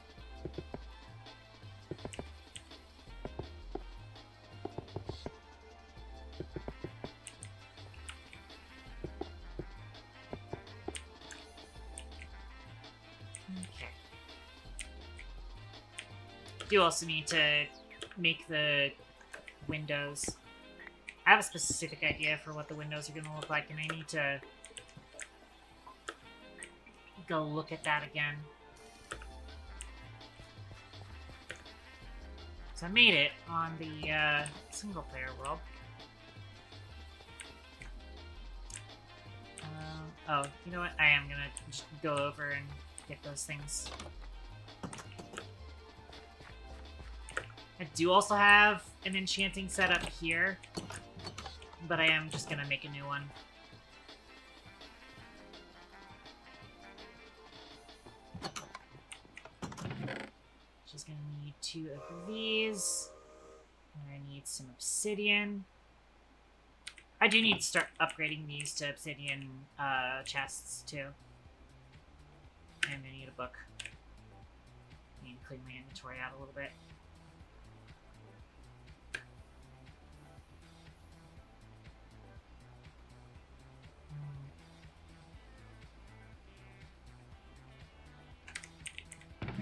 Okay. You also need to make the windows. I have a specific idea for what the windows are going to look like, and I need to go look at that again. So I made it on the single-player world. Oh, you know what? I am gonna just go over and get those things. I do also have an enchanting setup here, but I am just gonna make a new one. Just gonna need 2 of these. And I need some obsidian. I do need to start upgrading these to obsidian chests, too. And I need a book. I need to clean my inventory out a little bit.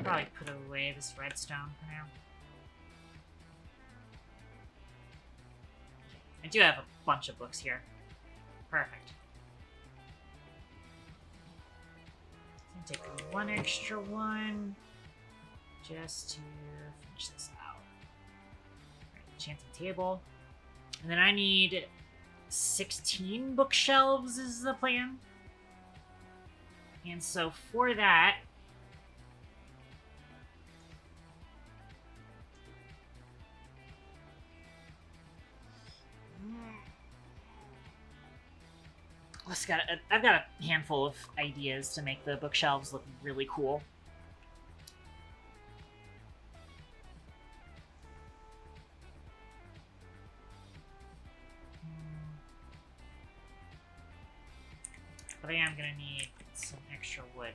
Probably put away this redstone for now. I do have a bunch of books here. Perfect. So I'm taking 1 extra one just to finish this out. Alright, enchanting table. And then I need 16 bookshelves is the plan. And so for that, I've got a handful of ideas to make the bookshelves look really cool. But I am gonna need some extra wood.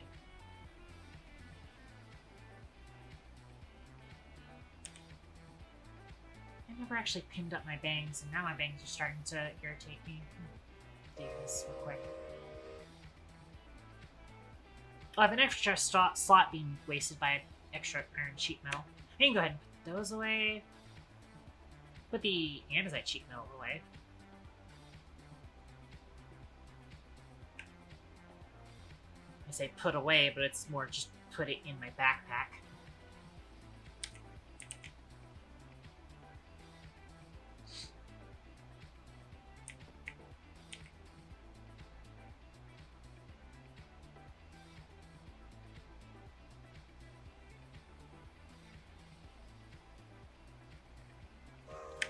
I never actually pinned up my bangs, and now my bangs are starting to irritate me. Do this real quick. Oh, I have an extra slot being wasted by an extra iron sheet metal. I can go ahead and put those away. Put the andesite sheet metal away. I say put away, but it's more just put it in my backpack.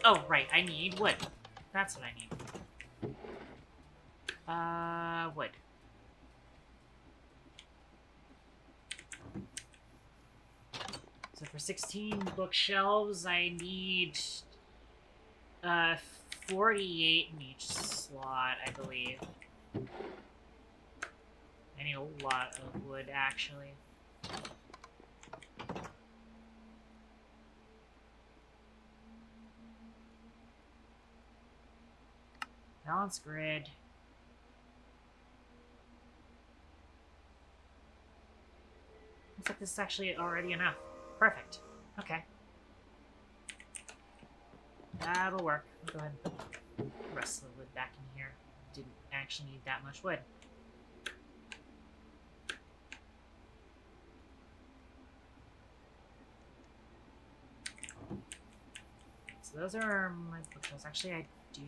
Oh, right, I need wood. That's what I need. Wood. So for 16 bookshelves, I need 48 in each slot, I believe. I need a lot of wood, actually. Balance grid. Looks like this is actually already enough. Perfect. Okay. That'll work. I'll go ahead and put the rest of the wood back in here. Didn't actually need that much wood. So those are my bookshelves. Actually, I do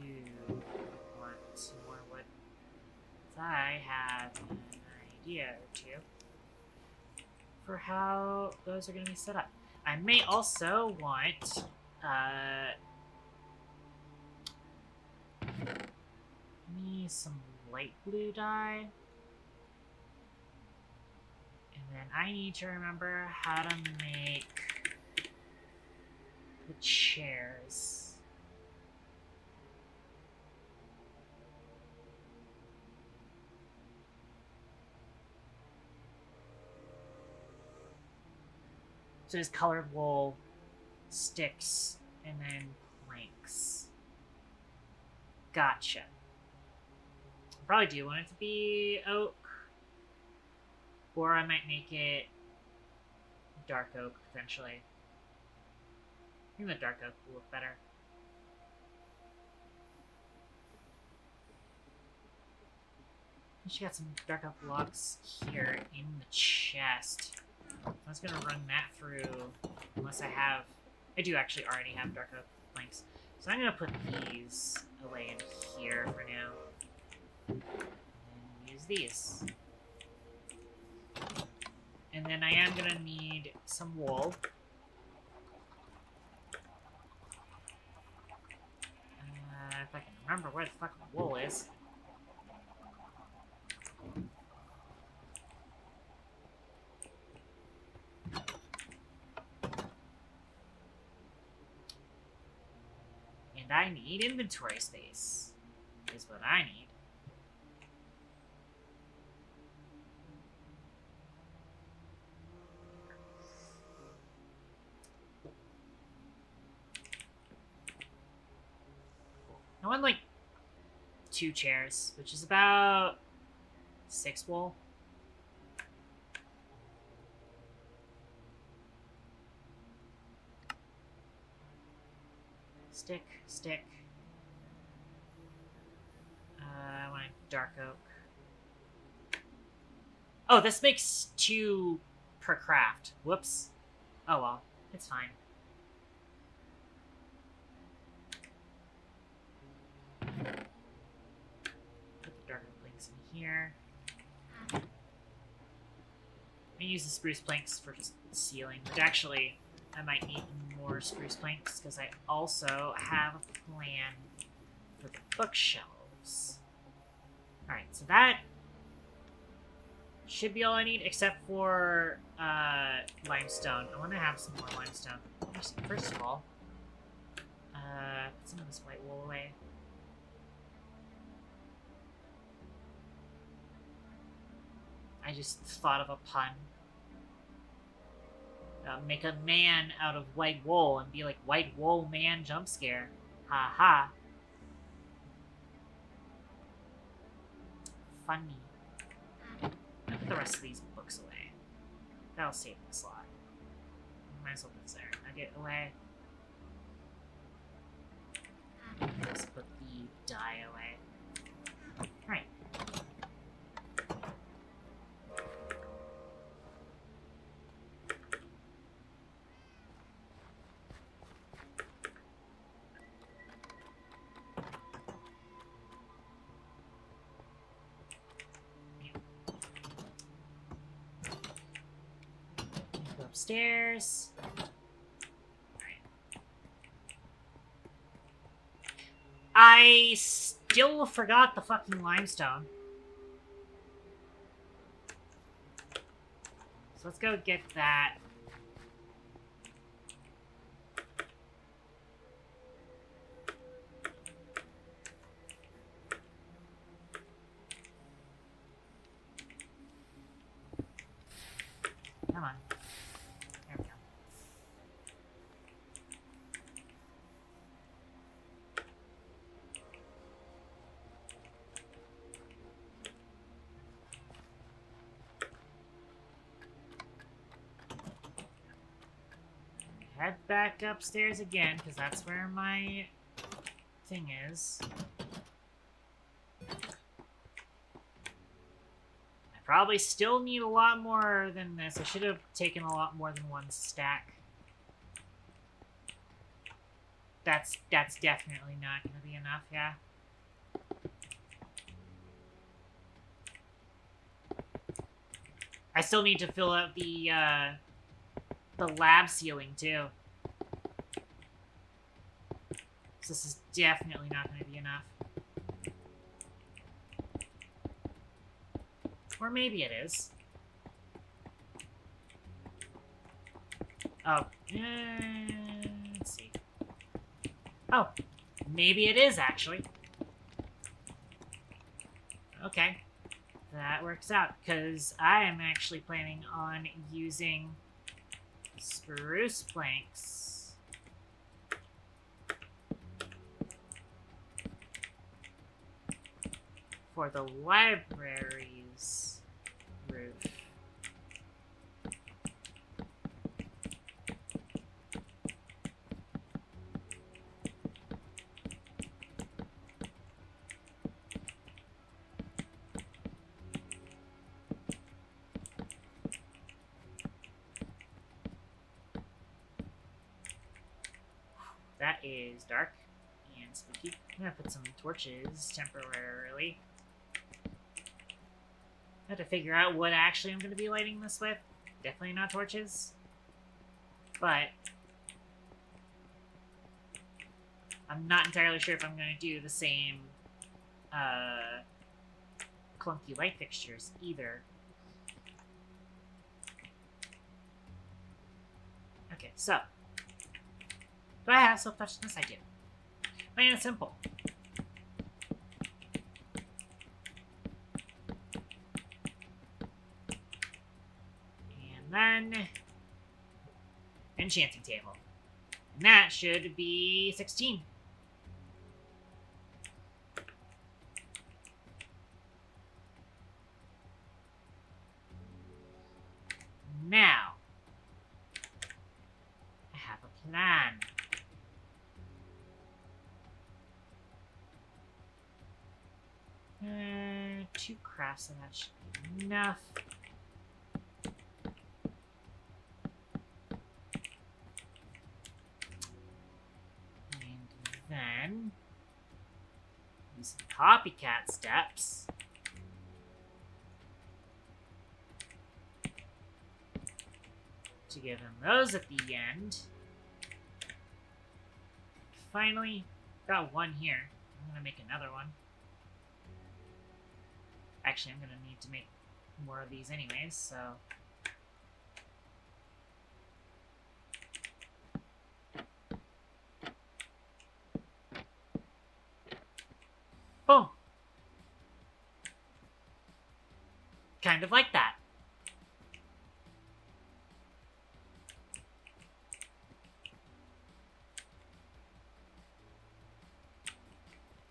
want some more wood. So I have an idea or two for how those are going to be set up. I may also want me some light blue dye. And then I need to remember how to make the chairs. So there's colored wool, sticks, and then planks. Gotcha. Probably do want it to be oak. Or I might make it dark oak, potentially. I think the dark oak will look better. She got some dark oak blocks here in the chest. So I was gonna run that through, unless I have... I do actually already have dark oak planks. So I'm gonna put these away in here for now. And use these. And then I am gonna need some wool. If I can remember where the fucking wool is. And I need inventory space, is what I need. I want like 2 chairs, which is about 6 wool. Stick. I want a dark oak. Oh, this makes 2 per craft. Whoops. Oh well, it's fine. Put the dark oak planks in here. I'm gonna use the spruce planks for ceiling, but actually I might need more spruce planks because I also have a plan for the bookshelves. Alright, so that should be all I need except for limestone. I want to have some more limestone. Actually, first of all, put some of this white wool away. I just thought of a pun. Make a man out of white wool and be like, white wool man jump scare. Ha ha. Funny. I'll put the rest of these books away. That'll save the slot. Might as well put this there. I'll get it away. Just put the dye away. Alright. Upstairs. Right. I still forgot the fucking limestone. So let's go get that. Come on. There we go. Head back upstairs again, because that's where my thing is. Probably still need a lot more than this. I should have taken a lot more than 1 stack. That's definitely not going to be enough, yeah. I still need to fill out the lab ceiling, too. So this is definitely not going to be enough. Or maybe it is. Oh, let's see. Oh, maybe it is, actually. Okay. That works out, because I am actually planning on using Spruce planks. For the library's roof. That is dark and spooky. I'm gonna put some torches temporarily. I have to figure out what actually I'm gonna be lighting this with. Definitely not torches. But I'm not entirely sure if I'm gonna do the same clunky light fixtures either. Okay, so do I have self-touchness? I do. Plain and simple. And then enchanting table. And that should be 16. Now, I have a plan. Two crafts, and that should be enough. And then use some copycat steps to give him those at the end. Finally, got one here. I'm gonna make another one. Actually, I'm gonna need to make more of these anyways, so. Boom. Kind of like that.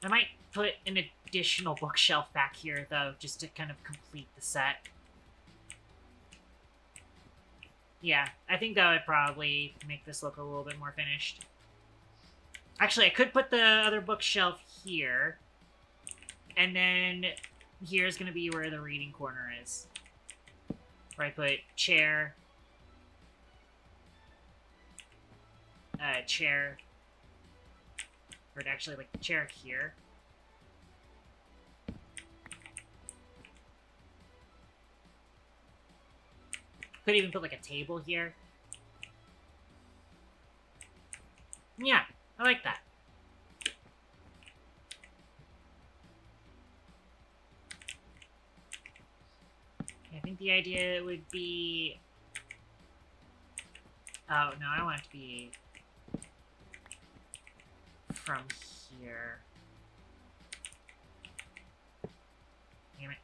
I might put an additional bookshelf back here, though, just to kind of complete the set. Yeah, I think that would probably make this look a little bit more finished. Actually, I could put the other bookshelf here. And then here's going to be where the reading corner is. Where I put chair. Chair. Or actually, like, the chair here. Could even put, like, a table here. Yeah, I like that. I think the idea would be... Oh, no, I want it to be from here. Damn it.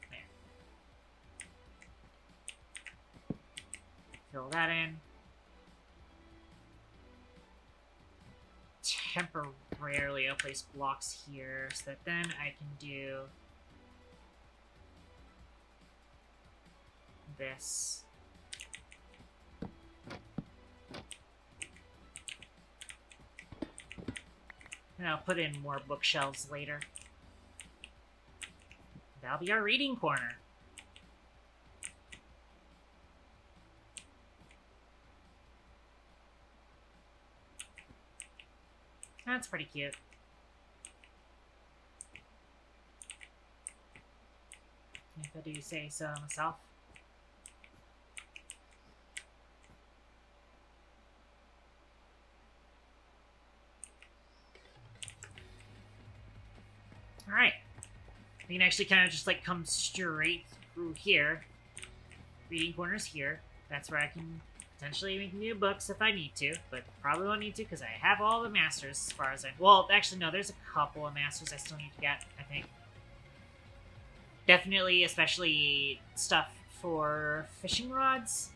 There. Fill that in. Temporarily, I'll place blocks here so that then I can do this. And I'll put in more bookshelves later. That'll be our reading corner. That's pretty cute. If I do say so myself. Alright. We can actually kind of just like come straight through here. Reading corner's here. That's where I can potentially make new books if I need to, but probably won't need to because I have all the masters as far as I... Well, actually, no, there's a couple of masters I still need to get, I think. Definitely, especially stuff for fishing rods.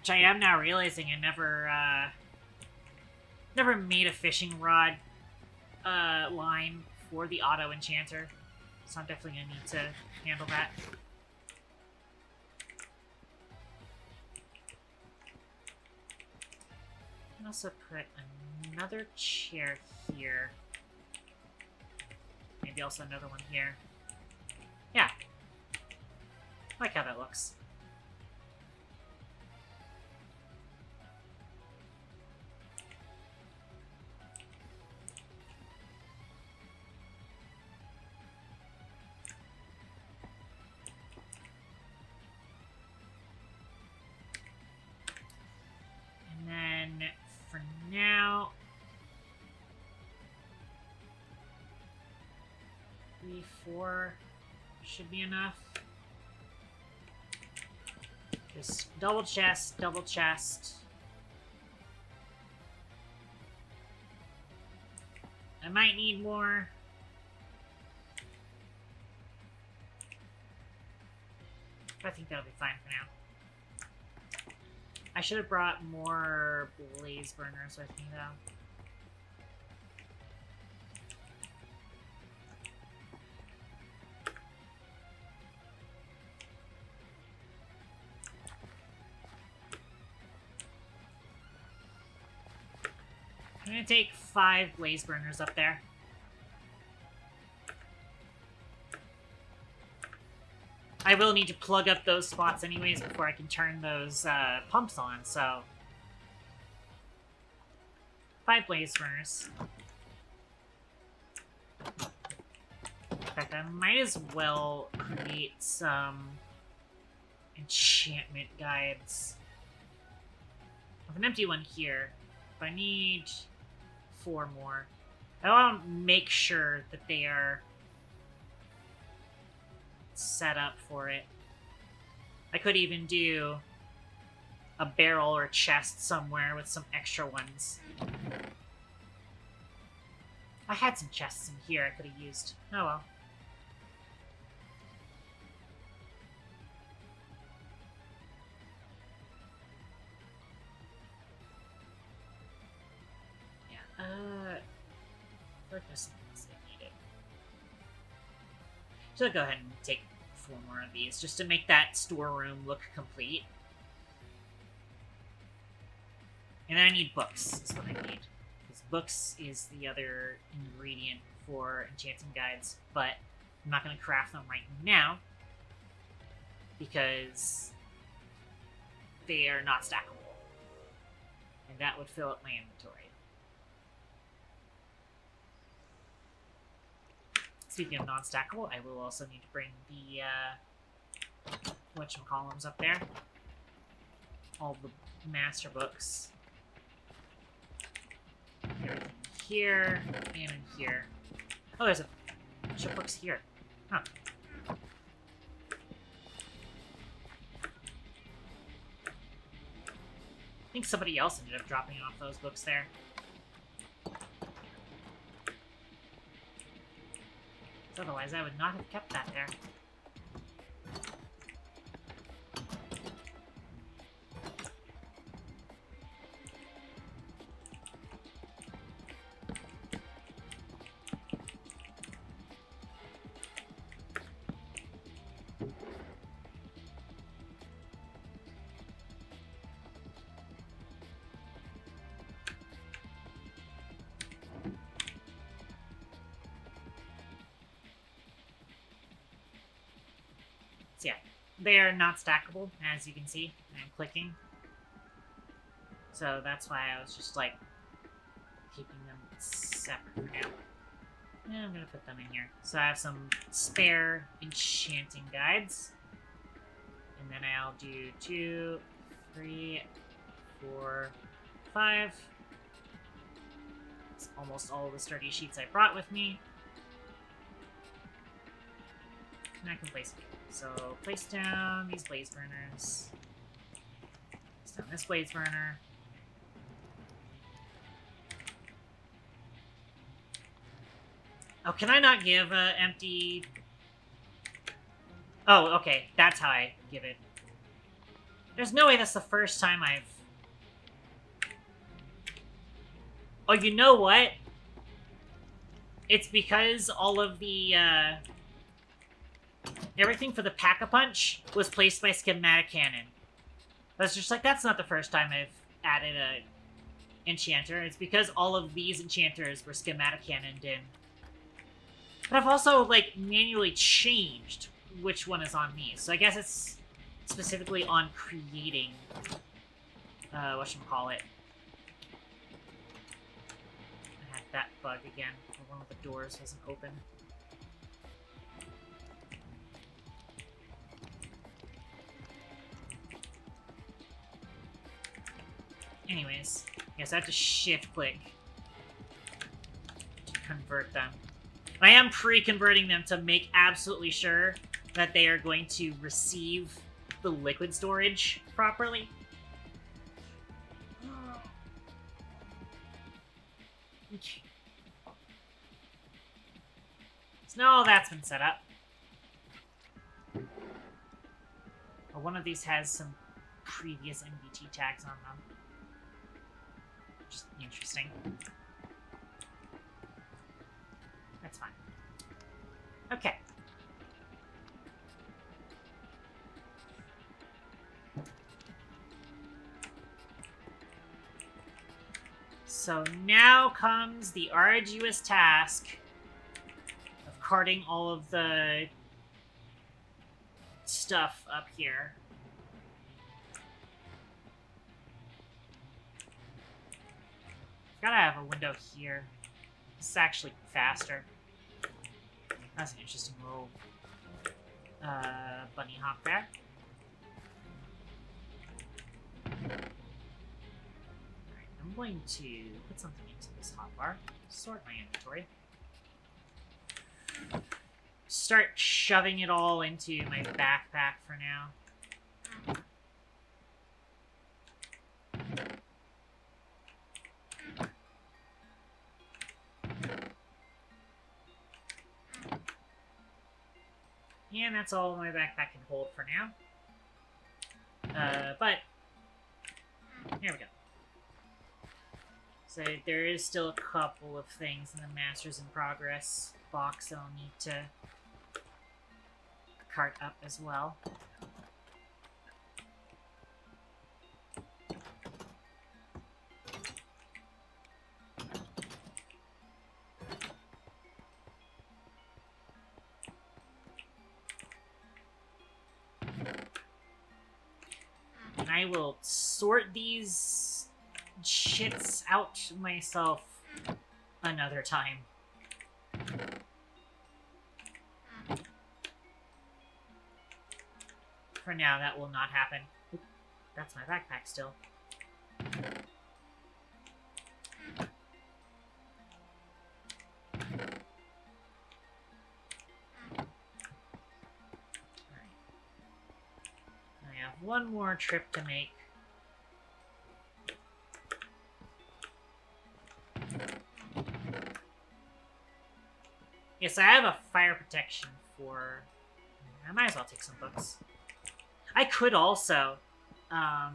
Which I am now realizing I never made a fishing rod line for the auto enchanter. So I'm definitely gonna need to handle that. I can also put another chair here. Maybe also another one here. Yeah. I like how that looks. And then for now, 3, 4 should be enough. Just double chest, double chest. I might need more. But I think that'll be fine for now. I should have brought more blaze burners with me, though. I'm gonna take 5 blaze burners up there. I will need to plug up those spots anyways before I can turn those pumps on, so... 5 blaze burners. In fact, I might as well create some enchantment guides. I have an empty one here, but I need 4 more. I want to make sure that they are set up for it. I could even do a barrel or chest somewhere with some extra ones. I had some chests in here I could have used. Oh well. Yeah, I feel like there's something else I needed. So I'll go ahead and take 4 more of these, just to make that storeroom look complete. And then I need books, is what I need. Because books is the other ingredient for enchanting guides, but I'm not going to craft them right now, because they are not stackable. And that would fill up my inventory. Speaking of non-stackable, I will also need to bring the, whatchamacallums up there. All the master books. Everything here, and in here. Oh, there's a bunch of books here. Huh. I think somebody else ended up dropping off those books there. Otherwise, I would not have kept that there. So yeah, they are not stackable, as you can see. I'm clicking. So that's why I was just, like, keeping them separate for now. And I'm gonna put them in here. So I have some spare enchanting guides. And then I'll do 2, 3, 4, 5. It's almost all the sturdy sheets I brought with me. And I can place them. So place down these blaze burners. Place down this blaze burner. Oh, can I not give empty... Oh, okay. That's how I give it. There's no way that's the first time I've... Oh, you know what? It's because all of the, everything for the Pack-a-Punch was placed by Schematic Cannon. I was just like, that's not the first time I've added a enchanter. It's because all of these enchanters were Schematic Cannoned in. But I've also, like, manually changed which one is on me. So I guess it's specifically on creating, whatchamacallit. I had that bug again. One of the doors wasn't open. Anyways, yes, I have to shift-click to convert them. I am pre-converting them to make absolutely sure that they are going to receive the liquid storage properly. Okay. So now all that's been set up. Well, one of these has some previous NBT tags on them. Which is interesting. That's fine. Okay. So now comes the arduous task of carting all of the stuff up here. Gotta have a window here. This is actually faster. That's an interesting little bunny hop there. Alright, I'm going to put something into this hotbar. Sort my inventory. Start shoving it all into my backpack for now. And that's all my backpack can hold for now. But here we go. So there is still a couple of things in the Masters in Progress box that I'll need to cart up as well. And I will sort these shits out myself another time. For now, that will not happen. Oop, that's my backpack still. One more trip to make. Yes, I have a fire protection for... I might as well take some books. I could also... I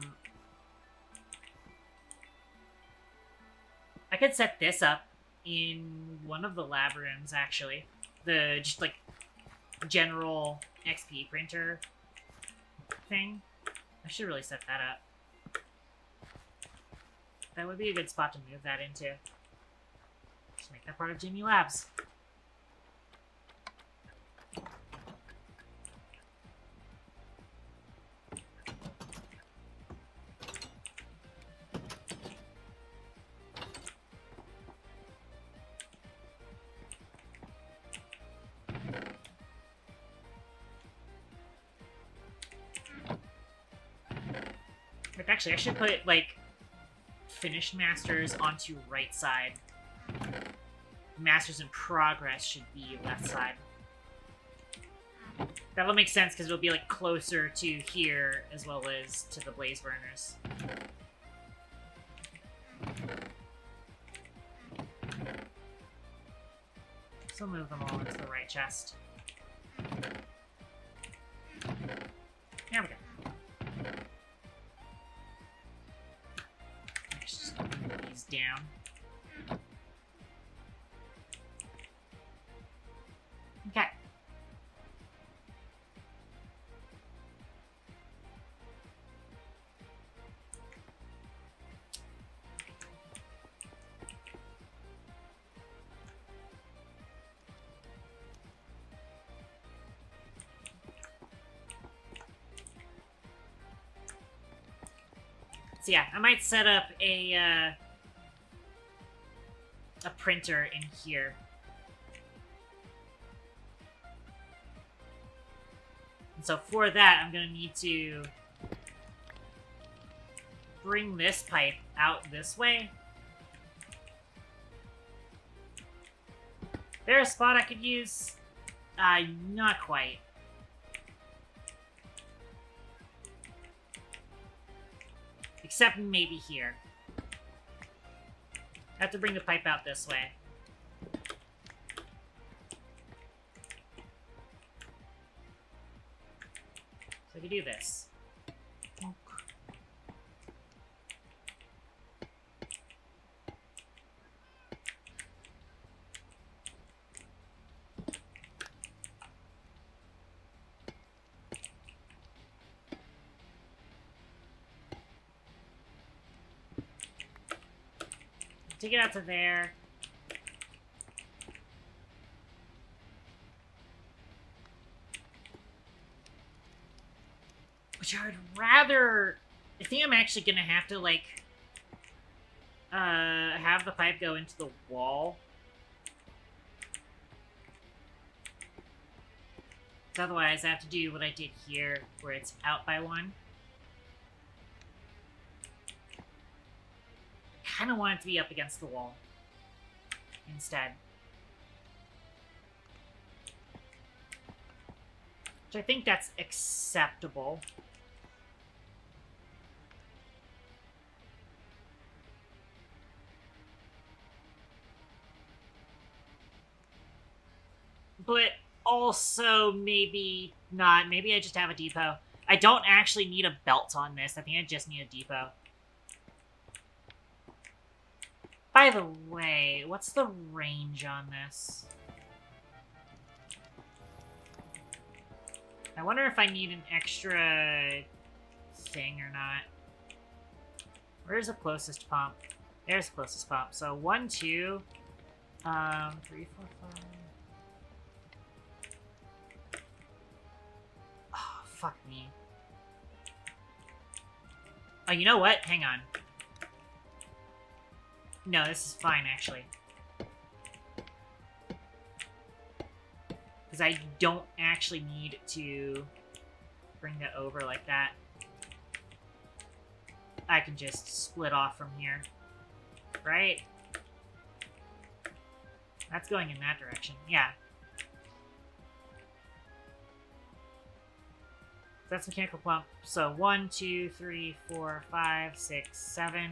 could set this up in one of the lab rooms, actually. The, just, like, general XP printer thing. I should really set that up. That would be a good spot to move that into. Just make that part of Jimmy Labs. Actually, I should put, like, finished Masters onto right side. Masters in Progress should be left side. That'll make sense, because it'll be, like, closer to here, as well as to the blaze burners. So move them all into the right chest. There we go. Let's just move these down. Okay. So yeah, I might set up a printer in here. And so for that, I'm gonna need to bring this pipe out this way. There's a spot I could use? Not quite. Except maybe here. I have to bring the pipe out this way. So I can do this. Take it out to there. Which I would rather... I think I'm actually gonna have to, like... have the pipe go into the wall. Otherwise, I have to do what I did here, where it's out by one. I kind of want it to be up against the wall instead. Which I think that's acceptable. But also maybe not. Maybe I just have a depot. I don't actually need a belt on this. I think I just need a depot. By the way, what's the range on this? I wonder if I need an extra thing or not. Where's the closest pump? There's the closest pump. So 1, 2, 3, 4, 5. Oh, fuck me. Oh, you know what? Hang on. No, this is fine, actually. Because I don't actually need to bring that over like that. I can just split off from here. Right? That's going in that direction. Yeah. That's mechanical pump. So 1, 2, 3, 4, 5, 6, 7,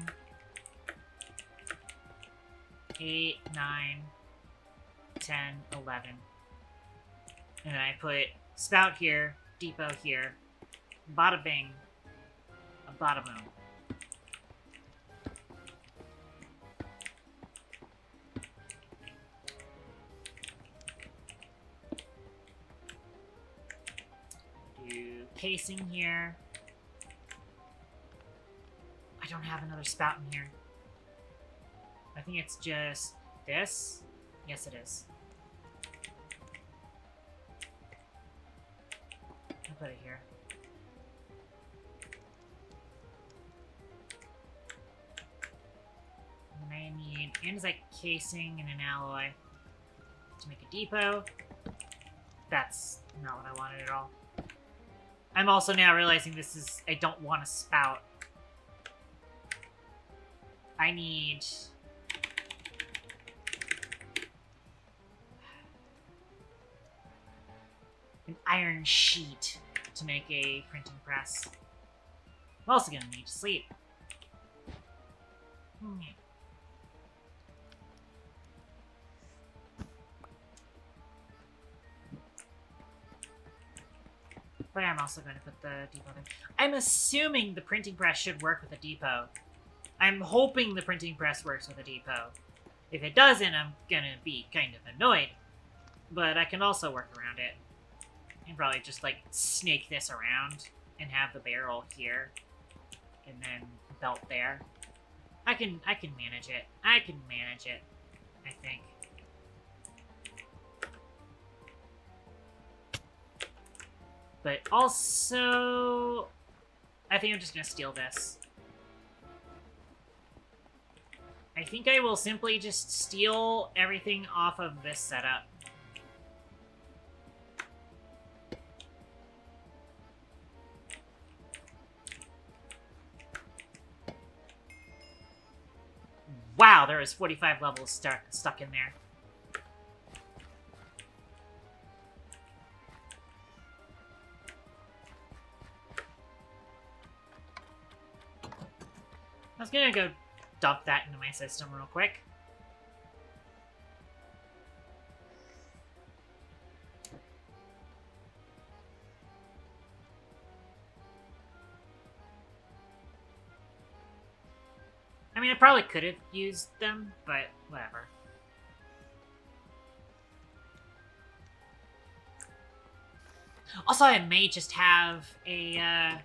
8, 9, 10, 11. And then I put spout here, depot here, bada bing, a bada boom. Do casing here. I don't have another spout in here. I think it's just this. Yes, it is. I'll put it here. And I need andesite casing and an alloy to make a depot. That's not what I wanted at all. I'm also now realizing this is... I don't want a spout. I need... an iron sheet to make a printing press. I'm also gonna need to sleep. But I'm also going to put the depot there. I'm assuming the printing press should work with a depot. I'm hoping the printing press works with a depot. If it doesn't, I'm going to be kind of annoyed. But I can also work around it. And probably just, like, snake this around and have the barrel here. And then belt there. I can manage it. I can manage it, I think. But also, I think I'm just going to steal this. I think I will simply just steal everything off of this setup. Wow, there was 45 levels stuck in there. I was gonna go dump that into my system real quick. I mean, I probably could have used them, but whatever. Also, I may just have a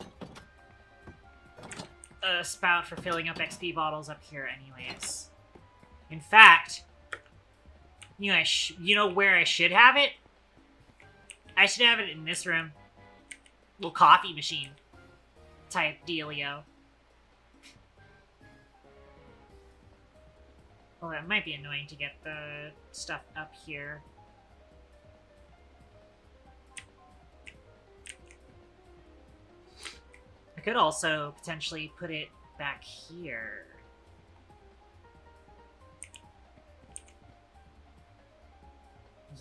spout for filling up XP bottles up here anyways. In fact, you know where I should have it? I should have it in this room. Little coffee machine type dealio. Well, it might be annoying to get the stuff up here. I could also potentially put it back here.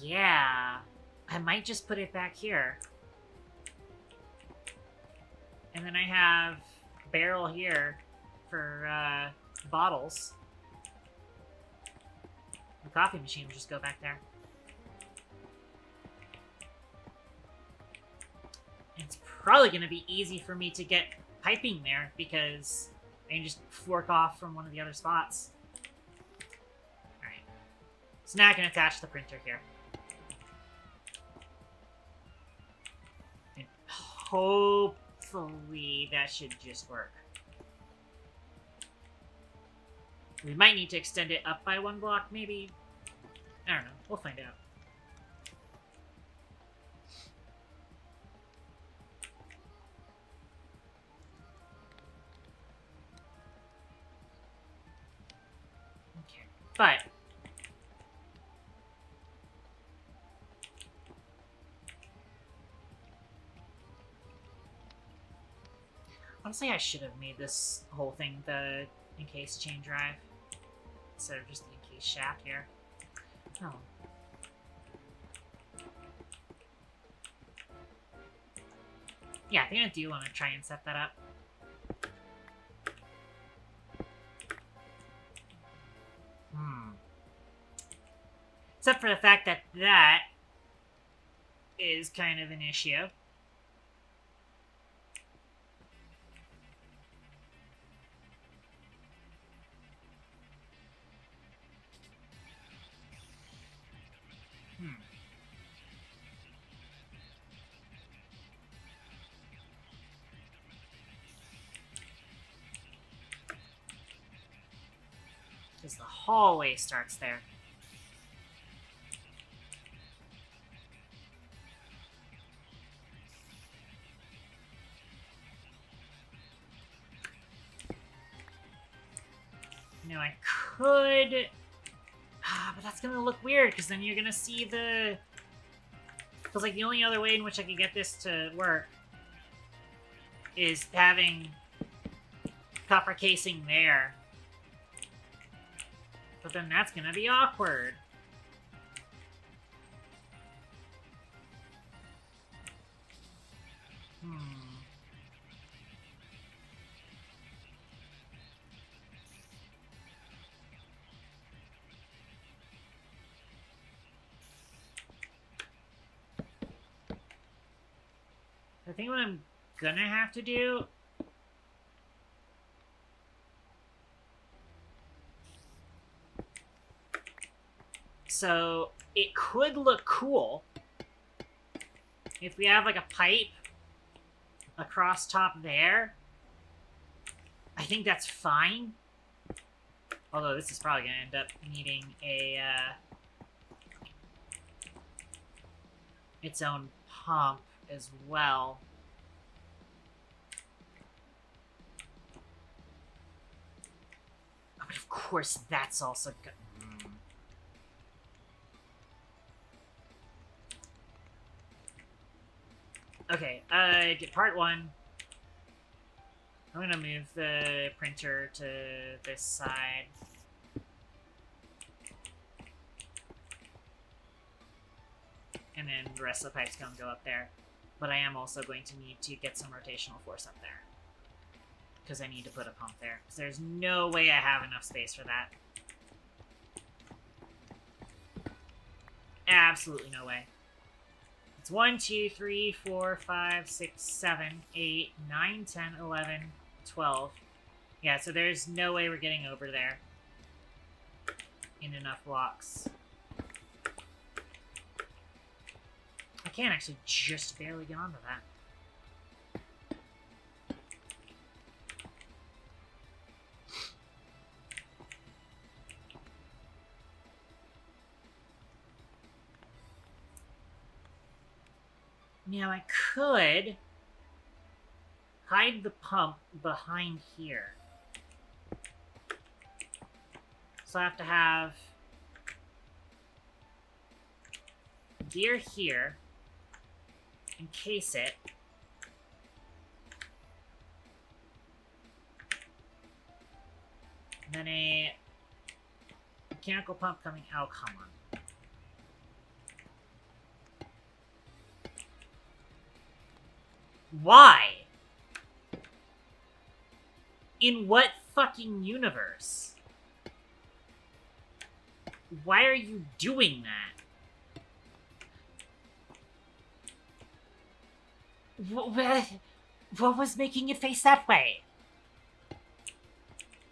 Yeah, I might just put it back here. And then I have a barrel here for bottles. The coffee machine will just go back there. It's probably going to be easy for me to get piping there because I can just fork off from one of the other spots. Alright. So now I can attach the printer here. And hopefully that should just work. We might need to extend it up by 1 block, maybe. I don't know. We'll find out. Okay, but honestly, I should have made this whole thing the encased chain drive instead of just the encased shaft here. Oh. Yeah, I think I do want to try and set that up. Except for the fact that that is kind of an issue. Because the hallway starts there. You know, I could... but that's gonna look weird, because then you're gonna see the... Because, like, the only other way in which I could get this to work is having copper casing there. But then that's gonna be awkward. I think what I'm gonna have to do... So, it could look cool if we have, like, a pipe across top there. I think that's fine. Although this is probably going to end up needing a, its own pump as well. Oh, but of course that's also good. Okay, part one. I'm gonna move the printer to this side. And then the rest of the pipe's gonna go up there. But I am also going to need to get some rotational force up there. Because I need to put a pump there. Because there's no way I have enough space for that. Absolutely no way. It's 1, 2, 3, 4, 5, 6, 7, 8, 9, 10, 11, 12. Yeah, so there's no way we're getting over there in enough blocks. I can actually just barely get onto that. Now I could hide the pump behind here. So I have to have gear here, encase it, and then a mechanical pump coming out. Oh, come on. Why? In what fucking universe? Why are you doing that? What was making it face that way?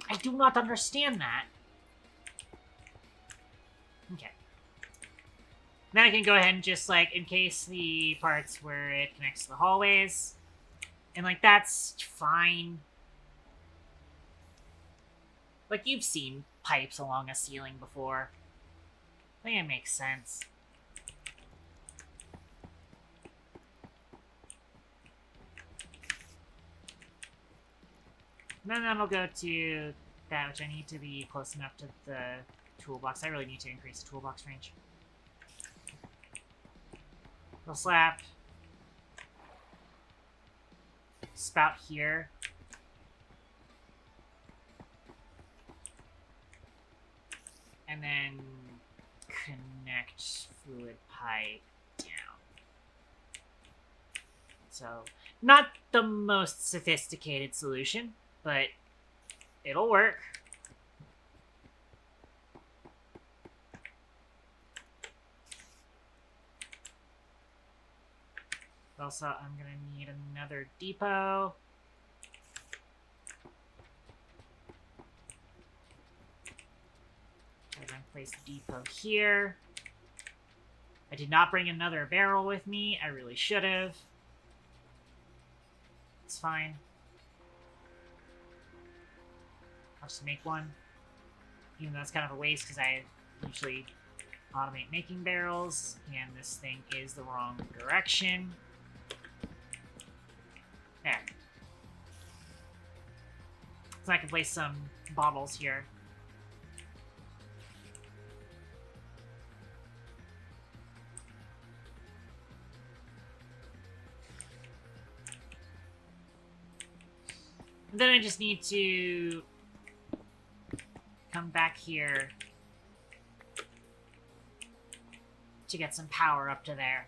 I do not understand that. Okay. Then I can go ahead and just, like, encase the parts where it connects to the hallways. And, like, that's fine. Like, you've seen pipes along a ceiling before. I think it makes sense. And then that'll go to that, which I need to be close enough to the toolbox. I really need to increase the toolbox range. Little slap. Spout here. And then connect fluid pipe down. So, not the most sophisticated solution, but it'll work. Also, I'm gonna need another depot. I'm gonna place the depot here. I did not bring another barrel with me. I really should have. It's fine. I'll just make one. Even though it's kind of a waste because I usually automate making barrels, and this thing is the wrong direction. There. So I can place some bottles here. And then I just need to come back here to get some power up to there.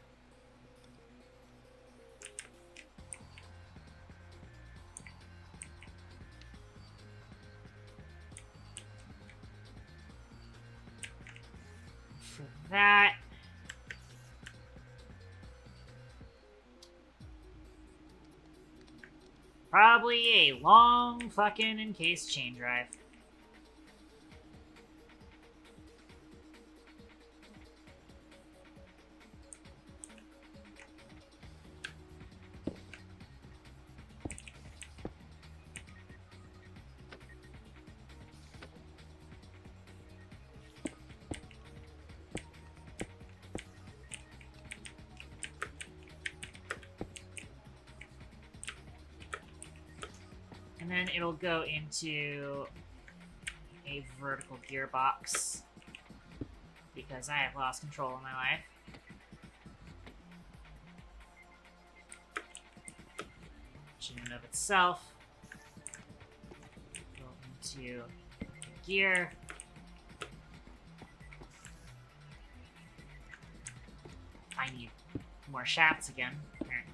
For that, Probably a long fucking encased chain drive. And then it'll go into a vertical gearbox because I have lost control of my life. Which in and of itself go into gear. I need more shafts again, apparently.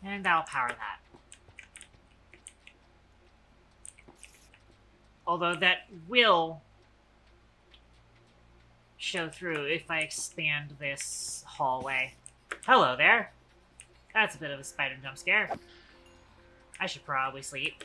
And that'll power that. Although that will show through if I expand this hallway. Hello there! That's a bit of a spider jump scare. I should probably sleep.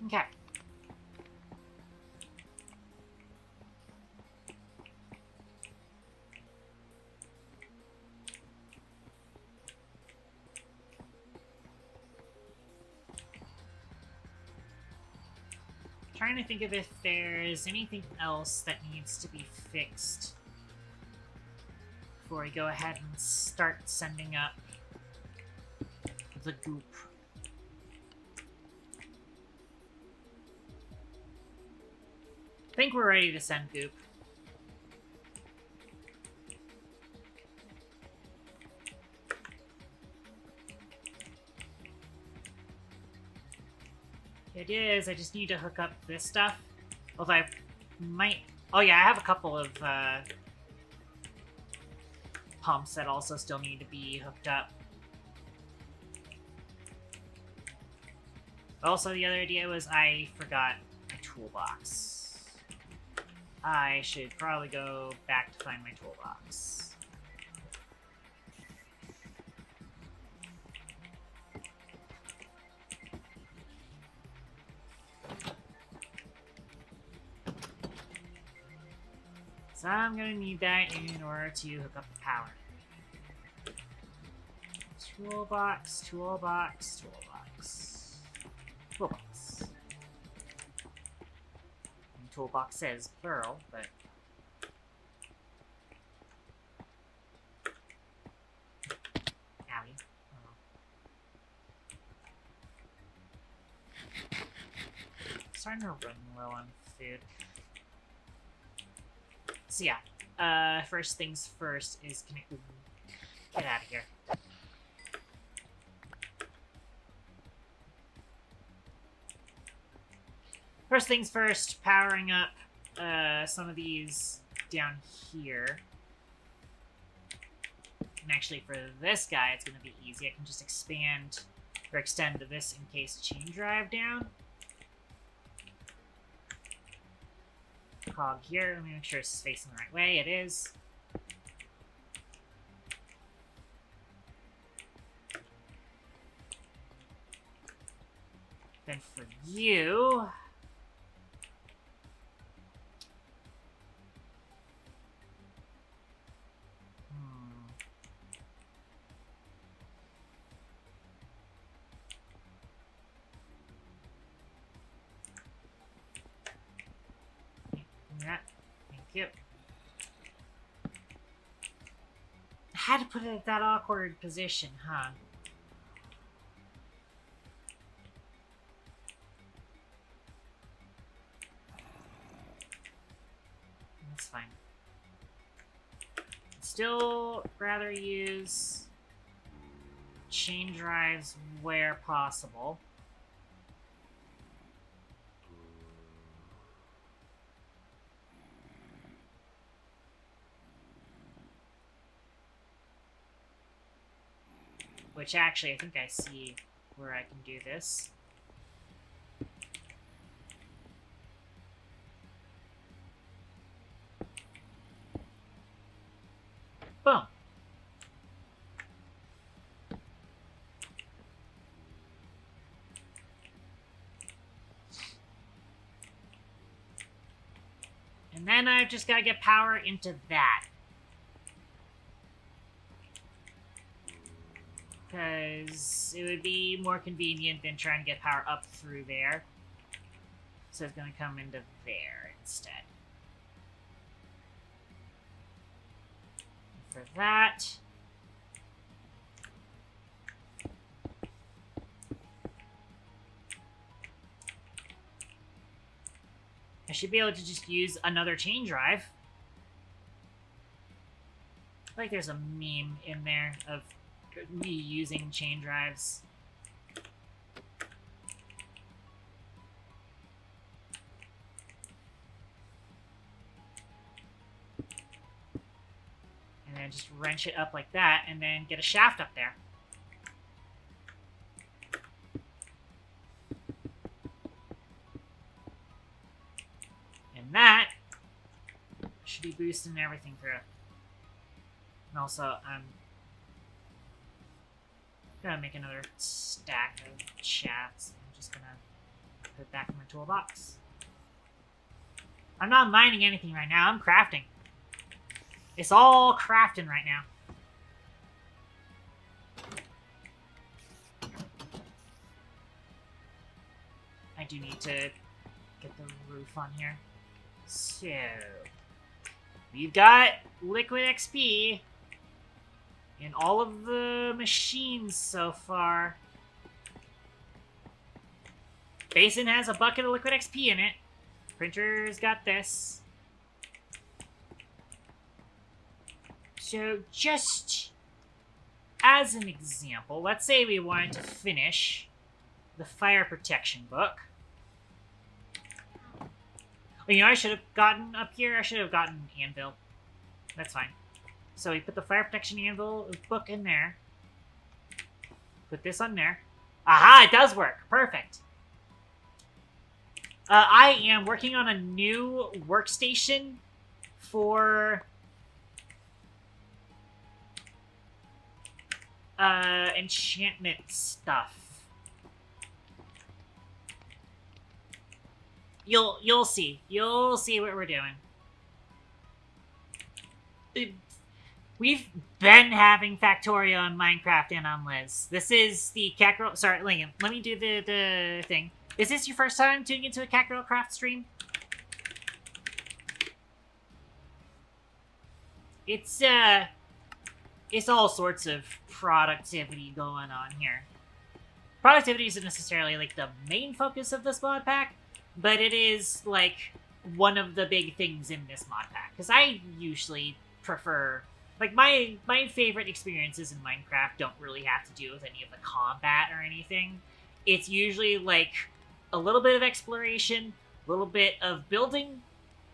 Okay. Trying to think of if there's anything else that needs to be fixed before we go ahead and start sending up the goop. I think we're ready to send goop. It is, I just need to hook up this stuff. Although I might... Oh yeah, I have a couple of pumps that also still need to be hooked up. Also, the other idea was I forgot my toolbox. I should probably go back to find my toolbox. So I'm gonna need that in order to hook up the power. Toolbox, toolbox, toolbox. Toolbox. And toolbox says plural, but... Owie. Oh. Starting to run low on food. So yeah, first things first is connect. Get out of here. First things first, powering up some of these down here. And actually for this guy, it's going to be easy. I can just expand or extend this encased chain drive down. Cog here. Let me make sure it's facing the right way. It is. Then for you... Yeah, thank you. I had to put it at that awkward position, huh? That's fine. I'd still rather use chain drives where possible. Which actually, I think I see where I can do this. Boom. And then I've just got to get power into that. Because it would be more convenient than trying to get power up through there. So it's going to come into there instead. For that... I should be able to just use another chain drive. Like there's a meme in there of me using chain drives. And then just wrench it up like that, and then get a shaft up there. And that should be boosting everything through. And also, I'm gonna make another stack of shafts. I'm just gonna put it back in my toolbox. I'm not mining anything right now, I'm crafting. It's all crafting right now. I do need to get the roof on here. So, we've got liquid XP in all of the machines so far. Basin has a bucket of liquid XP in it. Printer's got this. So, just as an example, let's say we wanted to finish the fire protection book. Well, you know, I should have gotten up here. I should have gotten anvil. That's fine. So we put the fire protection anvil book in there. Put this on there. Aha! It does work. Perfect. I am working on a new workstation for enchantment stuff. You'll see. You'll see what we're doing. We've been having Factorio on Minecraft and on Liz. This is the CatGirl... Sorry, Lincoln, let me do the thing. Is this your first time tuning into a CatGirlCraft stream? It's all sorts of productivity going on here. Productivity isn't necessarily, like, the main focus of this mod pack, but it is, like, one of the big things in this mod pack. Because I usually prefer... Like, my favorite experiences in Minecraft don't really have to do with any of the combat or anything. It's usually, like, a little bit of exploration, a little bit of building,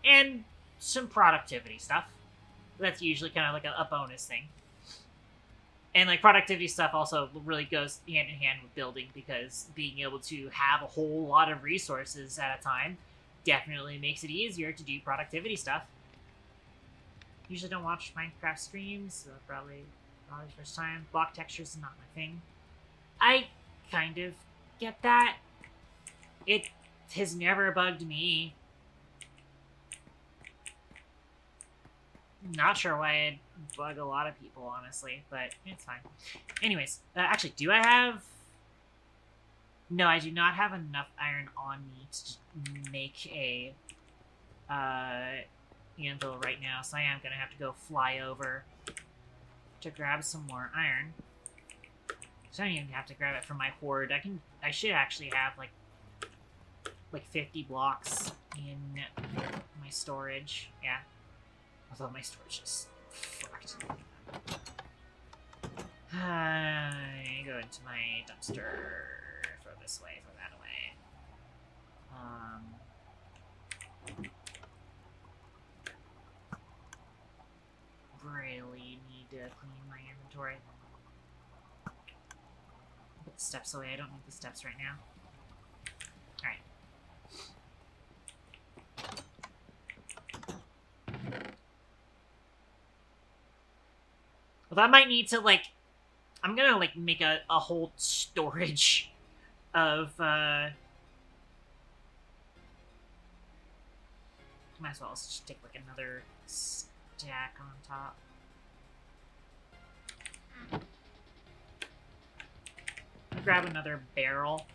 and some productivity stuff. That's usually kind of like a bonus thing. And, like, productivity stuff also really goes hand in hand with building, because being able to have a whole lot of resources at a time definitely makes it easier to do productivity stuff. Usually don't watch Minecraft streams, so probably the first time. Block textures is not my thing. I kind of get that. It has never bugged me. Not sure why it'd bug a lot of people, honestly, but it's fine. Anyways, actually, do I have... No, I do not have enough iron on me to make a anvil right now, so I am going to have to go fly over to grab some more iron. So I don't even have to grab it from my hoard. I should actually have like 50 blocks in my storage. Yeah. Although my storage is fucked. I go into my dumpster. Throw this away, throw that away. Really need to clean my inventory. steps away. I don't need the steps right now. Alright. Well, I might need to, like... I'm gonna, like, make a whole storage of, Might as well just take, like, another stack on top. I'll grab another barrel,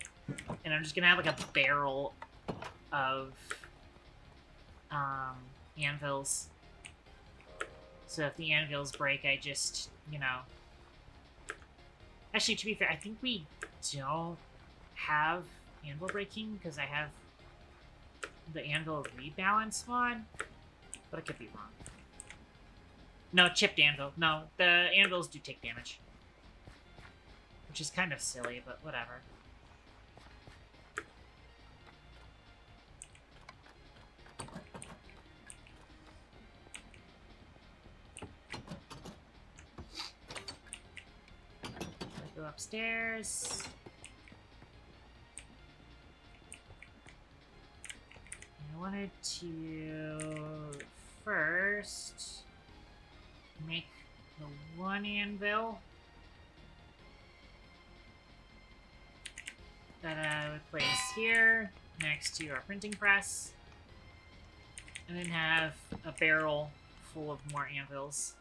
and I'm just gonna have, like, a barrel of, anvils. So if the anvils break, I just, you know... Actually, to be fair, I think we don't have anvil breaking, because I have the anvil rebalance mod, but I could be wrong. No, chipped anvil. No, the anvils do take damage. Which is kind of silly, but whatever. Go upstairs. I wanted to first make the one anvil that I would place here next to our printing press, and then have a barrel full of more anvils.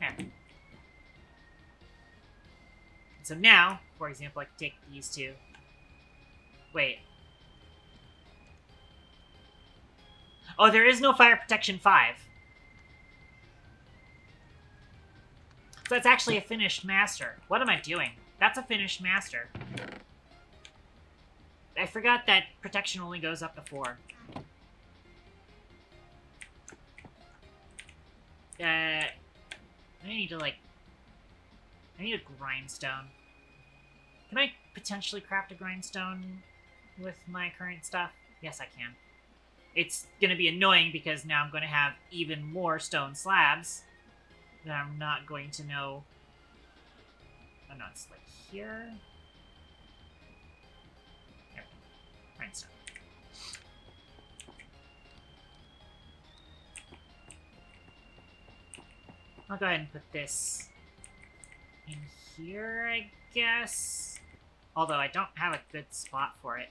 There. So now, for example, I can take these two. Wait. Oh, there is no fire protection 5. So that's actually a finished master. What am I doing? That's a finished master. I forgot that protection only goes up to 4. I need to, like... I need a grindstone. Can I potentially craft a grindstone with my current stuff? Yes, I can. It's gonna be annoying because now I'm gonna have even more stone slabs that I'm not going to know... Oh no, it's like here? There. Grindstone. I'll go ahead and put this in here, I guess. Although I don't have a good spot for it.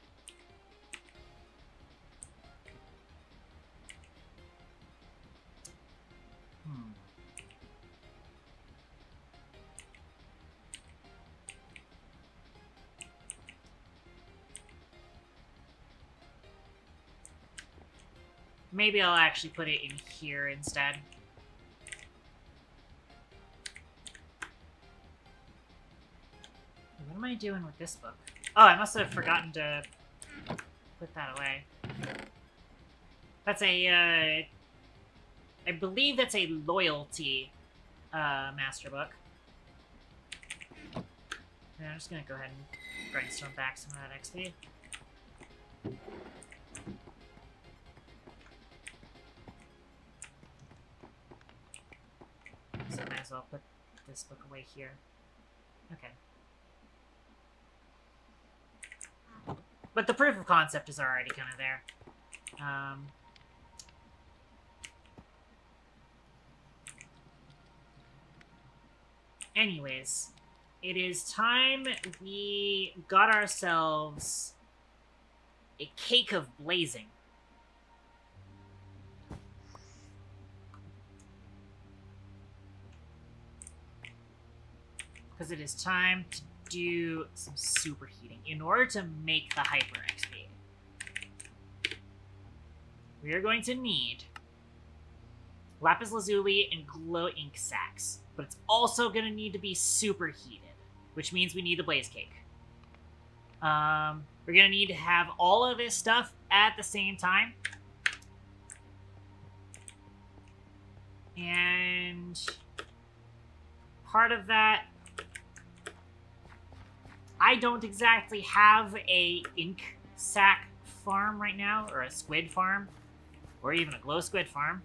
Maybe I'll actually put it in here instead. What am I doing with this book? Oh, I must have forgotten to put that away. That's a, I believe that's a loyalty, master book. And I'm just gonna go ahead and grindstone back some of that XP. So I might as well put this book away here. Okay. But the proof of concept is already kind of there. Anyways, it is time we got ourselves a cake of blazing. Because it is time to do some superheating in order to make the hyper XP. We are going to need lapis lazuli and glow ink sacks, but it's also going to need to be superheated, which means we need the blaze cake. We're going to need to have all of this stuff at the same time. And part of that, I don't exactly have a ink sack farm right now, or a squid farm, Or even a glow squid farm.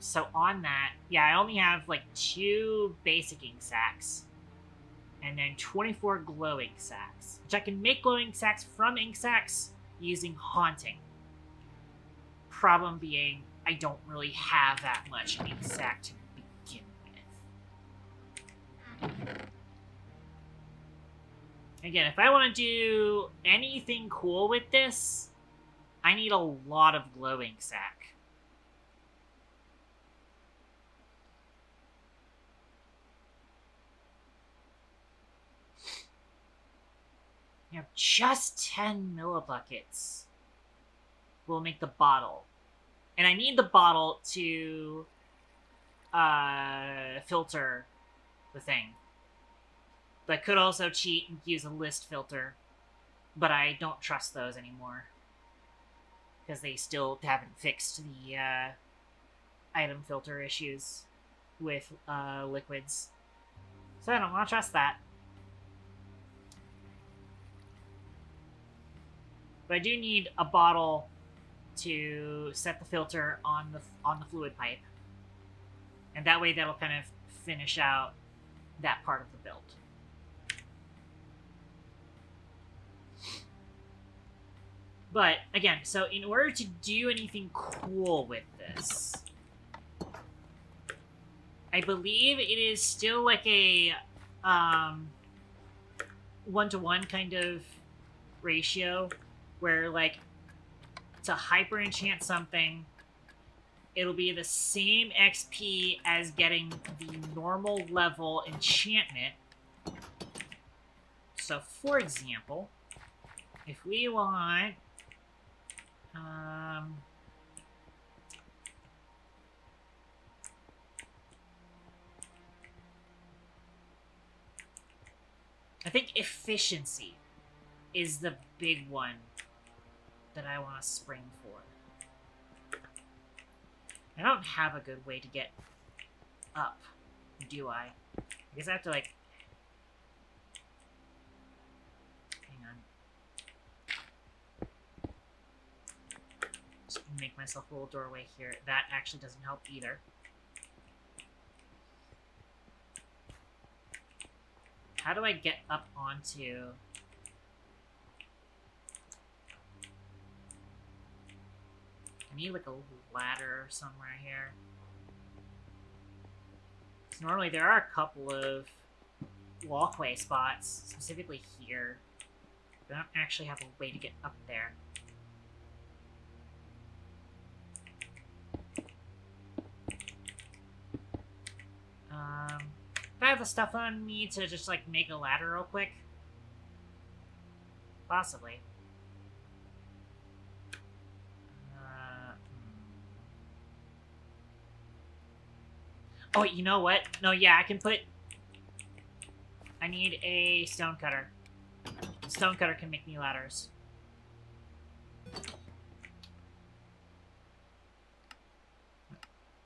So on that, yeah, I only have like 2 basic ink sacs. And then 24 glow ink sacs. Which I can make glow ink sacs from ink sacs using haunting. Problem being, I don't really have that much ink sac to begin with. Again, if I want to do anything cool with this, I need a lot of glow ink sac. You know, just 10 millibuckets will make the bottle. And I need the bottle to filter the thing. But I could also cheat and use a list filter. But I don't trust those anymore. Because they still haven't fixed the item filter issues with liquids. So I don't want to trust that. But I do need a bottle to set the filter on the fluid pipe. And that way that'll kind of finish out that part of the build. But, again, so in order to do anything cool with this, I believe it is still like a 1-to-1 kind of ratio, where, like, to hyper enchant something, it'll be the same XP as getting the normal level enchantment. So, for example, if we want... I think efficiency is the big one that I want to spring for. I don't have a good way to get up, do I? I guess I have to, like... Hang on. Just make myself a little doorway here. That actually doesn't help either. How do I get up onto... I need like a ladder somewhere here. So normally there are a couple of walkway spots, specifically here. But I don't actually have a way to get up there. If I have the stuff on me to just like make a ladder real quick? Possibly. Oh, you know what? No, yeah, I can put... I need a stonecutter. The stonecutter can make me ladders. There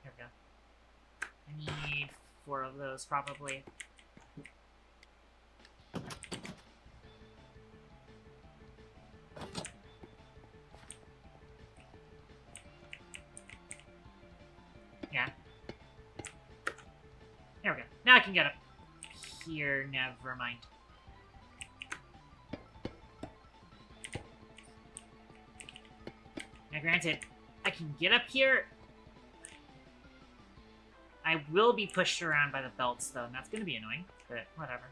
we go. I need 4 of those, probably. Yeah. There we go. Now I can get up here. Never mind. Now granted, I can get up here. I will be pushed around by the belts, though, and that's going to be annoying, but whatever.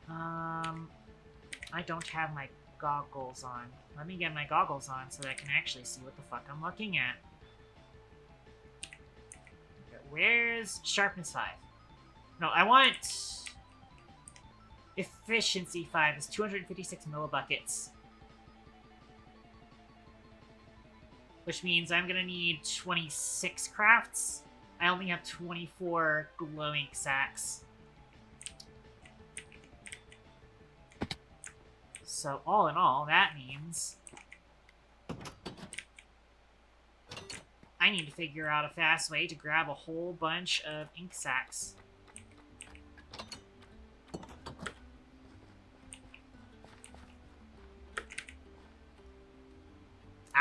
I don't have my goggles on. Let me get my goggles on so that I can actually see what the fuck I'm looking at. Okay, where's sharpness 5? No, I want efficiency 5. It's 256 millibuckets. Which means I'm going to need 26 crafts. I only have 24 glow ink sacs. So all in all, that means I need to figure out a fast way to grab a whole bunch of ink sacs.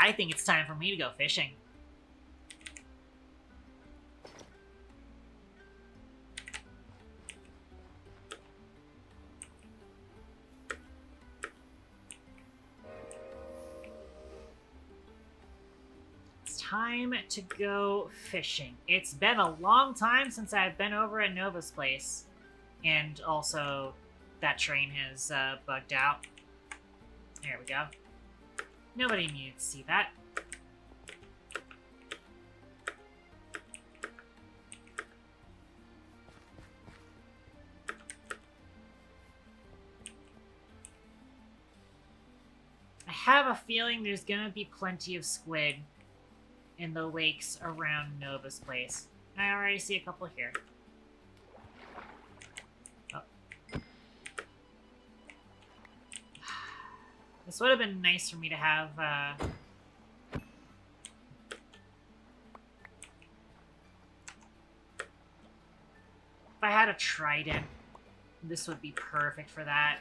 I think it's time for me to go fishing. Time to go fishing. It's been a long time since I've been over at Nova's place. And also, that train has bugged out. There we go. Nobody needed to see that. I have a feeling there's gonna be plenty of squid in the lakes around Nova's place. I already see a couple here. Oh. This would have been nice for me to have, if I had a trident, this would be perfect for that.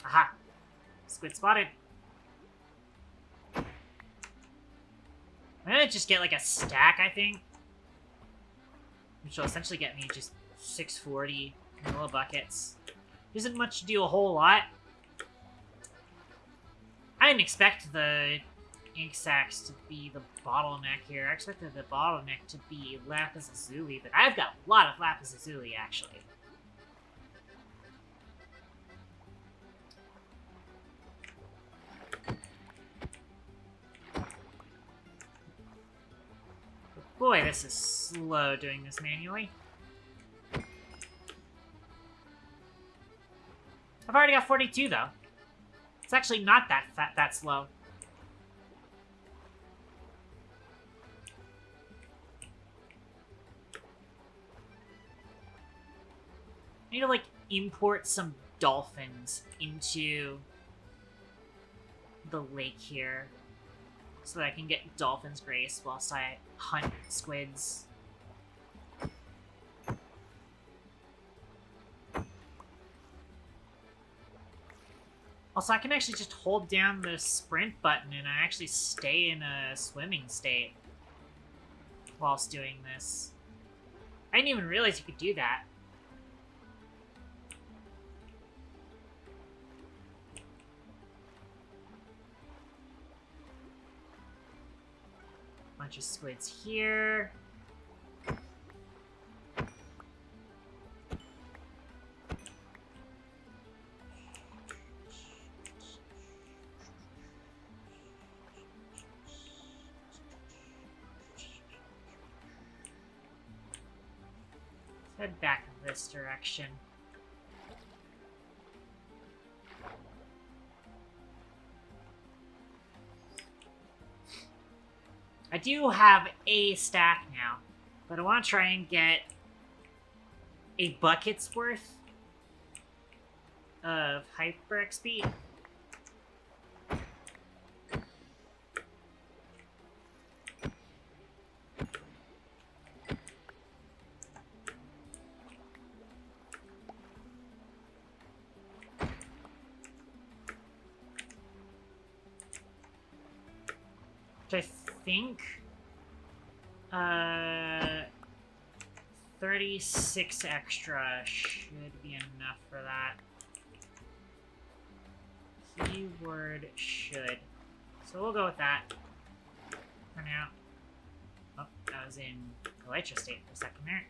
Aha! Squid spotted. I'm gonna just get like a stack, I think. Which will essentially get me just 640 vanilla buckets. Isn't much to do a whole lot. I didn't expect the ink sacks to be the bottleneck here. I expected the bottleneck to be lapis lazuli, but I've got a lot of lapis lazuli actually. Boy, this is slow doing this manually. I've already got 42, though. It's actually not that slow. I need to, like, import some dolphins into the lake here, so that I can get dolphins grace whilst I hunt squids. Also, I can actually just hold down the sprint button and I actually stay in a swimming state whilst doing this. I didn't even realize you could do that. Bunch of squids here. Let's head back this direction. I do have a stack now, but I want to try and get a bucket's worth of hyper XP. Which I think 36 extra should be enough for that. Keyword should. So we'll go with that for now. Oh, I was in Elytra state for a second there.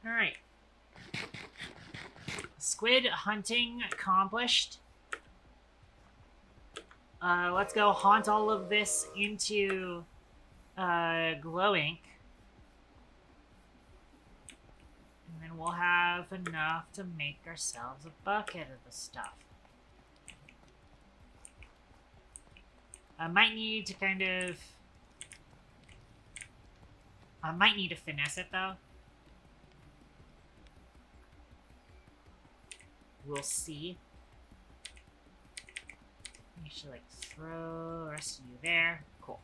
Alright. Squid hunting accomplished. Let's go haunt all of this into glow ink. And then we'll have enough to make ourselves a bucket of the stuff. I might need to kind of I might need to finesse it, though. We'll see. You should, like, throw the rest of you there. Cool.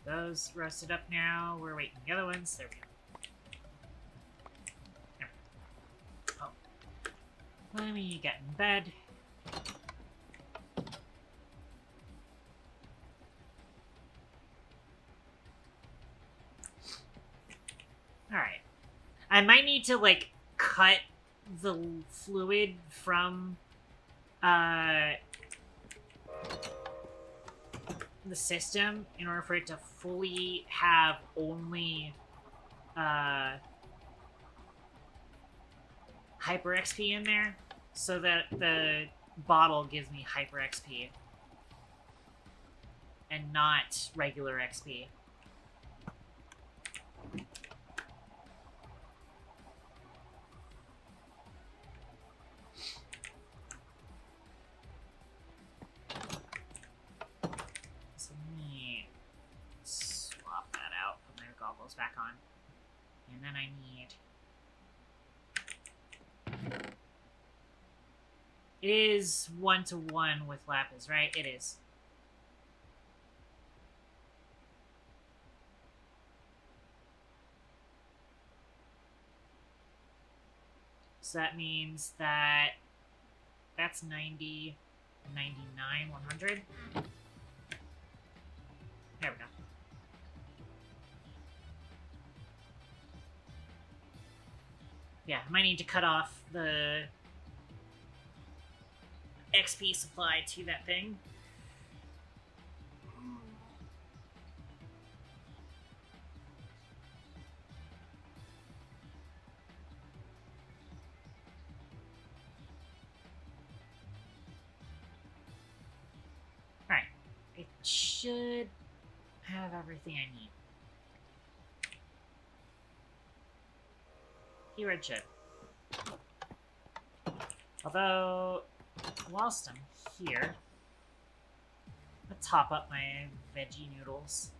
Those roasted up now. We're waiting the other ones. There we go. Oh. Let me get in bed. Alright. I might need to, like, cut the fluid from, the system in order for it to fully have only hyper XP in there, so that the bottle gives me hyper XP and not regular XP. Back on. And then I need... It is 1-to-1 with Lapis, right? It is. So that means that that's 90, 99, 100. There we go. Yeah, I might need to cut off the XP supply to that thing. Alright. It should have everything I need. Here it should. Although, whilst I'm here, I'll top up my veggie noodles.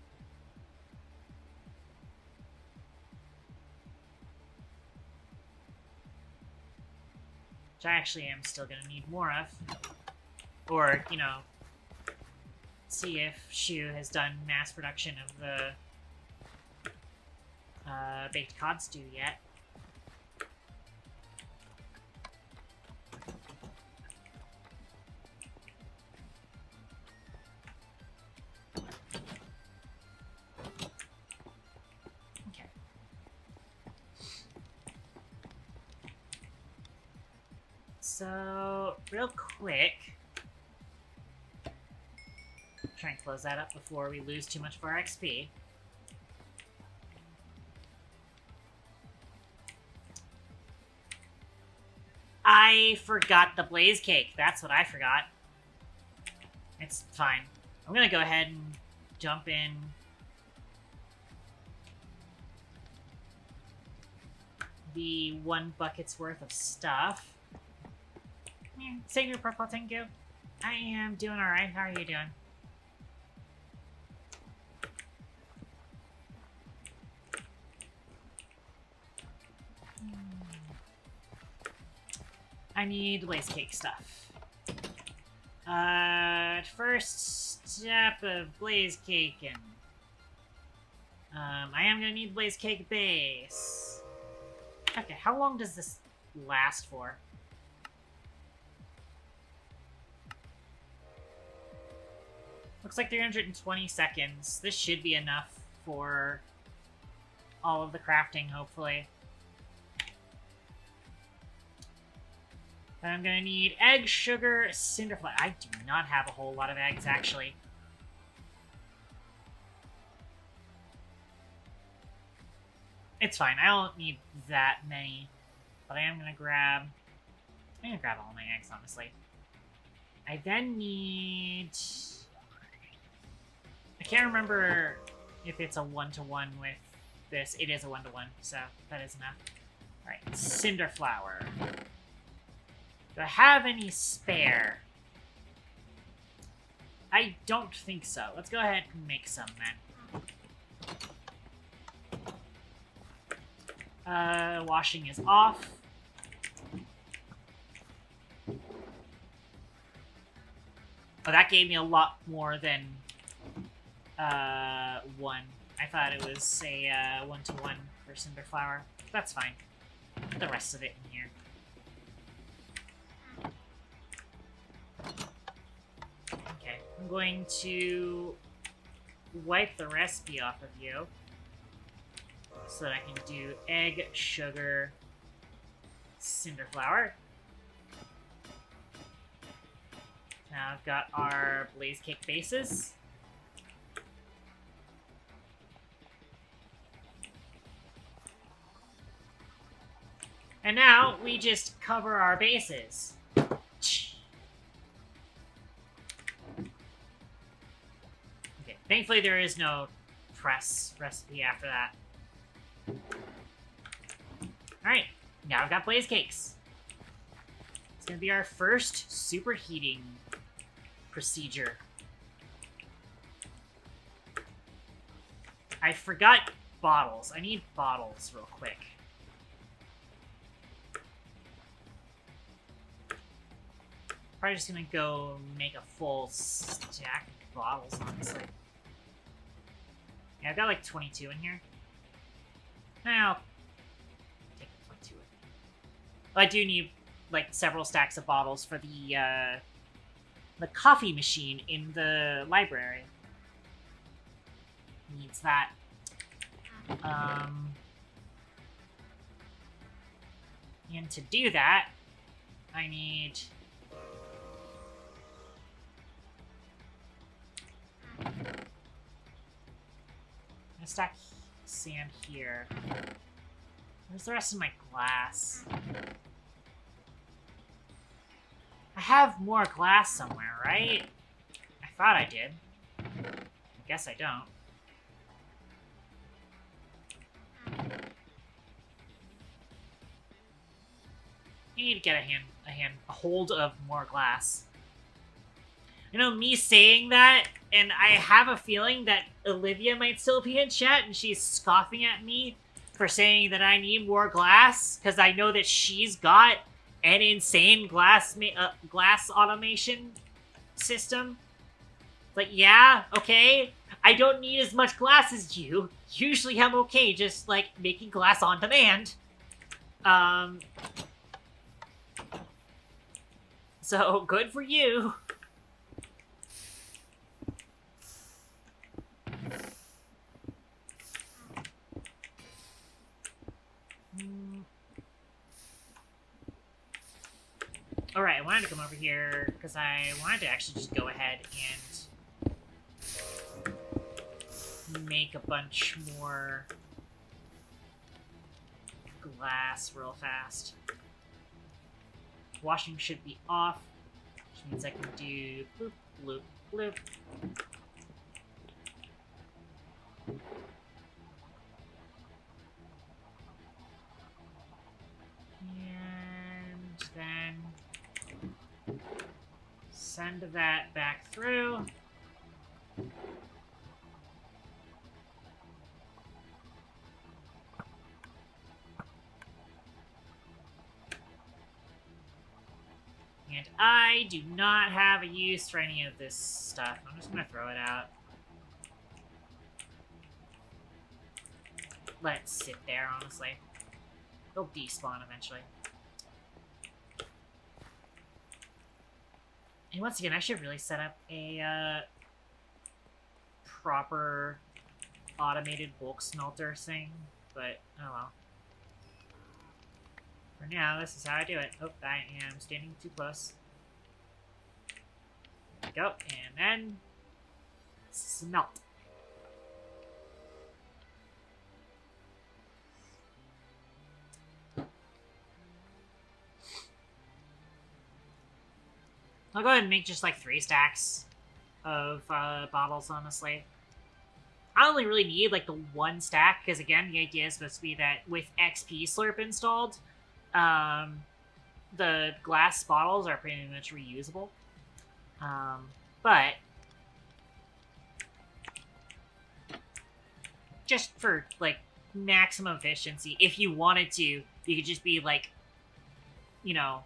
Which I actually am still gonna need more of. Or, you know, see if Shu has done mass production of the baked cod stew yet. So, real quick, try and close that up before we lose too much of our XP. I forgot the blaze cake. That's what I forgot. It's fine. I'm gonna go ahead and dump in the 1 bucket's worth of stuff. Save your purple, thank you. I am doing alright. How are you doing? I need blaze cake stuff. First step of blaze cake, and I am gonna need blaze cake base. Okay, how long does this last for? Looks like 320 seconds. This should be enough for all of the crafting, hopefully. Then I'm gonna need egg, sugar, cinderfly. I do not have a whole lot of eggs, actually. It's fine. I don't need that many. But I am gonna grab... I'm gonna grab all my eggs, honestly. I then need... I can't remember if it's a one-to-one with this. It is a one-to-one, so that is enough. Alright, cinder flower. Do I have any spare? I don't think so. Let's go ahead and make some, then. Washing is off. Oh, that gave me a lot more than one. I thought it was a one-to-one for cinder flower. That's fine. Put the rest of it in here. Okay, I'm going to wipe the recipe off of you so that I can do egg, sugar, cinder flower. Now I've got our blaze cake bases. And now we just cover our bases. Okay, thankfully there is no press recipe after that. Alright, now I've got blaze cakes. It's gonna be our first superheating procedure. I forgot bottles. I need bottles real quick. Probably just gonna go make a full stack of bottles, honestly. Yeah, I've got like 22 in here. Now, take the 22 with me. I do need like several stacks of bottles for the coffee machine in the library. Needs that. And to do that, I need a stack sand here. Where's the rest of my glass? I have more glass somewhere, right? I thought I did. I guess I don't. I need to get a hold of more glass. You know, me saying that, and I have a feeling that Olivia might still be in chat, and she's scoffing at me for saying that I need more glass, because I know that she's got an insane glass automation system. Like, yeah, okay, I don't need as much glass as you. Usually I'm okay just, like, making glass on demand. So, good for you. Alright, I wanted to come over here because I wanted to actually just go ahead and make a bunch more glass real fast. Washing should be off, which means I can do bloop, bloop, bloop. And then send that back through. And I do not have a use for any of this stuff. I'm just gonna throw it out. Let it sit there, honestly. They'll despawn eventually. And once again, I should really set up a proper automated bulk smelter thing, but oh well. For now, this is how I do it. Oh, I am standing too close. There we go, and then smelt. I'll go ahead and make just like 3 stacks of bottles, honestly. I only really need like the 1 stack, because again, the idea is supposed to be that with XP Slurp installed, the glass bottles are pretty much reusable. But just for like maximum efficiency, if you wanted to, you could just be like, you know,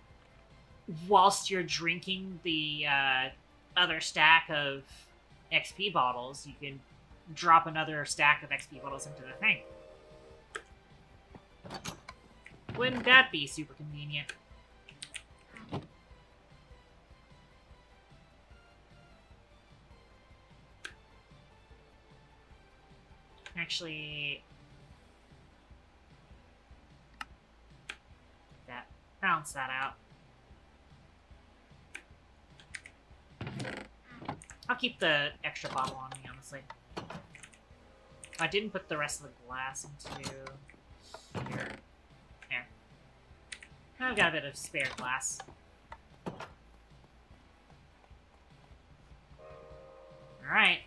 whilst you're drinking the other stack of XP bottles, you can drop another stack of XP bottles into the thing. Wouldn't that be super convenient? Actually, balance that out. I'll keep the extra bottle on me, honestly. I didn't put the rest of the glass into here. There. I've got a bit of spare glass. Alright.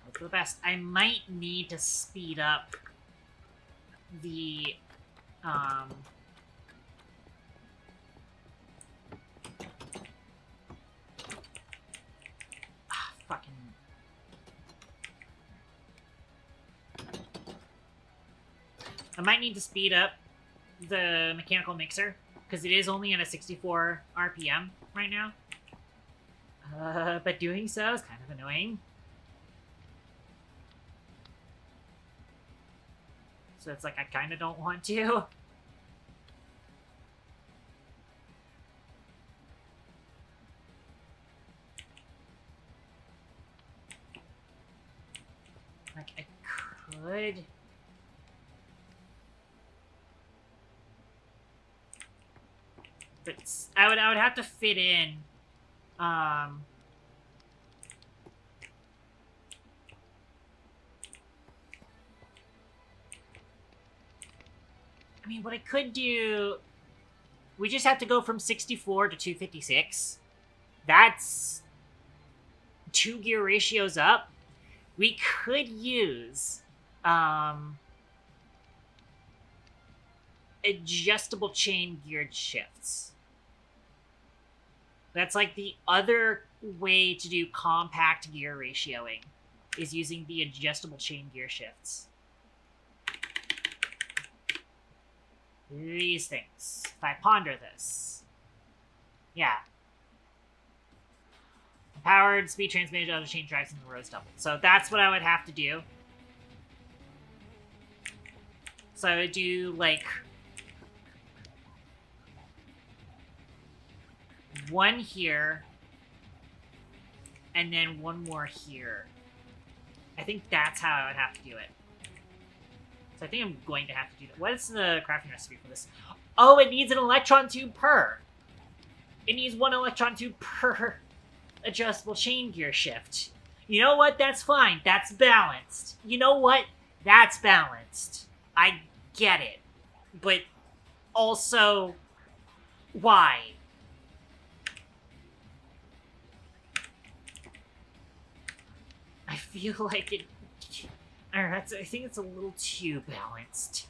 Hope for the best. I might need to speed up the, fucking... I might need to speed up the mechanical mixer, because it is only at a 64 RPM right now. But doing so is kind of annoying. So it's like I kind of don't want to. Like, I could... But I would have to fit in, I mean, what I could do... We just have to go from 64 to 256. That's 2 gear ratios up. We could use adjustable chain geared shifts. That's like the other way to do compact gear ratioing, is using the adjustable chain gear shifts. These things. If I ponder this. Yeah. Powered speed transmitted other chain drives and the roads doubled. So that's what I would have to do. So I would do like 1 here, and then 1 more here. I think that's how I would have to do it. So I think I'm going to have to do that. What is the crafting recipe for this? Oh, it needs an electron tube per. It needs 1 electron tube per adjustable chain gear shift. You know what? That's fine. That's balanced. You know what? That's balanced. I get it. But also, why? I feel like it... I think it's a little too balanced.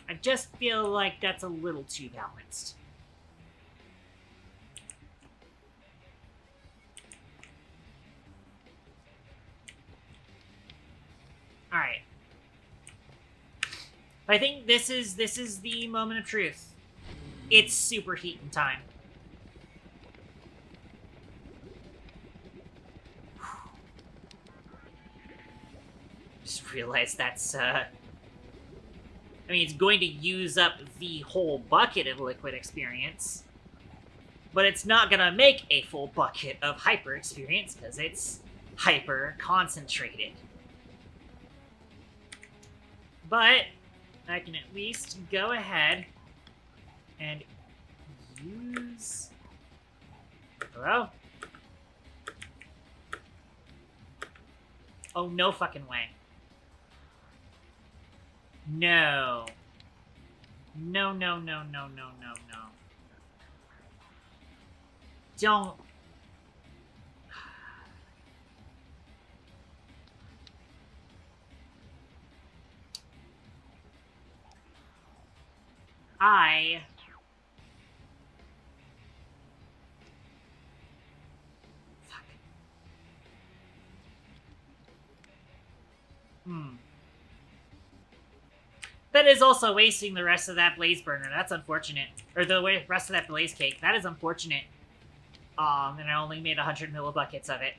I just feel like that's a little too balanced. Alright. I think this is the moment of truth. It's superheating time. Just realized that's, I mean, it's going to use up the whole bucket of liquid experience, but it's not gonna make a full bucket of hyper experience, because it's hyper concentrated. But I can at least go ahead and use... Hello? Oh, no fucking way. No. No, no, no, no, no, no, no. Don't. I... Fuck. That is also wasting the rest of that blaze burner. That's unfortunate. Or the rest of that blaze cake. That is unfortunate. And I only made 100 millibuckets of it.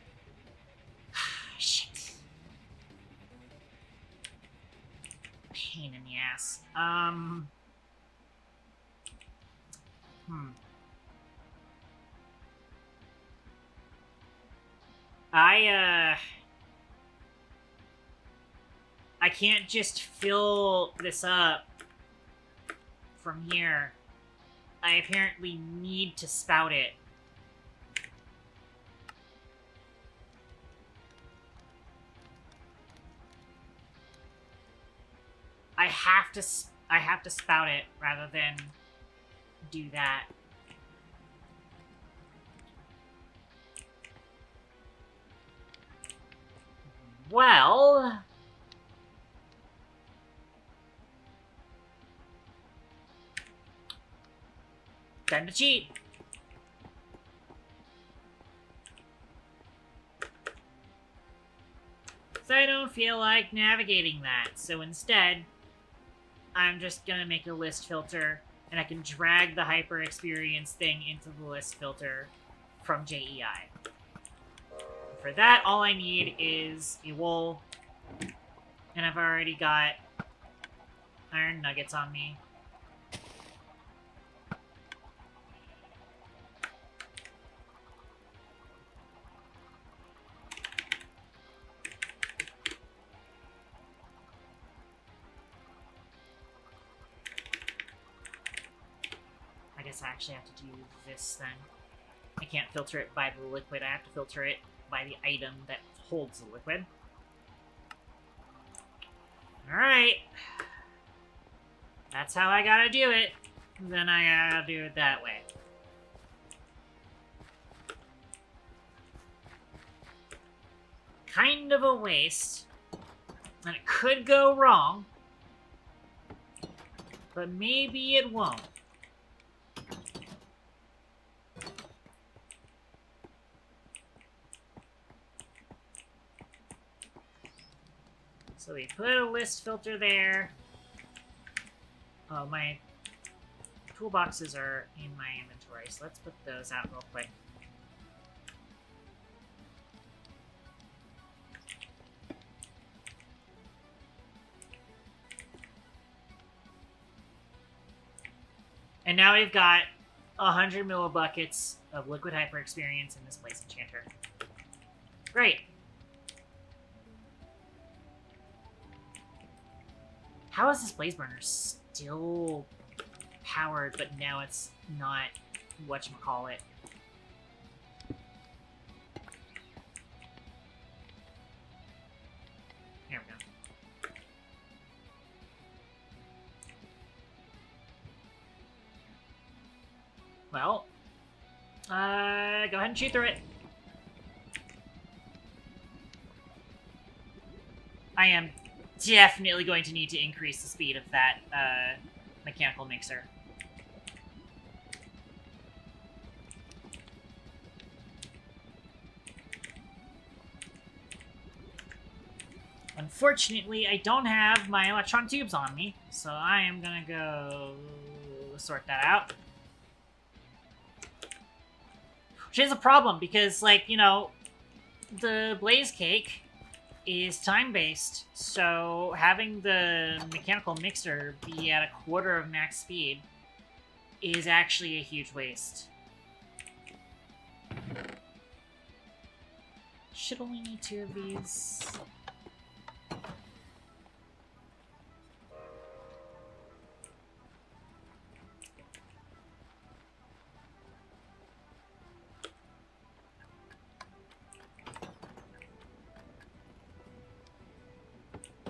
Shit. Pain in the ass. I can't just fill this up from here. I apparently need to spout it. I have to spout it rather than do that. Well, time to cheat. So I don't feel like navigating that. So instead, I'm just gonna make a list filter, and I can drag the hyper experience thing into the list filter from JEI. For that, all I need is a wool, and I've already got iron nuggets on me. I guess I actually have to do this then. I can't filter it by the liquid, I have to filter it by the item that holds the liquid. Alright. That's how I gotta do it. Then I gotta do it that way. Kind of a waste. And it could go wrong. But maybe it won't. So we put a list filter there. Oh, my toolboxes are in my inventory, so let's put those out real quick. And now we've got 100 millibuckets of liquid hyper experience in this place enchanter. Great. How is this blaze burner still powered, but now it's not whatchamacallit? There we go. Well, go ahead and shoot through it. I am definitely going to need to increase the speed of that mechanical mixer. Unfortunately, I don't have my electron tubes on me, so I am gonna go sort that out. Which is a problem, because, like, you know, the blaze cake is time-based, so having the mechanical mixer be at 1/4 of max speed is actually a huge waste. Should only need 2 of these.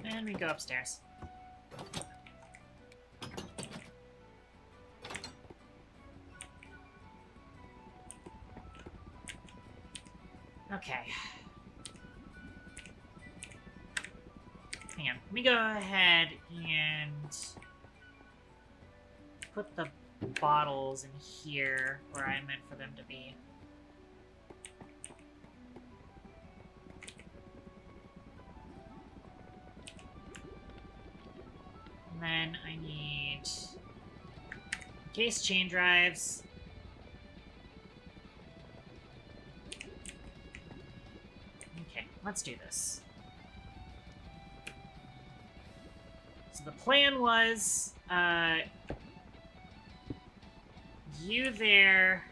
And we go upstairs. Hang on. Let me go ahead and put the bottles in here where I meant for them to be. And then I need case chain drives. Okay, let's do this. So the plan was, you there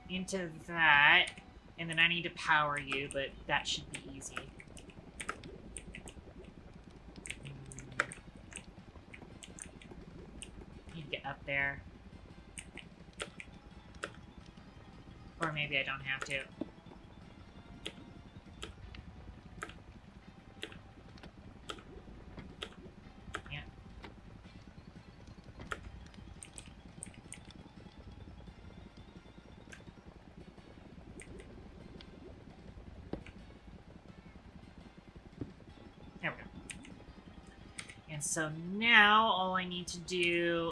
into that, and then I need to power you, but that should be easy. Need to get up there. Or maybe I don't have to. Yeah. There we go. And so now all I need to do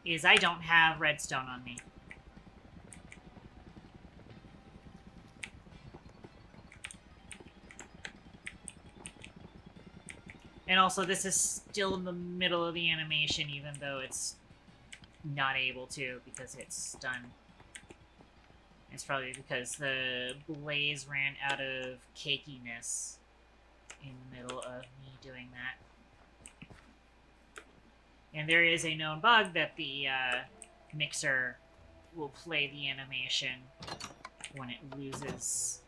is I don't have redstone on me. And also, this is still in the middle of the animation, even though it's not able to, because it's done. It's probably because the blaze ran out of cakiness in the middle of me doing that. And there is a known bug that the mixer will play the animation when it loses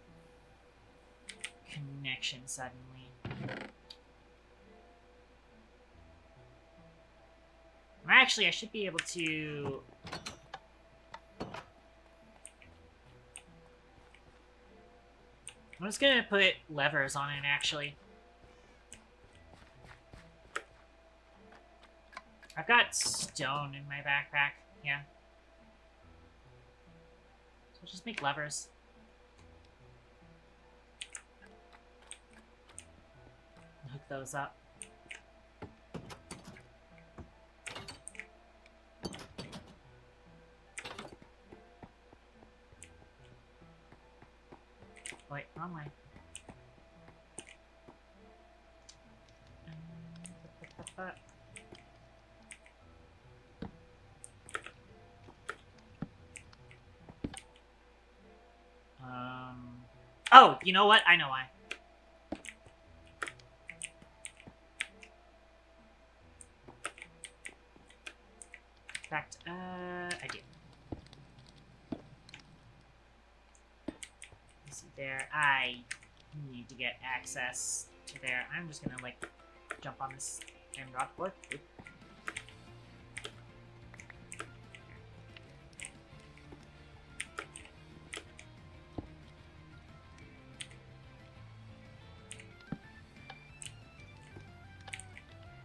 connection suddenly. Actually, I should be able to... I'm just gonna put levers on it, actually. I've got stone in my backpack, yeah. So I'll just make levers. Hook those up. Wait, wrong way. Oh, you know what? I know why. In fact, I do. There, I need to get access to there. I'm just gonna, like, jump on this and drop wood. Oop.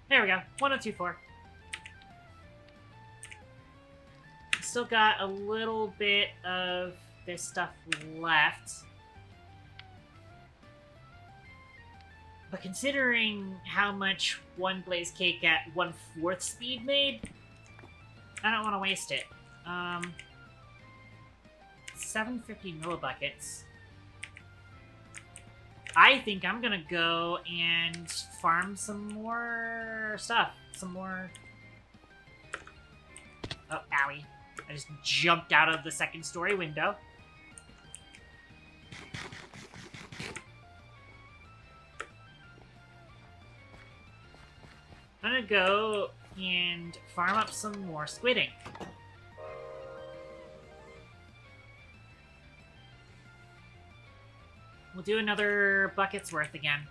There we go. 1024. Still got a little bit of this stuff left. But considering how much one blaze cake at 1/4 speed made, I don't want to waste it. 750 millibuckets. I think I'm gonna go and farm some more stuff. Some more... Oh, owie. I just jumped out of the second story window. I'm gonna go and farm up some more squid ink. We'll do another bucket's worth again.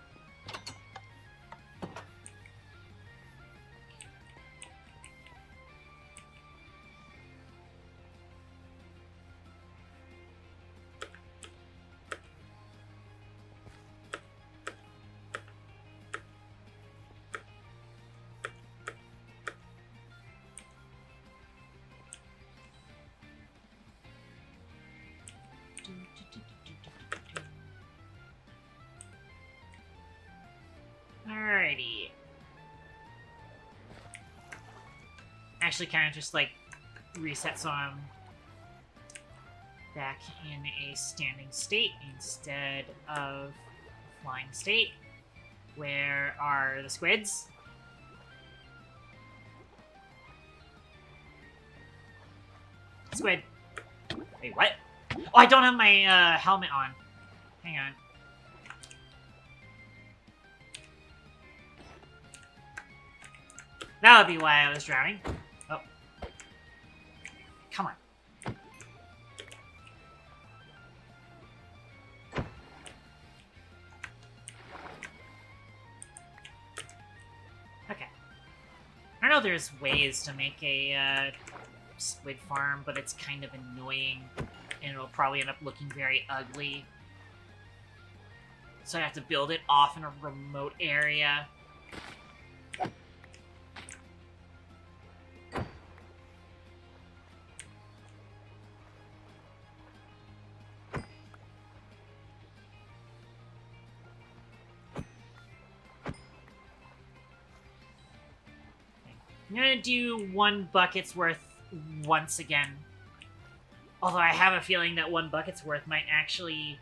Alrighty. Actually, kind of just like reset so I'm back in a standing state instead of flying state. Where are the squids? Squid. Wait, what? Oh, I don't have my helmet on. Hang on. That would be why I was drowning. Oh. Come on. Okay. I know there's ways to make a squid farm, but it's kind of annoying, and it'll probably end up looking very ugly. So I have to build it off in a remote area. I'm gonna do 1 bucket's worth once again. Although I have a feeling that 1 bucket's worth might actually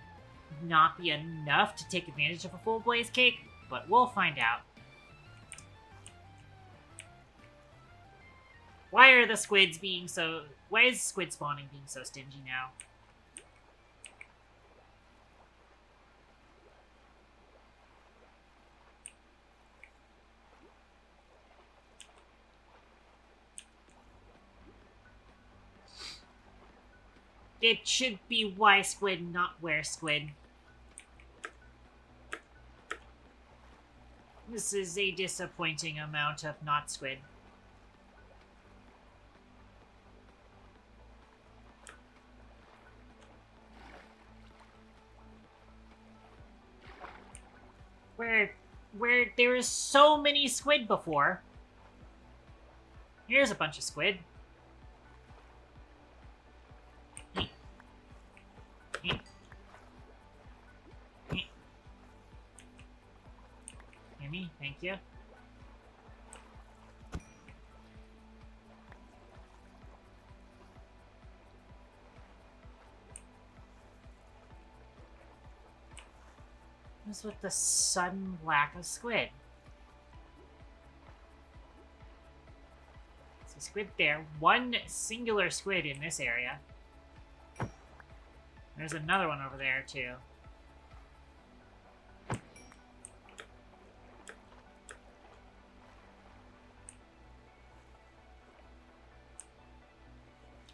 not be enough to take advantage of a full blaze cake, but we'll find out. Why are the squids being so... Why is squid spawning being so stingy now? It should be why squid, not where squid. This is a disappointing amount of not squid. Where there was so many squid before. Here's a bunch of squid. Gimme, thank you. What's with the sudden lack of squid? So squid there. 1 singular squid in this area. There's another one over there, too.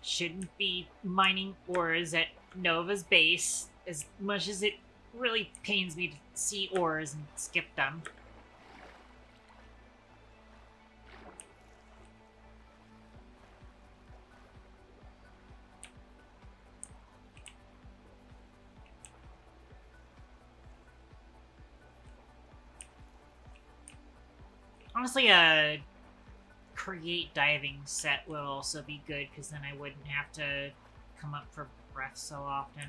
Shouldn't be mining ores at Nova's base, as much as it really pains me to see ores and skip them. Honestly, a create diving set will also be good, because then I wouldn't have to come up for breath so often.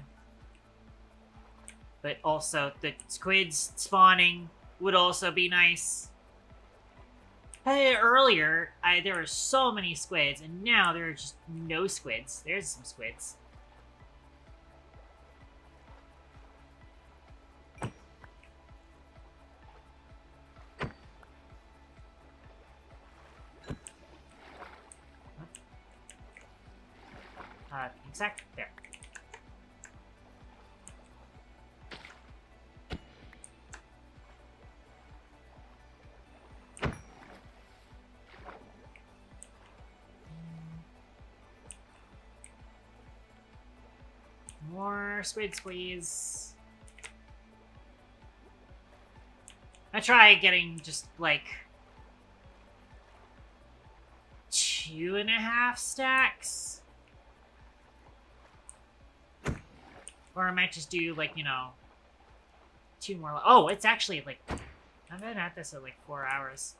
But also, the squids spawning would also be nice. Earlier, there were so many squids, and now there are just no squids. There's some squids. Exact there. More squids, please. I try getting just like 2.5 stacks. Or I might just do, like, you know, 2 more. Oh, it's actually, like, I've been at this at, like, 4 hours.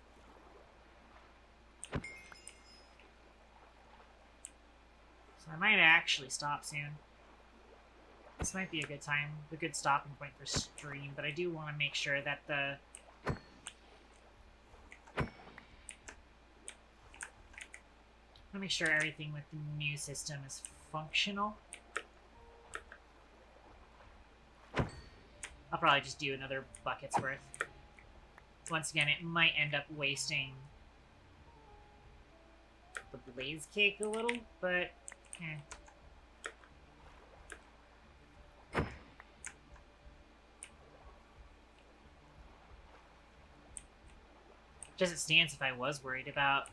So I might actually stop soon. This might be a good time, a good stopping point for stream, but I do want to make sure that the to make sure everything with the new system is functional. I'll probably just do another bucket's worth. Once again, it might end up wasting the blaze cake a little, but Just it stands, if I was worried about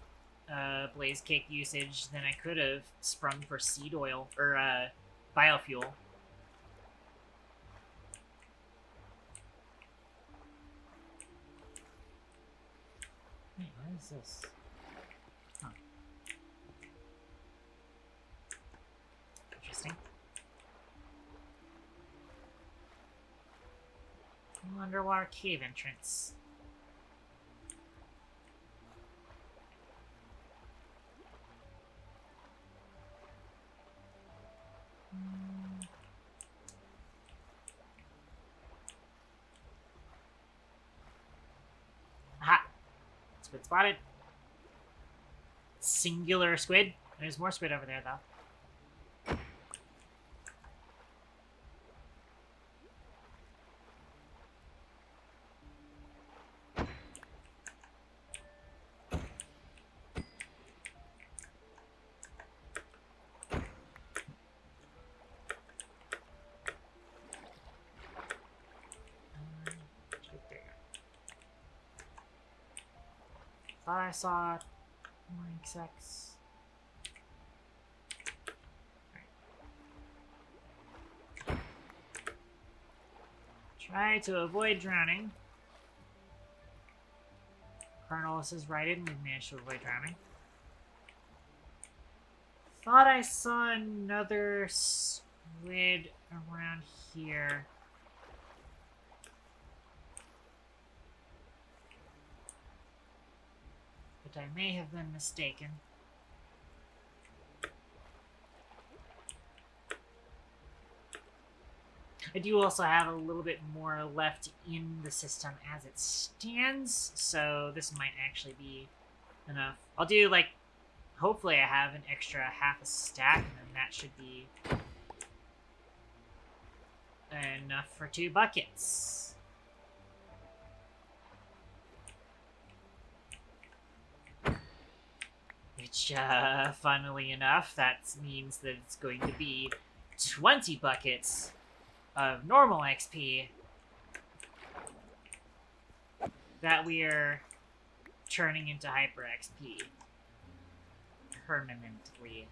blaze cake usage, then I could have sprung for seed oil, or biofuel. Wait, what is this? Huh. Interesting. Underwater cave entrance. Aha! Squid spotted. Singular squid. There's more squid over there, though. Thought I saw more insects. Right. Try to avoid drowning. Colonelus is righted and we've managed to avoid drowning. Thought I saw another squid around here. I may have been mistaken. I do also have a little bit more left in the system as it stands, so this might actually be enough. I'll do, like, hopefully I have an extra half a stack, and then that should be enough for 2 buckets. Which, funnily enough, that means that it's going to be 20 buckets of normal XP that we are turning into Hyper XP permanently.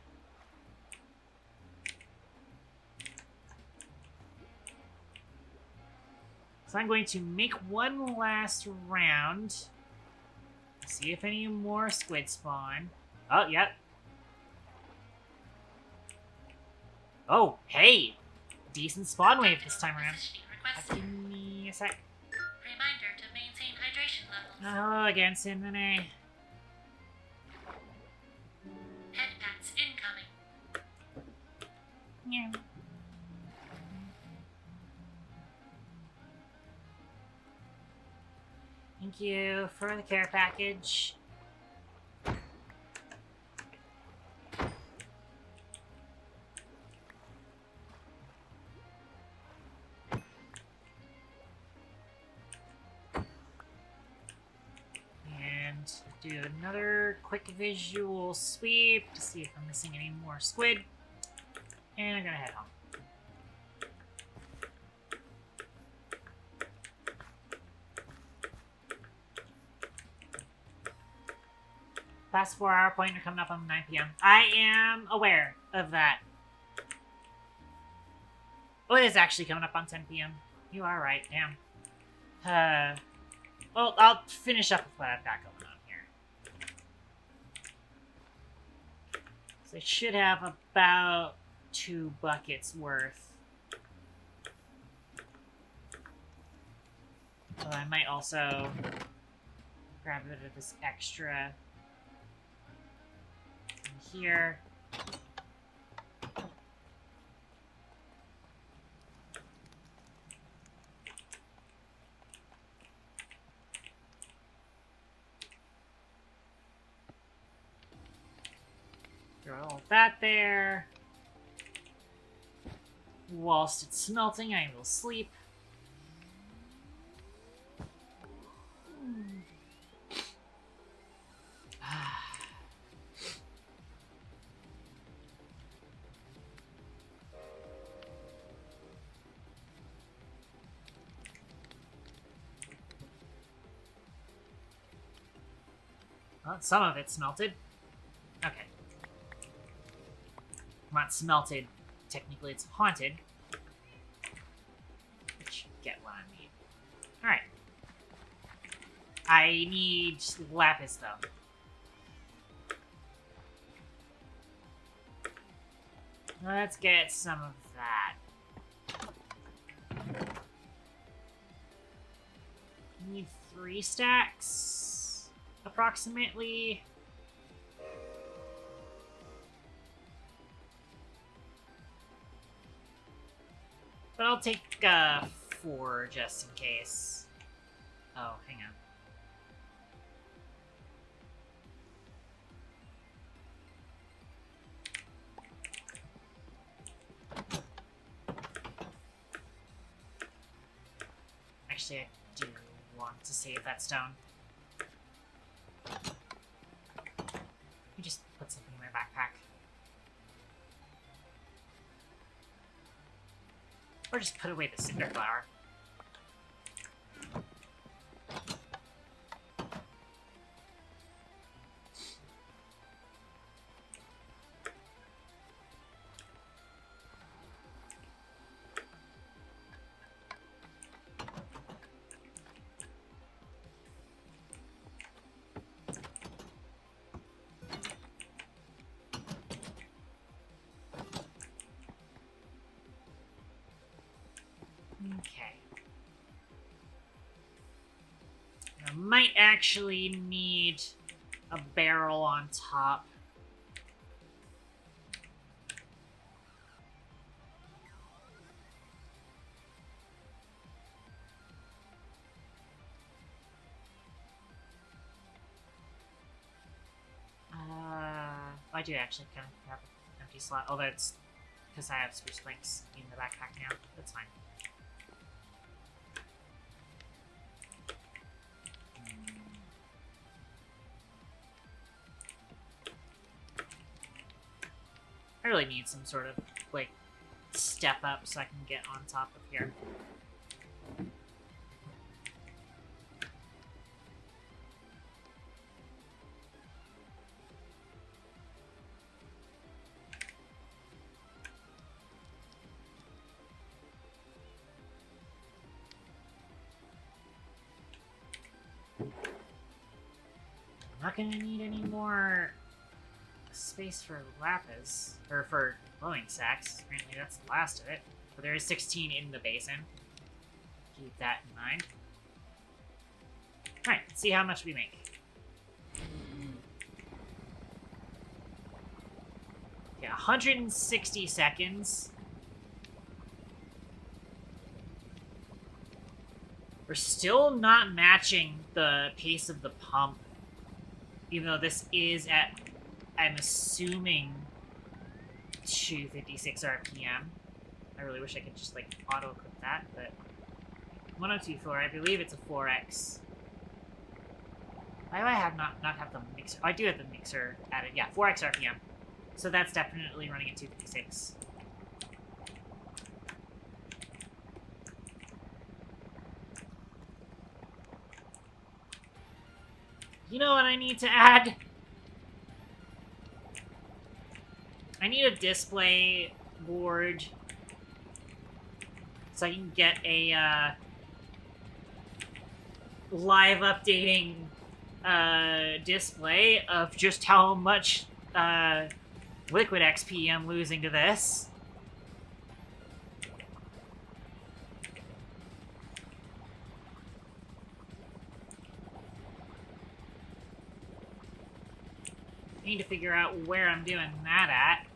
So I'm going to make one last round, see if any more squid spawn. Oh, yep. Oh, hey! Decent spawn wave this time around. Give me a sec. Reminder to maintain hydration levels. Oh, again, Cinnamon. Head pats incoming. Yeah. Thank you for the care package. Do another quick visual sweep to see if I'm missing any more squid. And I'm gonna head home. Past 4-hour pointer coming up on 9 p.m. I am aware of that. Oh, it is actually coming up on 10 p.m. You are right, damn. Well, I'll finish up with what I've got going on. So I should have about 2 buckets worth. So I might also grab a bit of this extra in here. throw all that there. Whilst it's smelting, I will sleep. Well, some of it's smelted. Okay. Not smelted. Technically, it's haunted. Which, get what I mean. Alright. I need lapis, though. Let's get some of that. Need 3 stacks, approximately. But I'll take 4 just in case. Oh, hang on. Actually, I do want to save that stone. Let me just put something in my backpack. Or just put away the cinder flower. Okay. I might actually need a barrel on top. I do actually kind of have an empty slot, although it's because I have spruce planks in the backpack now. That's fine. I really need some sort of, like, step up so I can get on top of here. I'm not gonna need any more space for lapis, or for glowing sacks. Apparently that's the last of it. But there is 16 in the basin. Keep that in mind. Alright, let's see how much we make. Yeah, 160 seconds. We're still not matching the pace of the pump. Even though this is at, I'm assuming, 256 RPM. I really wish I could just, like, auto-clip that, but 1024, I believe it's a 4x. Why do I have not have the mixer? Oh, I do have the mixer added. Yeah, 4x RPM. So that's definitely running at 256. You know what I need to add? I need a display board so I can get a live updating display of just how much liquid XP I'm losing to this. I need to figure out where I'm doing that at.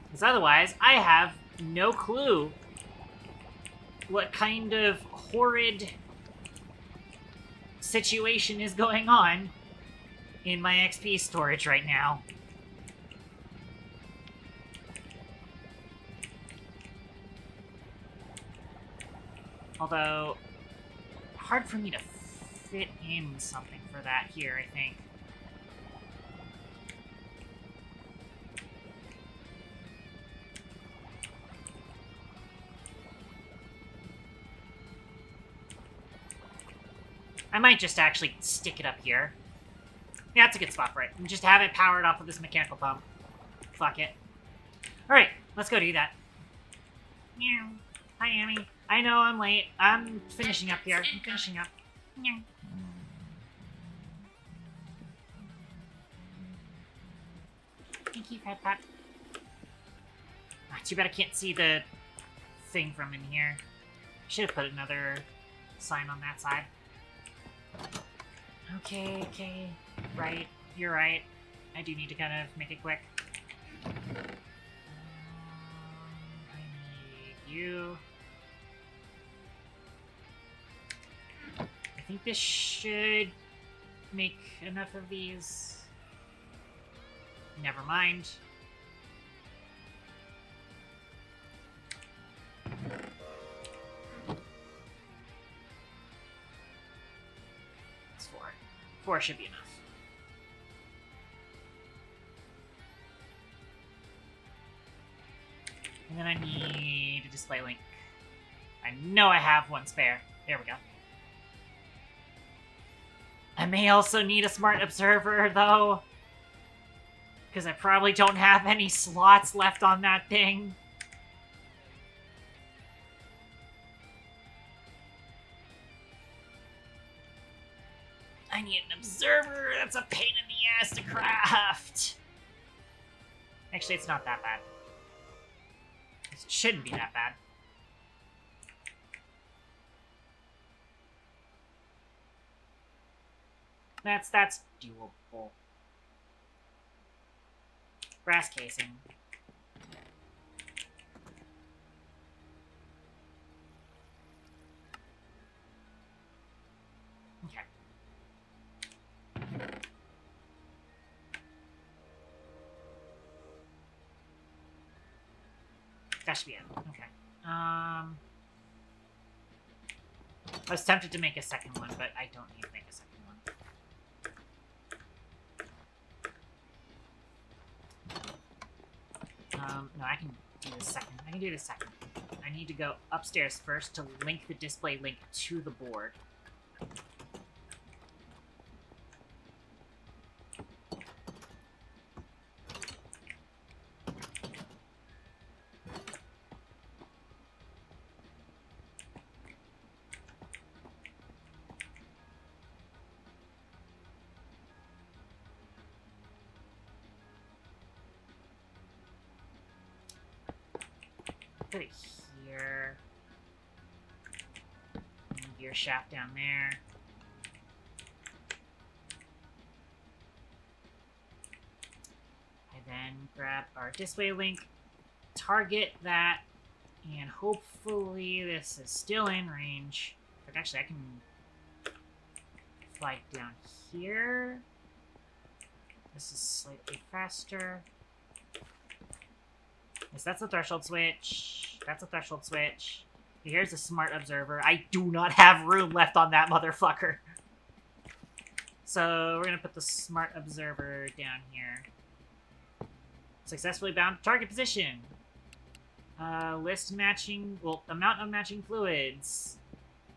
Because otherwise, I have no clue what kind of horrid situation is going on in my XP storage right now. Although, hard for me to fit in something for that here, I think. I might just actually stick it up here. Yeah, that's a good spot for it. And just have it powered off with this mechanical pump. Fuck it. Alright, let's go do that. Meow. Hi, Amy. I know I'm late. I'm finishing up here. I'm finishing up. Meow. Thank you, Pet Pot. Ah, too bad I can't see the thing from in here. Should have put another sign on that side. Okay, okay. Right. You're right. I do need to kind of make it quick. I need you. I think this should make enough of these. Never mind. It's 4. 4 should be enough. And then I need a display link. I know I have one spare. There we go. I may also need a smart observer, though. Because I probably don't have any slots left on that thing. I need an observer. That's a pain in the ass to craft. Actually, it's not that bad. It shouldn't be that bad. That's doable. Brass casing. Okay. That should be it. Okay. I was tempted to make a second one, but I don't need to make a second one. No, I can do the second. I can do the second. I need to go upstairs first to link the display link to the board. Put it here. And gear shaft down there. I then grab our display link, target that, and hopefully this is still in range. But actually, I can fly down here. This is slightly faster. Yes, that's a threshold switch. That's a threshold switch. Here's a smart observer. I do not have room left on that motherfucker. So we're gonna put the smart observer down here. Successfully bound to target position. List matching, well, amount of matching fluids.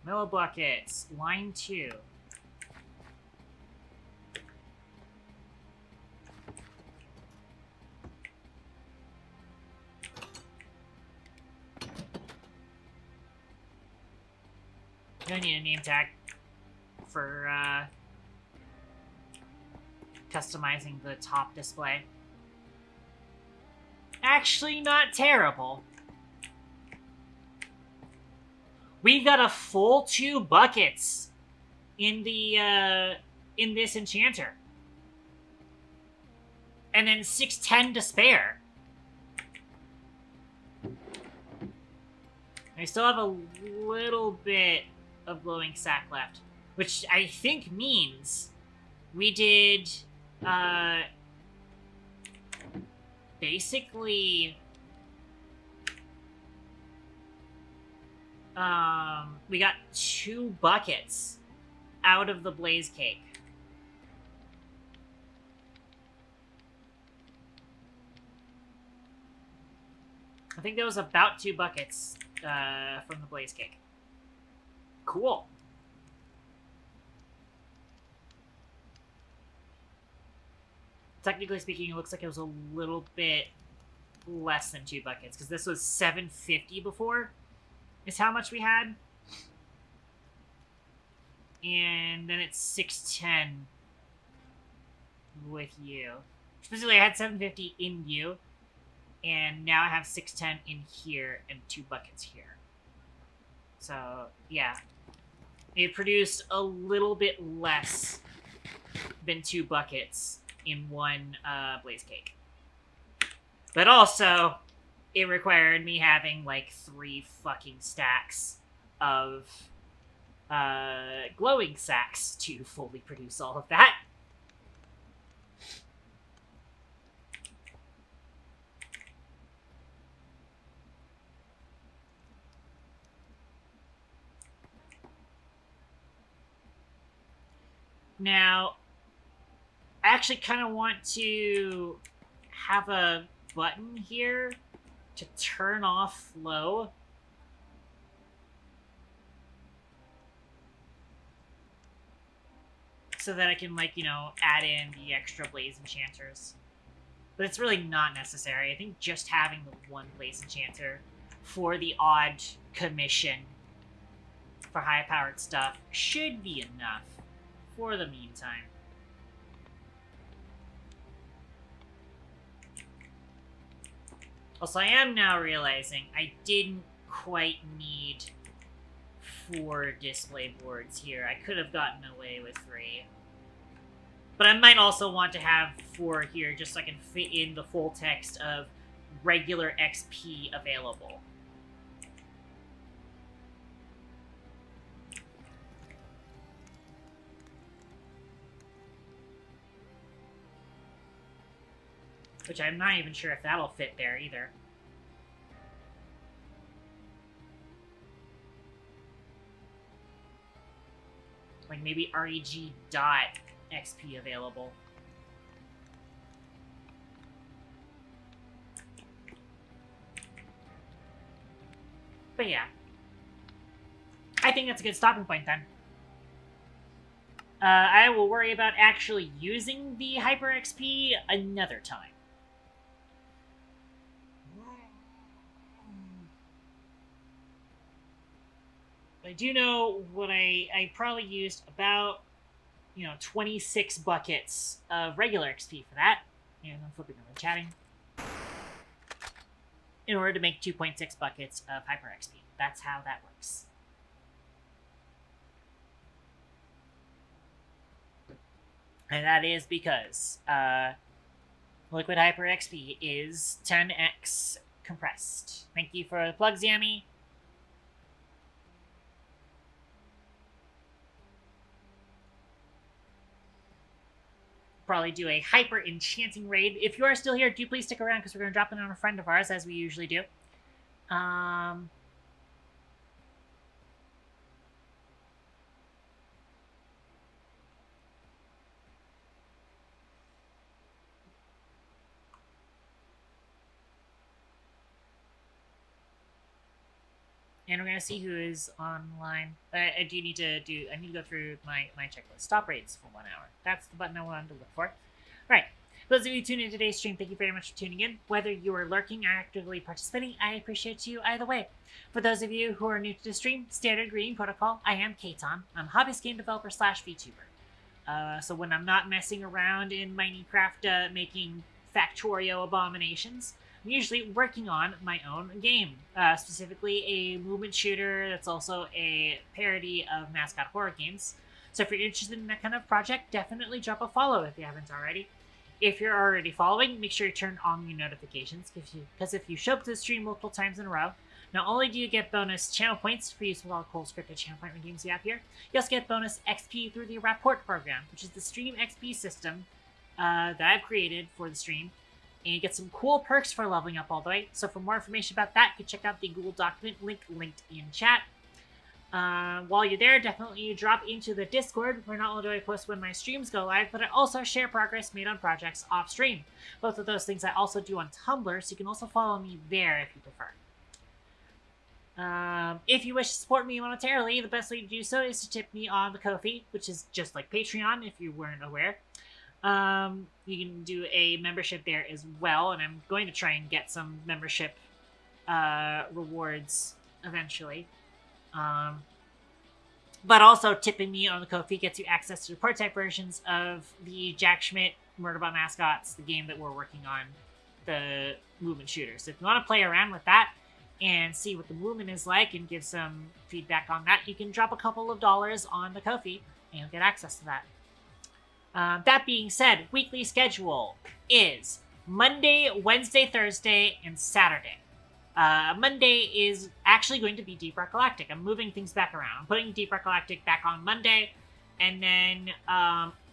Millibuckets. Line 2. I need a name tag for customizing the top display. Actually, not terrible. We've got a full 2 buckets in the in this enchanter, and then 610 to spare. I still have a little bit of glowing sack left, which I think means we did, basically, we got 2 buckets out of the blaze cake. I think there was about 2 buckets from the blaze cake. Cool. Technically speaking, it looks like it was a little bit less than 2 buckets, because this was $7.50 before, is how much we had. And then it's $6.10 with you. Specifically, I had $7.50 in you, and now I have $6.10 in here and 2 buckets here. So, yeah. It produced a little bit less than 2 buckets in one blaze cake. But also, it required me having like 3 fucking stacks of glowing sacks to fully produce all of that. Now, I actually kind of want to have a button here to turn off flow. So that I can, like, you know, add in the extra blaze enchanters. But it's really not necessary. I think just having the 1 blaze enchanter for the odd commission for high-powered stuff should be enough for the meantime. Also, I am now realizing I didn't quite need 4 display boards here. I could have gotten away with 3. But I might also want to have 4 here just so I can fit in the full text of regular XP available. Which I'm not even sure if that'll fit there either. Like maybe reg dot XP available. But yeah. I think that's a good stopping point then. I will worry about actually using the Hyper XP another time. I do know what I probably used about, 26 buckets of regular XP for that. And I'm flipping over and chatting. In order to make 2.6 buckets of Hyper XP. That's how that works. And that is because Liquid Hyper XP is 10x compressed. Thank you for the plug, Zammy. Probably do a hyper enchanting raid. If you are still here, do please stick around because we're going to drop in on a friend of ours as we usually do. And we're going to see who is online. I need to go through my checklist. Stop raids for 1 hour. That's the button I wanted to look for. Right. For those of you tuning in today's stream, thank you very much for tuning in. Whether you are lurking or actively participating, I appreciate you either way. For those of you who are new to the stream, standard greeting protocol, I am Katon. I'm a hobbyist game developer / VTuber. So when I'm not messing around in Minecraft making Factorio abominations, I'm usually working on my own game, specifically a movement shooter that's also a parody of mascot horror games. So if you're interested in that kind of project, definitely drop a follow if you haven't already. If you're already following, make sure you turn on your notifications, because if you show up to the stream multiple times in a row, Not only do you get bonus channel points for use of all cool scripted channel point redeems you have here, you also get bonus XP through the Rapport program, which is the stream XP system that I've created for the stream. And you get some cool perks for leveling up all the way. So for more information about that, you can check out the Google document link linked in chat. While you're there, definitely drop into the Discord, where not only do I post when my streams go live, but I also share progress made on projects off stream. Both of those things I also do on Tumblr, so you can also follow me there if you prefer. If you wish to support me monetarily, the best way to do so is to tip me on the Ko-fi, which is just like Patreon, if you weren't aware. You can do a membership there as well, and I'm going to try and get some membership rewards eventually. But also tipping me on the Ko-fi gets you access to the prototype versions of the Jack Schmidt Murderbot Mascots, the game that we're working on, the movement shooter. So if you want to play around with that and see what the movement is like and give some feedback on that, you can drop a couple of dollars on the Ko-fi and you'll get access to that. That being said, weekly schedule is Monday, Wednesday, Thursday, and Saturday. Monday is actually going to be Deep Rock Galactic. I'm moving things back around. I'm putting Deep Rock Galactic back on Monday, and then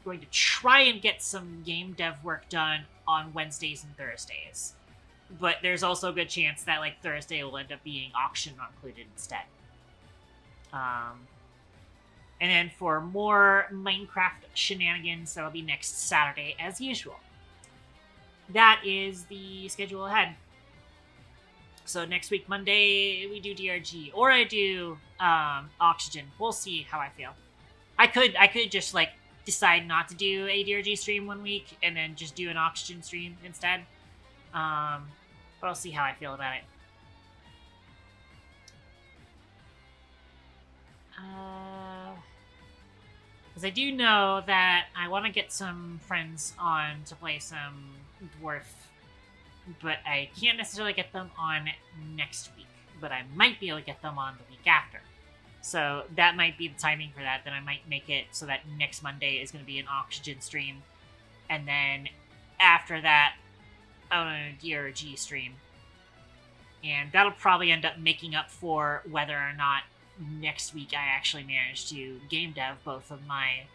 going to try and get some game dev work done on Wednesdays and Thursdays. But there's also a good chance that like Thursday will end up being auction not included instead. And then for more Minecraft shenanigans, that'll be next Saturday as usual. That is the schedule ahead. So next week, Monday, we do DRG, or I do Oxygen. We'll see how I feel. I could just like decide not to do a DRG stream one week and then just do an Oxygen stream instead. But I'll see how I feel about it. Because I do know that I want to get some friends on to play some Dwarf, but I can't necessarily get them on next week, but I might be able to get them on the week after. So that might be the timing for that. Then I might make it so that next Monday is going to be an Oxygen stream, and then after that, I'm going to DRG stream. And that'll probably end up making up for whether or not next week I actually manage to game dev both of my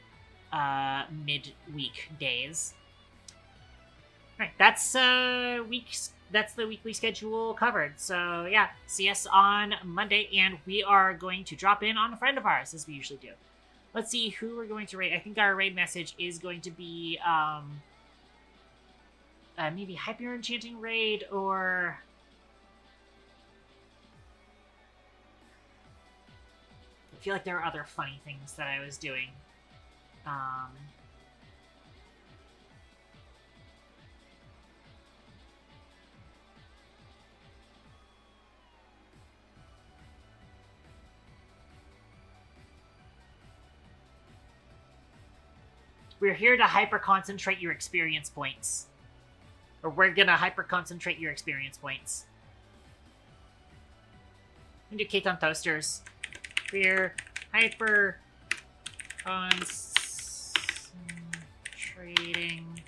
mid-week days. Right, that's the weekly schedule covered. So yeah, see us on Monday, and we are going to drop in on a friend of ours, as we usually do. Let's see who we're going to raid. I think our raid message is going to be maybe Hyper Enchanting raid, or I feel like there are other funny things that I was doing. We're here to hyper-concentrate your experience points. Or we're gonna hyper-concentrate your experience points. We do cake on toasters. We're hyper-concentrating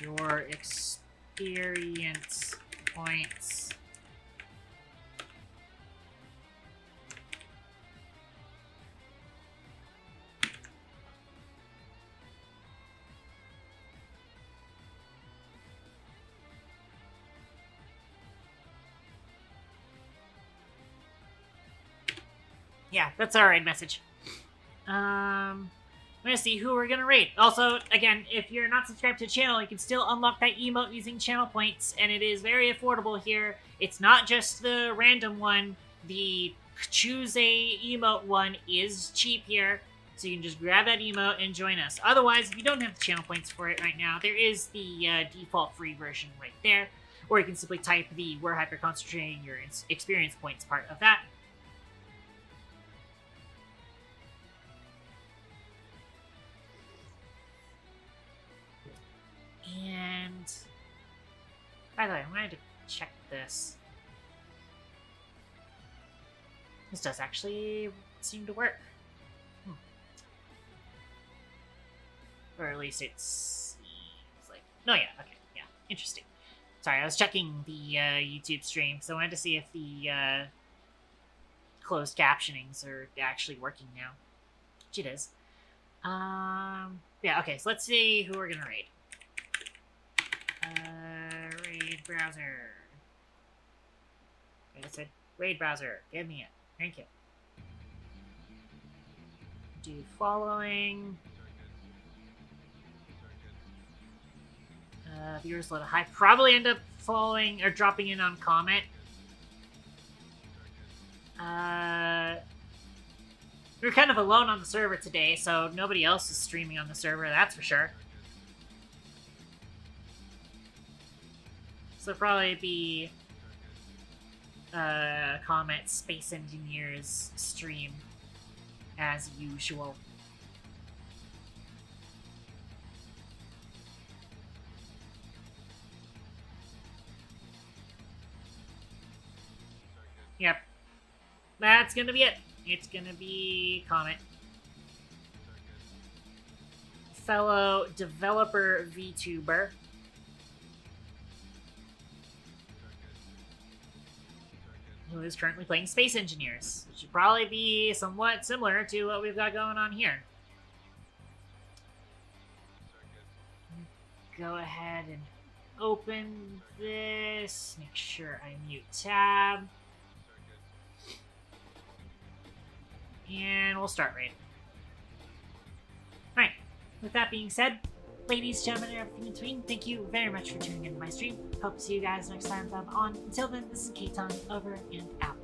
your experience points. Yeah, that's our raid message. I'm gonna see who we're gonna raid. Also, again, if you're not subscribed to the channel, you can still unlock that emote using channel points, and it is very affordable here. It's not just the random one. The choose a emote one is cheap here, so you can just grab that emote and join us. Otherwise, if you don't have the channel points for it right now, there is the default free version right there, or you can simply type the "we're hyper concentrating your experience points" part of that. And by the way, I'm going to check this. This does actually seem to work. Or at least it seems like... No, yeah, okay, yeah, interesting. Sorry, I was checking the YouTube stream, so I wanted to see if the closed captionings are actually working now. Which it is. Yeah, okay, so let's see who we're gonna raid. Raid browser. Like I said, raid browser. Give me it. Thank you. Do following. Viewers load a high. Probably end up following or dropping in on comment. We're kind of alone on the server today, so nobody else is streaming on the server, that's for sure. So probably be comment Space Engineers stream as usual. Yep. That's gonna be it. It's gonna be comment. Fellow developer VTuber. Who is currently playing Space Engineers, which should probably be somewhat similar to what we've got going on here. Go ahead and open this. Make sure I mute tab. And we'll start raid. Alright, with that being said, ladies, gentlemen, and everything in between, thank you very much for tuning into my stream. Hope to see you guys next time I'm on. Until then, this is Katon, over and out.